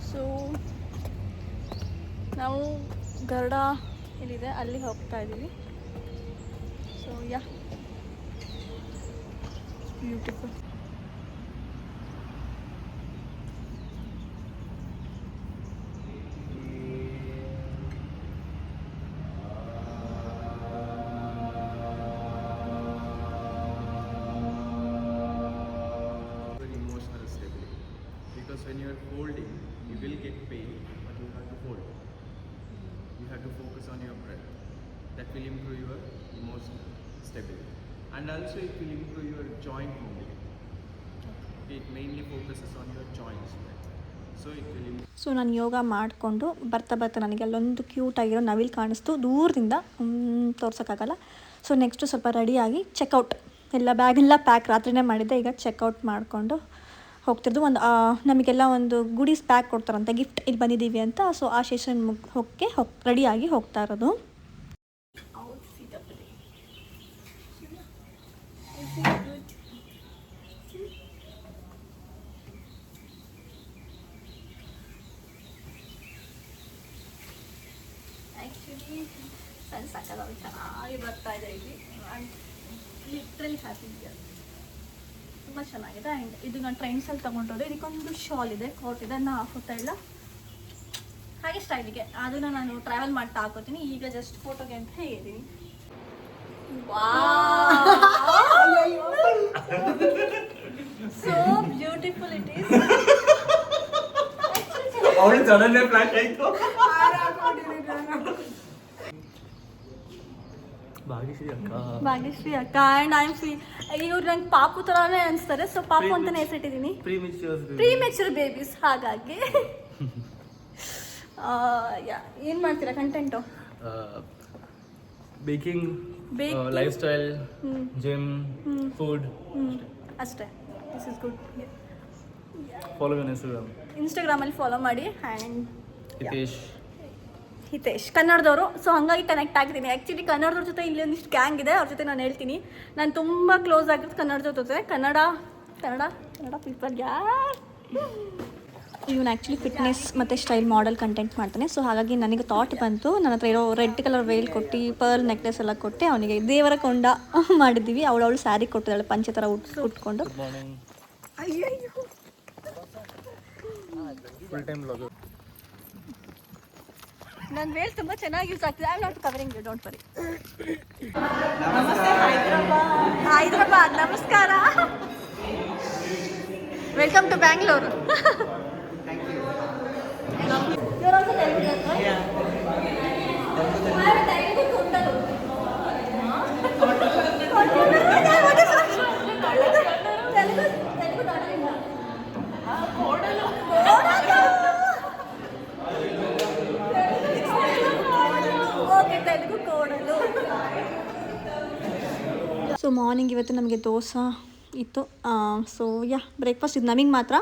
So ನಾವು ಗರುಡ ಎಲ್ಲಿದೆ ಅಲ್ಲಿ ಹೋಗ್ತಾ ಇದ್ದೀವಿ. So yeah beautiful. Emotional stability, because when you are holding you will get pain, but you have to hold. You have to focus on your breath. That will improve your emotional stability, and also it will improve your joint mobility. It mainly focuses on your joints, so it will improve. So ನಾನು ಯೋಗ ಮಾಡಿಕೊಂಡು ಬರ್ತಾ ನನಗೆ ಅಲ್ಲೊಂದು ಕ್ಯೂಟಾಗಿರೋ ನವಿಲು ಕಾಣಿಸ್ತು ದೂರದಿಂದ, ತೋರ್ಸೋಕ್ಕಾಗಲ್ಲ. So next ಸ್ವಲ್ಪ ರೆಡಿಯಾಗಿ ಚೆಕ್ಔಟ್, ಎಲ್ಲ ಬ್ಯಾಗೆಲ್ಲ ಪ್ಯಾಕ್ ರಾತ್ರಿನೇ ಮಾಡಿದ್ದೆ. ಈಗ ಚೆಕ್ಔಟ್ ಮಾಡಿಕೊಂಡು ಹೋಗ್ತಿರೋದು. ನಮಗೆಲ್ಲ ಒಂದು ಗುಡೀಸ್ ಪ್ಯಾಕ್ ಕೊಡ್ತಾರಂತೆ, ಗಿಫ್ಟ್ ಇಲ್ಲಿ ಬಂದಿದ್ದೀವಿ ಅಂತ. ಸೊ ಆ ಸೆಷನ್ ರೆಡಿಯಾಗಿ ಹೋಗ್ತಾ ಇರೋದು. ಆ್ಯಕ್ಚುಲಿ ಸನ್ ಸಾಕಾಗಿ ಚೆನ್ನಾಗಿ ಬರ್ತಾ ಇದೆ ಇಲ್ಲಿ. ಲಿಟ್ರಲಿ ಹ್ಯಾಪಿ ಇಯರ್, ತುಂಬ ಚೆನ್ನಾಗಿದೆ. ಆ್ಯಂಡ್ ಇದು ನಾನು ಟ್ರೈನ್ಸಲ್ಲಿ ತೊಗೊಂಡಿರೋದು. ಇದಕ್ಕೊಂದು ಶಾಲ್ ಇದೆ, ಕೋಟ್ ಇದೆ, ನಾನು ಹಾಕೋತಾ ಇಲ್ಲ, ಹಾಗೆ ಸ್ಟೈಲಿಗೆ ಅದನ್ನು ನಾನು ಟ್ರಾವೆಲ್ ಮಾಡ್ತಾ ಹಾಕೋತೀನಿ. ಈಗ ಜಸ್ಟ್ ಫೋಟೋಗೆ ಅಂತ ಹೇಳಿದ್ದೀನಿ. So beautiful it is. ಅವಳು ಸಡನ್ಲಿ ಫ್ಲಾಶ್ ಆಯ್ತು. ಭಾಗ್ಯಶ್ರೀ ಅಕ್ಕ ಆ್ಯಂಡ್ ಐ ಆಮ್ ಇವ್ರು ನಂಗೆ ಪಾಪು ಥರನೇ ಅನಿಸ್ತಾರೆ. ಸೊ ಪಾಪು ಅಂತಲೇ ಹೆಸರಿಟ್ಟಿದ್ದೀನಿ, ಪ್ರೀಮೆಚ್ಯೂರ್ ಬೇಬೀಸ್. ಹಾಗಾಗಿ ಏನು ಮಾಡ್ತೀರಾ content? Baking, life style, gym, food, ಅಷ್ಟೇ. This is good. Follow on Instagram. ಇನ್ಸ್ಟಾಗ್ರಾಮಲ್ಲಿ ಫಾಲೋ ಮಾಡಿ. ಆ್ಯಂಡ್ ಹಿತೇಶ್ ಕನ್ನಡದವರು. ಸೊ ಹಾಗಾಗಿ ಕನೆಕ್ಟ್ ಆಗಿದ್ದೀನಿ. ಆ್ಯಕ್ಚುಲಿ ಕನ್ನಡದವ್ರ ಜೊತೆ ಇಲ್ಲಿ ಒಂದಿಷ್ಟು ಗ್ಯಾಂಗ್ ಇದೆ, ಅವ್ರ ಜೊತೆ ನಾನು ಹೇಳ್ತೀನಿ. ನಾನು ತುಂಬ ಕ್ಲೋಸ್ ಆಗಿರೋದು ಕನ್ನಡ ಜೊತೆ. ಕನ್ನಡ ಪೀಪಲ್ ಯಾರ್. ಇವನು ಆ್ಯಕ್ಚುಲಿ ಫಿಟ್ನೆಸ್ ಮತ್ತು ಸ್ಟೈಲ್ ಮಾಡೆಲ್ ಕಂಟೆಂಟ್ ಮಾಡ್ತಾನೆ. ಸೊ ಹಾಗಾಗಿ ನನಗೆ ಥಾಟ್ ಬಂತು, ನನ್ನ ಹತ್ರ ಇರೋ ರೆಡ್ ಕಲರ್ ವೇಲ್ ಕೊಟ್ಟು ಪರ್ಲ್ ನೆಕ್ಲೆಸ್ ಎಲ್ಲ ಕೊಟ್ಟು ಅವನಿಗೆ ದೇವರ ಕೊಂಡ ಮಾಡಿದ್ದೀವಿ. ಅವಳು ಸ್ಯಾರಿ ಕೊಟ್ಟಿದ್ದಾಳೆ ಪಂಚೆ ಥರ ಉಟ್ಕೊಂಡು. ಅಯ್ಯಯ್ಯೋ ಫುಲ್ ಟೈಮ್ ಬ್ಲಾಗರ್. ನನ್ನ ವೇಲ್ ತುಂಬ ಚೆನ್ನಾಗಿ ಯೂಸ್ ಆಗ್ತಿದೆ. I am not covering you, don't worry. Hyderabad ನಮಸ್ಕಾರ. Welcome to Bangalore. You're also Telugu, right? Yeah. I have Telugu Kondalu. What is that? Telugu daughter-in-law. Kodalu. Okay, Telugu Kodalu. So morning ಇವತ್ತು ನಮಗೆ ದೋಸೆ ಇತ್ತು. So breakfast ಇದು ನಮಗೆ ಮಾತ್ರ.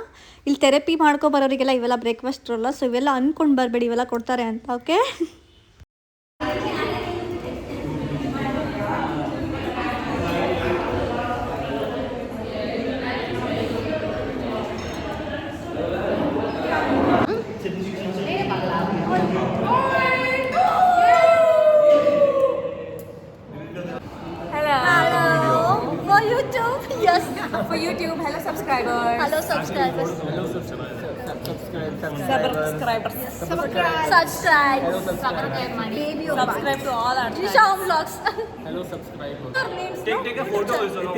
ಇಲ್ಲಿ therapy ಮಾಡ್ಕೊ ಬರೋರಿಗೆಲ್ಲ ಇವೆಲ್ಲ ಬ್ರೇಕ್ಫಾಸ್ಟ್ ಇರೋಲ್ಲ. ಸೊ ಇವೆಲ್ಲ ಅಂದ್ಕೊಂಡು ಬರಬೇಡಿ, ಇವೆಲ್ಲ ಕೊಡ್ತಾರೆ ಅಂತ. Okay, For YouTube, yes. for YouTube, hello subscribers. Hello subscribers. Hello subscribers. Subscribe. Baby Subscribe to all our Jisha Home Vlogs. Hello, subscribe. Your names, no? Take a photo also. No?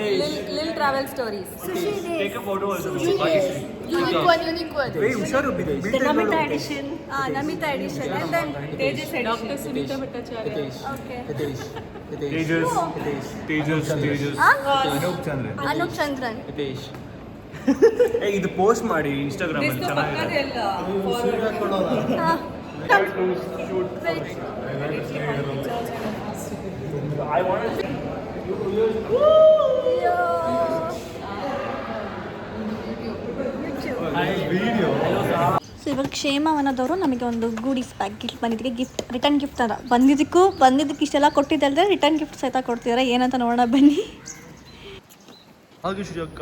Lil Travel Stories. Sushi Days. Take a photo also. Unique one. Namita edition. Namita edition. And then Dr. Sunita Bhattacharya. okay. Tejas. Anup Chandran. ಇದು post ಮಾಡಿ Instagram ಅಲ್ಲಿ ಚೆನ್ನಾಗಿದೆ. So ಇವಾಗ ಕ್ಷೇಮವನದವರು ನಮಗೆ ಒಂದು ಗೂಡೀಸ್ bag gift ಬಂದಿದ್ದಕ್ಕೆ return gift ಅಲ್ಲ ಬಂದಿದ್ದಕ್ಕೆ ಇಷ್ಟೆಲ್ಲ ಕೊಟ್ಟಿದ್ದಲ್ಲದೆ ರಿಟರ್ನ್ ಗಿಫ್ಟ್ ಸಹಿತ ಕೊಡ್ತಿದ್ದಾರೆ. ಏನಂತ ನೋಡೋಣ ಬನ್ನಿ. ಹಾಗೆ ಶ್ರೀ ಅಕ್ಕ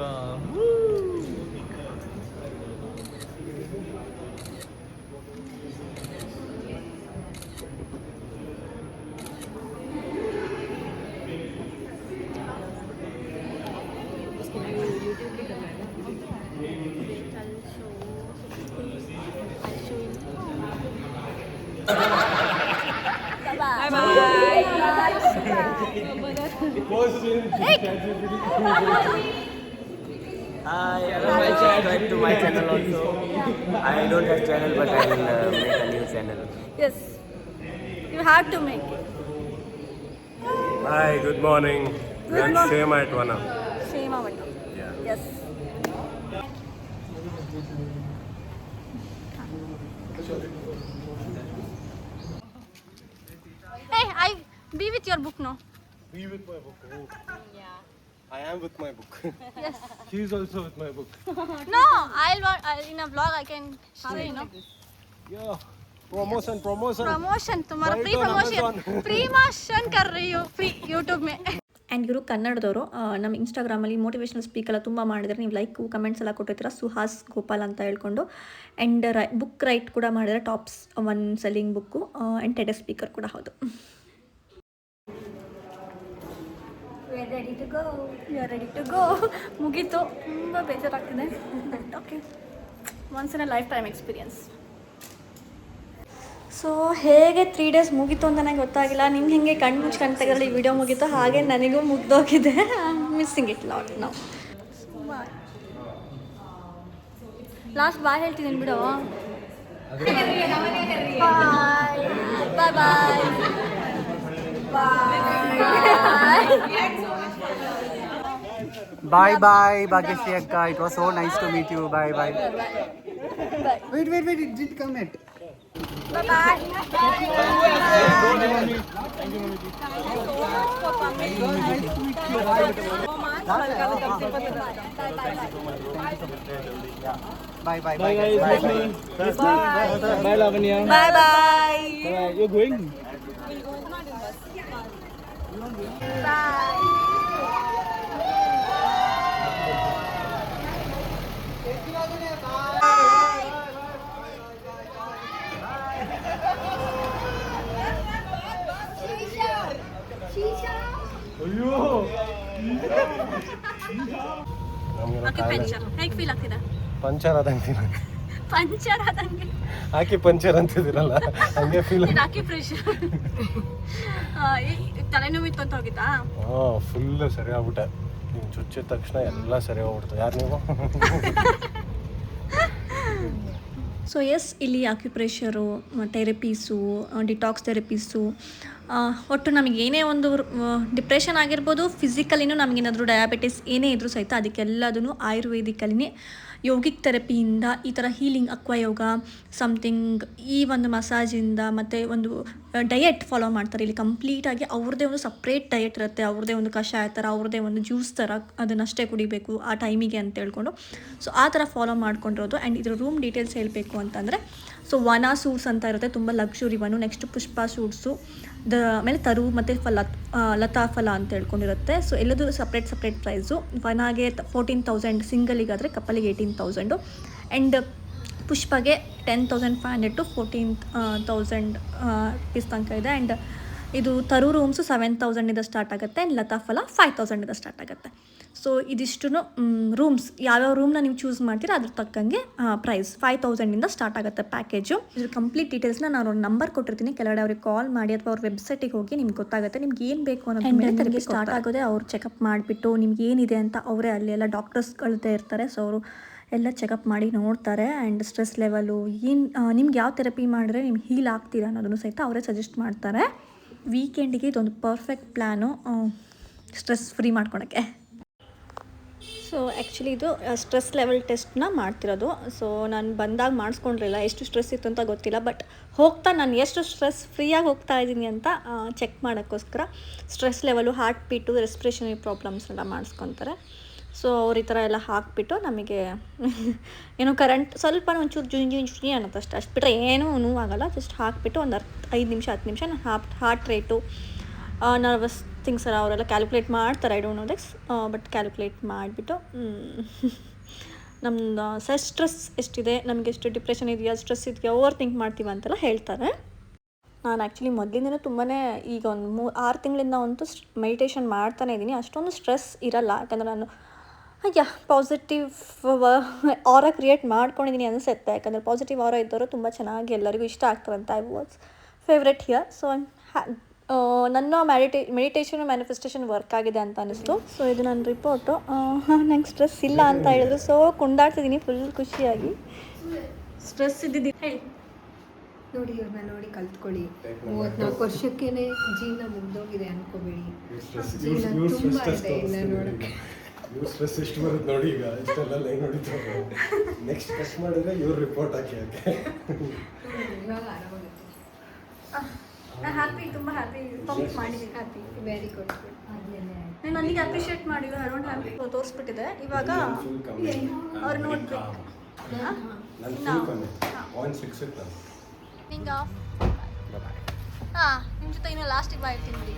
subscribe to my channel also. I don't have channel, but I will make a new channel. Yes. You have to make it. Hi, good morning. That's same at Vana. Kshemanavana. Yes. Hey, be with your book now. Be with my book. I am with my book. Yes. He is also with my book. No, in a vlog I can show you, know. Yeah. Promotion. Promotion. तुम्हारा Buy free it on promotion. Amazon. Promotion कर रही हो free YouTube में. And ಇವರು ಕನ್ನಡದವರು. ನಮ್ಮ ಇನ್ಸ್ಟಾಗ್ರಾಮಲ್ಲಿ motivational speak ಎಲ್ಲ ತುಂಬ ಮಾಡಿದರೆ, ನೀವು ಲೈಕ್ ಕಮೆಂಟ್ಸ್ ಎಲ್ಲ ಕೊಟ್ಟಿರ್ತೀರ. ಸುಹಾಸ್ ಗೋಪಾಲ್ ಅಂತ ಹೇಳ್ಕೊಂಡು. ಆ್ಯಂಡ್ ಬುಕ್ ರೈಟ್ ಕೂಡ ಮಾಡಿದರೆ, tops 1 selling book. And Ted speaker ಕೂಡ ಹೌದು. We are ready to go. ಮುಗೀತು. ತುಂಬ ಬೇಜಾರಾಗ್ತಿದೆ. Okay, once in a life time experience. So ಹೇಗೆ 3 days ಮುಗೀತು ಅಂತ ನನಗೆ ಗೊತ್ತಾಗಿಲ್ಲ. ನಿಮ್ಗೆ ಹಿಂಗೆ ಕಣ್ಣು ಮುಚ್ಚಿ ಕಾಣ್ತಾಗಲ್ಲ ಈ ವಿಡಿಯೋ ಮುಗೀತು, ಹಾಗೆ ನನಗೂ ಮುಗ್ದೋಗಿದೆ. ಮಿಸ್ಸಿಂಗ್ ಇಟ್ ಲಾಟ್ ನಾವು. ಲಾಸ್ಟ್ ಬಾಯ್ ಹೇಳ್ತಿದ್ದೀನಿ ಬಿಡು. ಬಾಯ್ ಬಾಯ್. Bye, Bhagyashree Akka. It was so nice to meet you. Bye. Wait, it didn't come yet. Bye. Bye. Bye guys. Bye Lavanya. Bye. You're going? Bye. Puncture ಹೇಗೆ feel ಆಗ್ತಿದೆ? Puncture ಆದಂಗೆ puncture ಆದಂಗೆ ಹಾಕಿ puncture ಅಂತಿದ್ದೀರಲ್ಲ, ಹಂಗೆ feel. ಹಾಕಿ pressure. ತಲೆನೋವಿತ್ತು ಅಂತ ಹೋಗಿತ್ತಾ? Full ಸರಿ ಆಗ್ಬಿಟ್ಟೆ. ನೀನು ಚುಚ್ಚಿದ ತಕ್ಷಣ ಎಲ್ಲ ಸರಿ ಹೋಗ್ಬಿಡ್ತು. ಯಾರು ನೀವು? ಸೊ ಎಸ್, ಇಲ್ಲಿ ಆಕ್ಯುಪ್ರೆಷರು, ಥೆರಪೀಸು, ಡಿಟಾಕ್ಸ್ ಥೆರಪೀಸು, ಒಟ್ಟು ನಮಗೆ ಏನೇ ಒಂದು ಡಿಪ್ರೆಷನ್ ಆಗಿರ್ಬೋದು, ಫಿಸಿಕಲಿನೂ ನಮಗೇನಾದರೂ ಡಯಾಬಿಟಿಸ್ ಏನೇ ಇದ್ರೂ ಸಹಿತ ಅದಕ್ಕೆಲ್ಲದೂ ಆಯುರ್ವೇದಿಕಲ್ಲಿನೇ ಯೋಗಿಕ್ ಥೆರಪಿಯಿಂದ ಈ ಥರ ಹೀಲಿಂಗ್, ಅಕ್ವಯೋಗ ಸಮಥಿಂಗ್, ಈ ಒಂದು ಮಸಾಜಿಂದ ಮತ್ತು ಒಂದು ಡಯೆಟ್ ಫಾಲೋ ಮಾಡ್ತಾರೆ. ಇಲ್ಲಿ ಕಂಪ್ಲೀಟಾಗಿ ಅವ್ರದ್ದೇ ಒಂದು ಸಪ್ರೇಟ್ ಡಯೆಟ್ ಇರುತ್ತೆ, ಅವ್ರದ್ದೇ ಒಂದು ಕಷಾಯ ಥರ, ಅವ್ರದ್ದೇ ಒಂದು ಜ್ಯೂಸ್ ಥರ, ಅದನ್ನಷ್ಟೇ ಕುಡಿಬೇಕು ಆ ಟೈಮಿಗೆ ಅಂತ ಹೇಳ್ಕೊಂಡು. ಸೊ ಆ ಥರ ಫಾಲೋ ಮಾಡ್ಕೊಂಡಿರೋದು. ಆ್ಯಂಡ್ ಇದರ ರೂಮ್ ಡೀಟೇಲ್ಸ್ ಹೇಳಬೇಕು ಅಂತಂದರೆ, ಸೊ ವನ ಸೂಟ್ಸ್ ಅಂತ ಇರುತ್ತೆ, ತುಂಬ luxury one. Next Pushpa suites, ಆಮೇಲೆ ತರು ಮತ್ತು ಲತಾ ಫಲ ಅಂತ ಹೇಳ್ಕೊಂಡಿರುತ್ತೆ. ಸೊ ಎಲ್ಲದು ಸಪ್ರೇಟ್ ಪ್ರೈಸು. ವನಾಗೆ 14,000 ಸಿಂಗಲಿಗಾದರೆ, ಕಪ್ಪಲಿಗೆ 18,000. ಆ್ಯಂಡ್ ಪುಷ್ಪಗೆ 10,500 to 14,000 ರುಪೀಸ್ ತನಕ ಇದೆ. ಆ್ಯಂಡ್ ಇದು ತರು ರೂಮ್ಸು 7,000 ಸ್ಟಾರ್ಟ್ ಆಗುತ್ತೆ, ಲತಾ ಫಲ 5,000 ಸ್ಟಾರ್ಟ್ ಆಗುತ್ತೆ. ಸೊ ಇದಿಷ್ಟು ರೂಮ್ಸ್ ಯಾವ್ಯಾವ ರೂಮ್ನ ನೀವು ಚೂಸ್ ಮಾಡ್ತೀರಾ ಅದ್ರ ತಕ್ಕಂಗೆ ಪ್ರೈಸ್ 5,000 ಸ್ಟಾರ್ಟ್ ಆಗುತ್ತೆ ಪ್ಯಾಕೇಜು. ಇದ್ರ ಕಂಪ್ಲೀಟ್ ಡೀಟೇಲ್ಸ್ನ ನಾನು ಒಂದು ನಂಬರ್ ಕೊಟ್ಟಿರ್ತೀನಿ, ಕೆಳಗಡೆ ಅವ್ರಿಗೆ ಕಾಲ್ ಮಾಡಿ ಅಥವಾ ಅವ್ರ ವೆಬ್ಸೈಟಿಗೆ ಹೋಗಿ ನಿಮ್ಗೆ ಗೊತ್ತಾಗುತ್ತೆ ನಿಮ್ಗೆ ಏನು ಬೇಕು ಅನ್ನೋದು. ಸ್ಟಾರ್ಟ್ ಆಗೋದೇ ಅವ್ರು ಚೆಕಪ್ ಮಾಡಿಬಿಟ್ಟು ನಿಮ್ಗೆ ಏನಿದೆ ಅಂತ ಅವರೇ ಅಲ್ಲಿ ಎಲ್ಲ ಡಾಕ್ಟರ್ಸ್ಗಳದ್ದೇ ಇರ್ತಾರೆ. ಸೊ ಅವರು ಎಲ್ಲ ಚೆಕಪ್ ಮಾಡಿ ನೋಡ್ತಾರೆ. ಆ್ಯಂಡ್ ಸ್ಟ್ರೆಸ್ ಲೆವೆಲು ನಿಮ್ಗೆ ಯಾವ ಥೆರಪಿ ಮಾಡಿದ್ರೆ ನಿಮ್ಗೆ ಹೀಲ್ ಆಗ್ತೀರಾ ಅನ್ನೋದನ್ನು ಸಹಿತ ಅವರೇ ಸಜೆಸ್ಟ್ ಮಾಡ್ತಾರೆ. ವೀಕೆಂಡಿಗೆ ಇದೊಂದು ಪರ್ಫೆಕ್ಟ್ ಪ್ಲ್ಯಾನು ಸ್ಟ್ರೆಸ್ ಫ್ರೀ ಮಾಡ್ಕೊಳಕ್ಕೆ. ಸೊ ಆ್ಯಕ್ಚುಲಿ ಇದು ಸ್ಟ್ರೆಸ್ ಲೆವೆಲ್ ಟೆಸ್ಟ್ನ ಮಾಡ್ತಿರೋದು. ಸೊ ನಾನು ಬಂದಾಗ ಮಾಡಿಸ್ಕೊಂಡಿರಲಿಲ್ಲ, ಎಷ್ಟು ಸ್ಟ್ರೆಸ್ ಇತ್ತು ಅಂತ ಗೊತ್ತಿಲ್ಲ. ಬಟ್ ಹೋಗ್ತಾ ನಾನು ಎಷ್ಟು ಸ್ಟ್ರೆಸ್ ಫ್ರೀಯಾಗಿ ಹೋಗ್ತಾ ಇದ್ದೀನಿ ಅಂತ ಚೆಕ್ ಮಾಡೋಕ್ಕೋಸ್ಕರ stress level, heart beat, respiratory problems ಎಲ್ಲ ಮಾಡಿಸ್ಕೊತಾರೆ. ಸೊ ಅವ್ರು ಈ ಥರ ಎಲ್ಲ ಹಾಕಿಬಿಟ್ಟು ನಮಗೆ ಏನೋ ಕರೆಂಟ್ ಸ್ವಲ್ಪ ಒಂಚೂರು ಜುಂಜಿ ಅನ್ನೋದು ಅಷ್ಟು ಬಿಟ್ಟರೆ ಏನೂ ನೋವಾಗಲ್ಲ. ಜಸ್ಟ್ ಹಾಕಿಬಿಟ್ಟು ಒಂದು 5 ನಿಮಿಷ 10 ನಿಮಿಷ ನಾನು ಹಾರ್ಟ್ ರೇಟು, ನರ್ವಸ್ ಥಿಂಗ್ಸ್ ಎಲ್ಲ ಅವರೆಲ್ಲ ಕ್ಯಾಲ್ಕುಲೇಟ್ ಮಾಡ್ತಾರೆ. I don't know this, but calculate ಮಾಡಿಬಿಟ್ಟು ನಮ್ಮದು ಸ್ಟ್ರೆಸ್ ಎಷ್ಟಿದೆ, ನಮಗೆ ಎಷ್ಟು ಡಿಪ್ರೆಷನ್ ಇದೆಯಾ, ಸ್ಟ್ರೆಸ್ ಇದೆಯಾ, ಓವರ್ ಥಿಂಕ್ ಮಾಡ್ತೀವಿ ಅಂತೆಲ್ಲ ಹೇಳ್ತಾರೆ. ನಾನು ಆ್ಯಕ್ಚುಲಿ ಮೊದಲಿಂದನೇ ತುಂಬಾ ಈಗ ಒಂದು 6 ತಿಂಗಳಿಂದ ಅಂತೂ ಮೆಡಿಟೇಷನ್ ಮಾಡ್ತಾನೇ ಇದ್ದೀನಿ. ಅಷ್ಟೊಂದು ಸ್ಟ್ರೆಸ್ ಇರಲ್ಲ, ಯಾಕಂದರೆ ನಾನು ಪಾಸಿಟಿವ್ ಆರಾ ಕ್ರಿಯೇಟ್ ಮಾಡ್ಕೊಂಡಿದ್ದೀನಿ ಅನಿಸುತ್ತೆ. ಯಾಕಂದರೆ ಪಾಸಿಟಿವ್ ಆರಾ ಇದ್ದವರು ತುಂಬ ಚೆನ್ನಾಗಿ ಎಲ್ಲರಿಗೂ ಇಷ್ಟ ಆಗ್ತಾರಂತ. I was favourite here. So ನನ್ನ ಮೆಡಿಟೇಷನ್ ಮ್ಯಾನಿಫೆಸ್ಟೇಷನ್ ವರ್ಕ್ ಆಗಿದೆ ಅಂತ ಅನಿಸ್ತು. ಸೊ ಇದು ನನ್ನ ರಿಪೋರ್ಟು. ನಂಗೆ ಸ್ಟ್ರೆಸ್ ಇಲ್ಲ ಅಂತ ಹೇಳಿದ್ರು. ಸೊ ಕುಂದಾಡ್ತಿದ್ದೀನಿ ಫುಲ್ ಖುಷಿಯಾಗಿ. ಸ್ಟ್ರೆಸ್ ಇದ್ದಿದ್ದು ಹೇಳಿ ನೋಡಿ, ಇವ್ರನ್ನ ನೋಡಿ ಕಲ್ತ್ಕೊಳ್ಳಿ. 34 ವರ್ಷಕ್ಕೇನೆ ಜೀವನ ಮುಗ್ದೋಗಿದೆ ಅನ್ಕೋಬೇಡಿ. ಜೀವನ ತುಂಬ ಇದೆ ಇನ್ನು ನೋಡೋಕ್ಕೆ. ಇವ್ರ ಸ್ಟ್ರೆಸ್ ಎಷ್ಟು ಬರುತ್ತೆ ನೋಡಿ. ಈಗ ಇಷ್ಟೆಲ್ಲ ಲೈನ್ ನೋಡಿದ್ದಾರೆ. ನೆಕ್ಸ್ಟ್ ಟೆಸ್ಟ್ ಮಾಡಿದ್ರೆ ಇವ್ರ ರಿಪೋರ್ಟ್ ಹಾಕಿ ಇವಾಗ ಆರಾಮಾಗುತ್ತೆ. ನಾನು ಹ್ಯಾಪಿ, ತುಂಬ ಹ್ಯಾಪಿ ಪಂಪ್ ಮಾಡಿದ್ದೀನಿ. Happy, very good. ಆದಮೇಲೆ ನಾನು ನನಗೆ ಅಪ್ರಿಷಿಯೇಟ್ ಮಾಡಿಲ್ಲ, ಐ ಡೋಂಟ್ ಹ್ಯಾಪಿ ತೋರಿಸ್ಬಿಟ್ಟಿದೆ. ಇವಾಗ ಅವ್ರು ನೋಡ್ಬೇಕು. ನಿಮ್ಮ ಜೊತೆ ಇನ್ನೂ ಲಾಸ್ಟಿಗೆ ಬಾಯ್ತೀನಿ.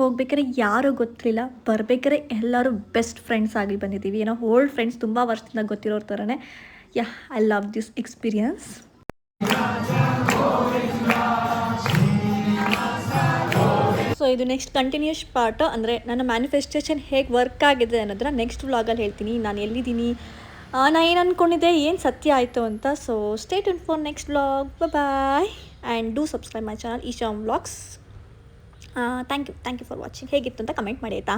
ಹೋಗ್ಬೇಕಾದ್ರೆ ಯಾರೂ ಗೊತ್ತಿರಲಿಲ್ಲ, ಬರ್ಬೇಕಾದ್ರೆ ಎಲ್ಲರೂ ಬೆಸ್ಟ್ ಫ್ರೆಂಡ್ಸ್ ಆಗಿ ಬಂದಿದ್ದೀವಿ. ಏನೋ ಓಲ್ಡ್ ಫ್ರೆಂಡ್ಸ್, ತುಂಬ ವರ್ಷದಿಂದ ಗೊತ್ತಿರೋರ ಥರನೇ. Yeah, I love this experience. So ಇದು ನೆಕ್ಸ್ಟ್ ಕಂಟಿನ್ಯೂಸ್ ಪಾರ್ಟ್. ಅಂದರೆ ನನ್ನ ಮ್ಯಾನಿಫೆಸ್ಟೇಷನ್ ಹೇಗೆ ವರ್ಕ್ ಆಗಿದೆ ಅನ್ನೋದನ್ನ ನೆಕ್ಸ್ಟ್ ವ್ಲಾಗಲ್ಲಿ ಹೇಳ್ತೀನಿ. ನಾನು ಎಲ್ಲಿದ್ದೀನಿ, ನಾನು ಏನು ಅಂದ್ಕೊಂಡಿದ್ದೆ, ಏನು ಸತ್ಯ ಆಯಿತು ಅಂತ. So stay tune for next vlog. Bye and do subscribe my channel Isham vlogs. Thank you for watching. ಹೇಗಿತ್ತು ಅಂತ ಕಮೆಂಟ್ ಮಾಡಿ ಆಯಿತಾ.